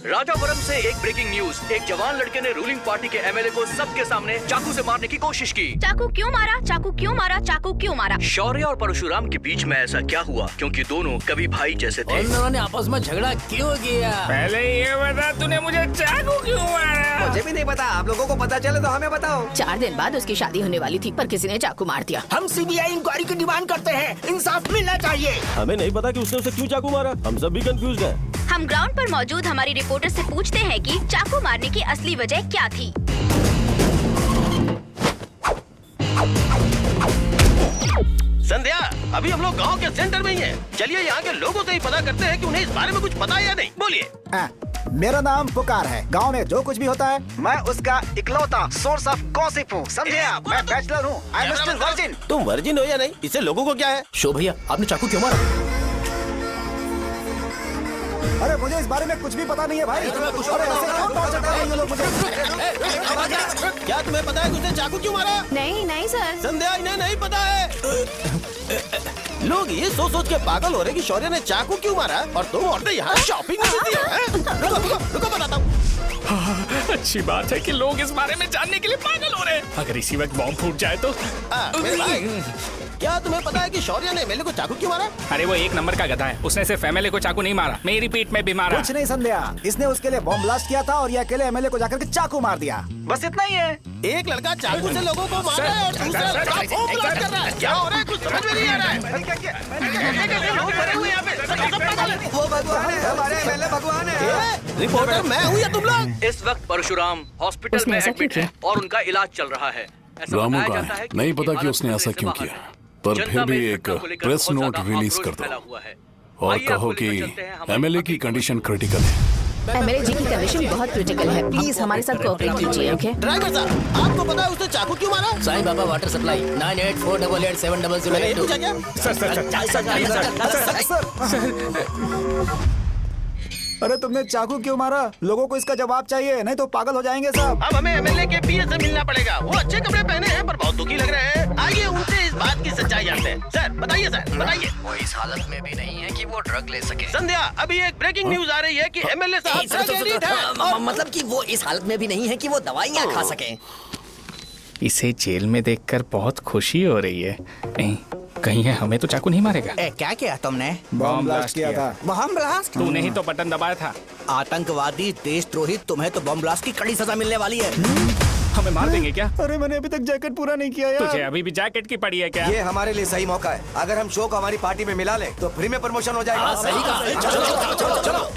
राजावरम से एक ब्रेकिंग न्यूज। एक जवान लड़के ने रूलिंग पार्टी के एमएलए को सबके सामने चाकू से मारने की कोशिश की।
चाकू क्यों मारा? चाकू क्यों मारा? चाकू क्यों मारा?
शौर्य और परशुराम के बीच में ऐसा क्या हुआ? क्योंकि दोनों कभी भाई जैसे थे।
उन्होंने आपस में झगड़ा क्यों किया?
पहले ये बता, तूने मुझे चाकू क्यों मारा?
मुझे भी नहीं पता। आप लोगों को पता चले तो हमें बताओ।
4 दिन बाद उसकी शादी होने वाली थी पर किसी ने चाकू मार दिया।
हम सीबीआई इंक्वायरी की डिमांड करते हैं। इंसाफ मिलना चाहिए।
हमें नहीं पता कि उसने उसे क्यों चाकू मारा। हम सब भी कंफ्यूज हैं।
हम ग्राउंड पर मौजूद हमारी रिपोर्टर से पूछते हैं कि चाकू मारने की असली वजह क्या थी।
संध्या, अभी हम लोग गांव के सेंटर में ही हैं। चलिए यहाँ के लोगों से ही पता करते हैं कि उन्हें इस बारे में कुछ पता है या नहीं। बोलिए।
मेरा नाम पुकार है। गांव में जो कुछ भी होता है मैं उसका इकलौता सोर्स ऑफ गॉसिप हूँ। समझे आप? मैं बैचलर हूँ। I am still virgin.
तुम वर्जिन हो या नहीं, इससे लोगों को क्या है?
शो भैया, आपने चाकू क्यों मारा?
अरे मुझे इस बारे में कुछ भी पता नहीं है भाई। अरे ऐसे क्यों टॉर्चर कर रहे हैं ये लोग मुझे?
क्या तुम्हें पता है कि उसने चाकू क्यों मारा?
नहीं नहीं सर।
संध्या, इन्हें नहीं पता है। लोग ये सोच सोच के पागल हो रहे कि शौर्य ने चाकू क्यों मारा और तुम औरतें यहाँ शॉपिंग में बिजी हैं। रुको बताता हूँ।
अच्छी बात है कि लोग इस बारे में जानने के लिए पागल हो रहे हैं। अगर इसी वक्त बॉम्ब फूट जाए तो।
मेरे भाई, क्या तुम्हें पता है कि शौर्य ने एमएलए को चाकू क्यों मारा?
अरे वो एक नंबर का गधा है। उसने सिर्फ एमएलए को चाकू नहीं मारा, मेरी पीठ में भी मारा।
कुछ नहीं संध्या, इसने उसके लिए बॉम्ब ब्लास्ट किया था और ये अकेले एमएलए को जाकर के चाकू मार दिया। बस इतना ही है।
एक लड़का चाकू से लोगों को मार रहा है और दूसरा लड़का बॉम्ब ब्लास्ट कर रहा है। क्या हो रहा है? कुछ समझ में नहीं आ रहा है।
वो भगवान है, हमारे एमएलए भगवान है।
रिपोर्टर मैं हूँ या तुम लोग?
इस वक्त परशुराम हॉस्पिटल
उसने
में
ऐसा
एडमिट
क्यों
है और उनका इलाज चल रहा है। ऐसा
रामू
बताया
का
जाता है कि
नहीं पता कि
इमारत
उसने
खतरे
ऐसा
से
क्यों
बाहर
किया।
है।
पर
जनता
फिर
में
भी
इस
एक
घटना को लेकर
प्रेस
बहुत
नोट
ज्यादा
रिलीज
आक्रोश
कर
फैला
दो
हुआ है।
और
आइए
कहो
आपको
कि
लेकर चलते हैं हमारे
एमएलए की कंडीशन क्रिटिकल है।
एमएलए जी की कंडीशन बहुत क्रिटिकल है, प्लीज हमारे साथ कोऑपरेट कीजिए। ओके
ड्राइवर साहब, आपको पता है उसने चाकू क्यों मारा?
Sai Baba water supply 9848870082।
अरे तुमने चाकू क्यों मारा? लोगों को इसका जवाब चाहिए, नहीं तो पागल हो जाएंगे साहब।
अब हमें एमएलए के पीए से मिलना पड़ेगा। वो अच्छे कपड़े पहने हैं पर बहुत दुखी लग रहे हैं। आइए उनसे इस बात की सच्चाई जानते हैं। सर बताइए, सर बताइए।
वो इस हालत में भी नहीं है कि वो ड्रग ले सके।
संध्या, अभी एक ब्रेकिंग न्यूज आ रही है कि एमएलए साहब ड्रग एडिक्ट हैं।
मतलब कि वो इस हालत में भी नहीं है कि वो दवाइयाँ खा सके।
इसे जेल में देखकर बहुत खुशी हो रही है। कहीं है हमें तो चाकू नहीं मारेगा।
क्या किया तुमने?
बम ब्लास्ट किया था।
Bomb blast?
तूने ही तो बटन दबाया था।
आतंकवादी, देशद्रोही, तुम्हें तो बम ब्लास्ट की कड़ी सजा मिलने वाली है।
हमें मार देंगे क्या?
अरे मैंने अभी तक जैकेट पूरा नहीं किया यार।
तुझे अभी भी जैकेट की पड़ी है क्या?
ये हमारे लिए सही मौका है। अगर हम शो को हमारी पार्टी में मिला लें तो फ्री में प्रमोशन हो जाएगा।
सही कहा।
चलो।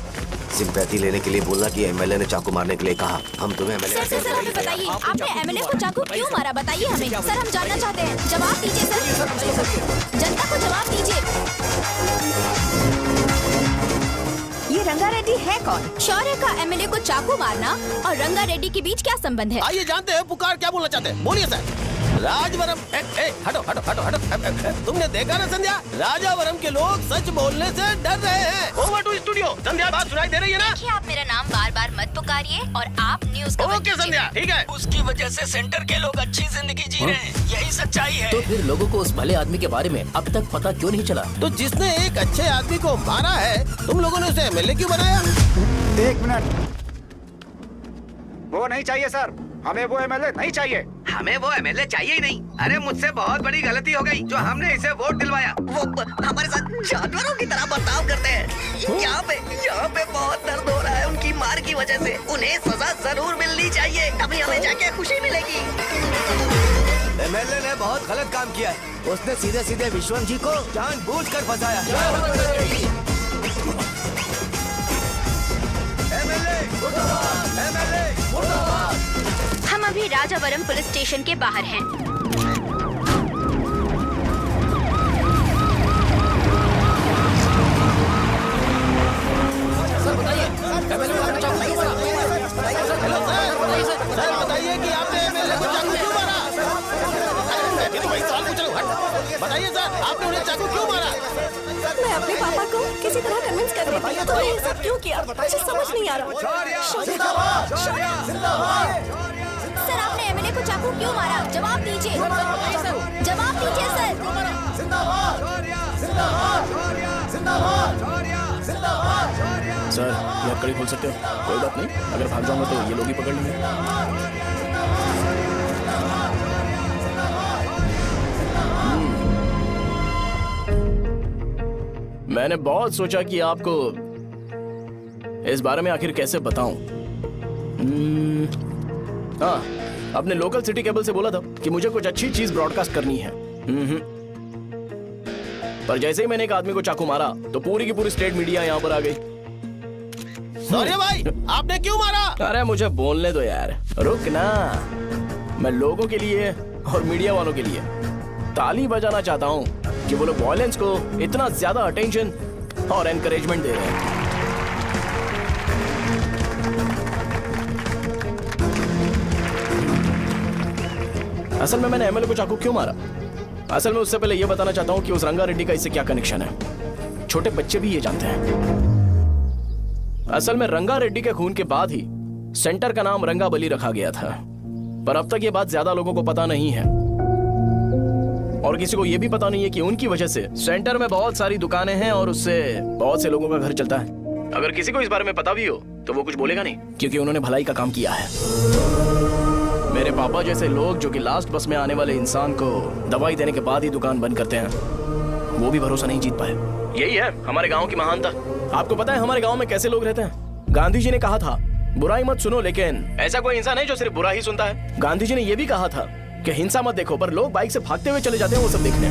सिंपैथी लेने के लिए बोला कि एमएलए ने चाकू मारने के लिए कहा। हम तुम्हें एमएलए
सर हमें बताइए, आपने एमएलए को चाकू क्यों मारा? बताइए हमें। सर हम जानना चाहते हैं, जवाब दीजिए सर। जनता को जवाब दीजिए।
ये रंगा रेड्डी है कौन?
शौर्य का एमएलए को चाकू मारना और रंगा रेड्डी के बीच क्या संबंध है?
आइए जानते हैं पुकार क्या बोलना चाहते हैं। बोलिए सर। राजवरम हटो हटो हटो हटो। तुमने देखा ना संध्या, राजावरम के लोग सच बोलने से डर रहे हैं। Over to studio. संध्या बात सुनाई दे रही है ना?
देखिए, आप मेरा नाम बार बार मत पुकारिए और आप न्यूज कवर
ओके संध्या, ठीक है।
उसकी वजह से सेंटर के लोग अच्छी जिंदगी जी रहे हैं, यही सच्चाई है।
तो फिर लोगों को उस भले आदमी के बारे में अब तक पता क्यों नहीं चला?
तो जिसने एक अच्छे आदमी को मारा है, तुम लोगों ने उसे एमएलए क्यों बनाया?
1 मिनट। वो नहीं चाहिए सर, हमें वो एमएलए नहीं चाहिए।
हमें वो एमएलए चाहिए ही नहीं। अरे मुझसे बहुत बड़ी गलती हो गई जो हमने इसे वोट दिलवाया।
वो हमारे साथ जानवरों की तरह बर्ताव करते हैं। यहाँ पे बहुत दर्द हो रहा है उनकी मार की वजह से। उन्हें सजा जरूर मिलनी चाहिए, तभी हमें जाके खुशी मिलेगी।
एमएलए ने बहुत गलत काम किया है। उसने सीधे सीधे विश्वम जी को जानबूझकर फंसाया।
हम अभी राजावरम पुलिस स्टेशन के बाहर हैं।
सर बताइए कि आपने एमएलए को चाकू क्यों मारा? तो वही सवाल पूछ रहा हूँ। बताइए सर, आपने उन्हें चाकू क्यों मारा?
मैं अपने पापा को किसी तरह कन्विंस कर रही थी। तो ये सब क्यों किया? मुझे समझ नहीं आ रहा।
सर आपने एमएलए को चाकू क्यों मारा? जवाब दीजिए। जवाब दीजिए सर।
सर लकड़ी खोल सकते हो? कोई बात नहीं, अगर भाग जाऊंगा तो ये लोग ही पकड़ लेंगे। मैंने बहुत सोचा कि आपको इस बारे में आखिर कैसे बताऊं। हाँ, अपने लोकल सिटी केबल से बोला था कि मुझे कुछ अच्छी चीज ब्रॉडकास्ट करनी है। पर जैसे ही मैंने एक आदमी को चाकू मारा तो पूरी की पूरी स्टेट मीडिया यहाँ पर आ गई।
सॉरी भाई, आपने क्यों मारा?
अरे मुझे बोलने दो यार, रुक ना। मैं लोगों के लिए और मीडिया वालों के लिए ताली बजाना चाहता हूँ कि वो लोग वायलेंस को इतना ज्यादा अटेंशन और एनकरेजमेंट दे रहे हैं। असल में मैंने एमएलए को चाकू क्यों मारा? असल में उससे पहले यह बताना चाहता हूँ कि उस रंगा रेड्डी का इससे क्या कनेक्शन है। छोटे बच्चे भी ये जानते हैं। असल में रंगा रेड्डी के खून के बाद ही सेंटर का नाम रंगा बली रखा गया था, पर अब तक ये बात ज्यादा लोगों को पता नहीं है और किसी को ये भी पता नहीं है कि उनकी वजह से सेंटर में बहुत सारी दुकानें हैं और उससे बहुत से लोगों का घर चलता है। अगर किसी को इस बारे में पता भी हो तो वो कुछ बोलेगा नहीं, क्योंकि उन्होंने भलाई का काम किया है। मेरे पापा जैसे लोग जो कि लास्ट बस में आने वाले इंसान को दवाई देने के बाद ही दुकान बंद करते हैं, वो भी भरोसा नहीं जीत पाए। यही है हमारे गांव की महानता। आपको पता है हमारे गांव में कैसे लोग रहते हैं? गांधी जी ने कहा था बुराई मत सुनो, लेकिन ऐसा कोई इंसान है जो सिर्फ बुरा ही सुनता है। गांधी जी ने यह भी कहा था कि हिंसा मत देखो, पर लोग बाइक से भागते हुए चले जाते हैं वो सब देखने।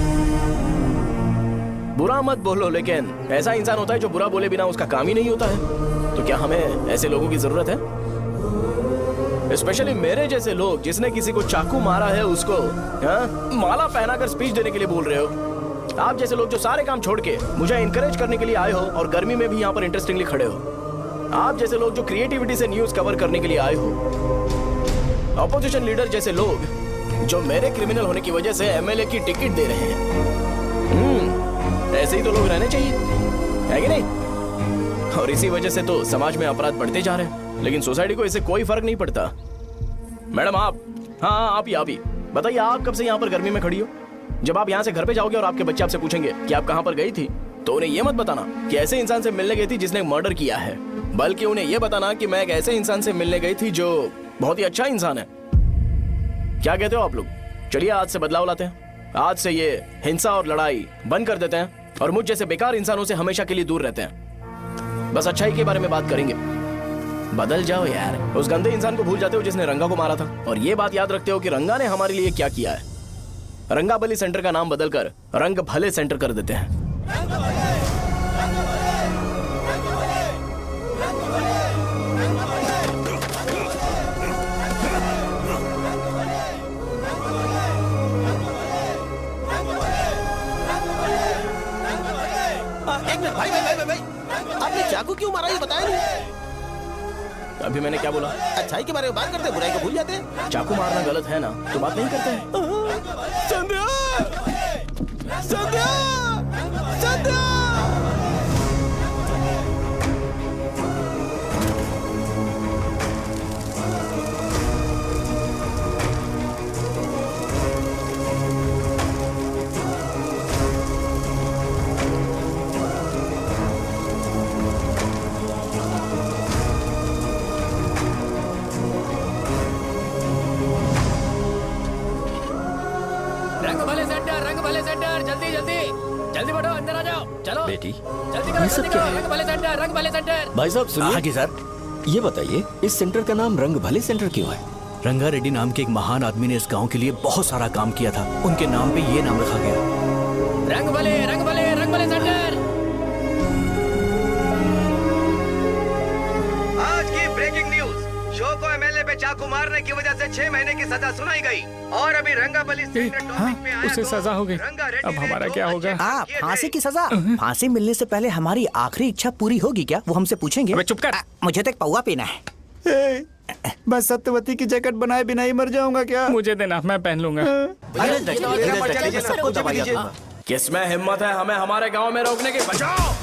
बुरा मत बोलो, लेकिन ऐसा इंसान होता है जो बुरा बोले बिना उसका काम ही नहीं होता है। तो क्या हमें ऐसे लोगों की जरूरत है? स्पेशली मेरे जैसे लोग जिसने किसी को चाकू मारा है उसको माला पहनाकर स्पीच देने के लिए बोल रहे हो। आप जैसे लोग जो सारे काम छोड़ के मुझे इंकरेज करने के लिए आए हो और गर्मी में भी यहाँ पर इंटरेस्टिंगली खड़े हो। आप जैसे लोग जो क्रिएटिविटी से न्यूज कवर करने के लिए आए हो। अपोजिशन लीडर जैसे लोग जो मेरे क्रिमिनल होने की वजह से एमएलए की टिकट दे रहे हैं। ऐसे ही तो लोग रहने चाहिए, है कि नहीं? और इसी वजह से तो समाज में अपराध बढ़ते जा रहे हैं, लेकिन सोसाइटी को इससे कोई फर्क नहीं पड़ता। मैडम आप, हाँ आप ही बताइए, आप कब से यहाँ पर गर्मी में खड़ी हो? जब आप यहाँ से घर पे जाओगे और आपके बच्चे आपसे पूछेंगे कि आप कहाँ पर गई थी, तो उन्हें यह मत बताना कि ऐसे इंसान से मिलने गई थी जिसने मर्डर किया है, बल्कि उन्हें यह बताना कि मैं एक ऐसे इंसान से मिलने गई थी जो बहुत ही अच्छा इंसान है। क्या कहते हो आप लोग? चलिए आज से बदलाव लाते हैं। आज से ये हिंसा और लड़ाई बंद कर देते हैं और मुझ जैसे बेकार इंसानों से हमेशा के लिए दूर रहते हैं। बस अच्छाई के बारे में बात करेंगे। बदल जाओ यार, उस गंदे इंसान को भूल जाते हो जिसने रंगा को मारा था, और ये बात याद रखते हो कि रंगा ने हमारे लिए क्या किया है। रंगाबली सेंटर का नाम बदलकर रंग भले सेंटर कर देते हैं।
एक मिनट भाई, आपने चाकू क्यों मारा ये बताया नहीं।
अभी मैंने क्या बोला?
अच्छाई के बारे में बात करते हैं, बुराई को भूल जाते हैं।
चाकू मारना गलत है ना, तो बात नहीं करते हैं।
संध्या! संध्या! संध्या!
रंग भले सेंटर, जल्दी जल्दी जल्दी बढ़ो, अंदर आ जाओ। चलो
बेटी,
जल्दी करो, जल्दी करो। रंग भले सेंटर, रंग भले सेंटर।
भाई साहब सुनिए।
हाँ जी सर।
ये बताइए इस सेंटर का नाम रंग भले सेंटर क्यों है?
रंगा रेड्डी नाम के एक महान आदमी ने इस गांव के लिए बहुत सारा काम किया था, उनके नाम पे ये नाम रखा गया।
रंग भले, रंग भले, रंग भले सेंटर।
आज की ब्रेकिंग न्यूज, शो को एमएलए पे चाकू मारने की वजह से 6 महीने की सजा सुनाई गई और अभी रंगाबली
उसे सजा हो गई। अब हमारा क्या होगा?
फांसी की सजा? फांसी मिलने से पहले हमारी आखिरी इच्छा पूरी होगी क्या, वो हमसे पूछेंगे।
अबे चुप कर।
मुझे तो एक पौवा पीना है।
मैं सत्यवती की जैकेट बनाए बिना ही मर जाऊंगा क्या?
मुझे देना, मैं पहन लूंगा।
किसमें हिम्मत है हमें हमारे गांव में रोकने की? बचाओ!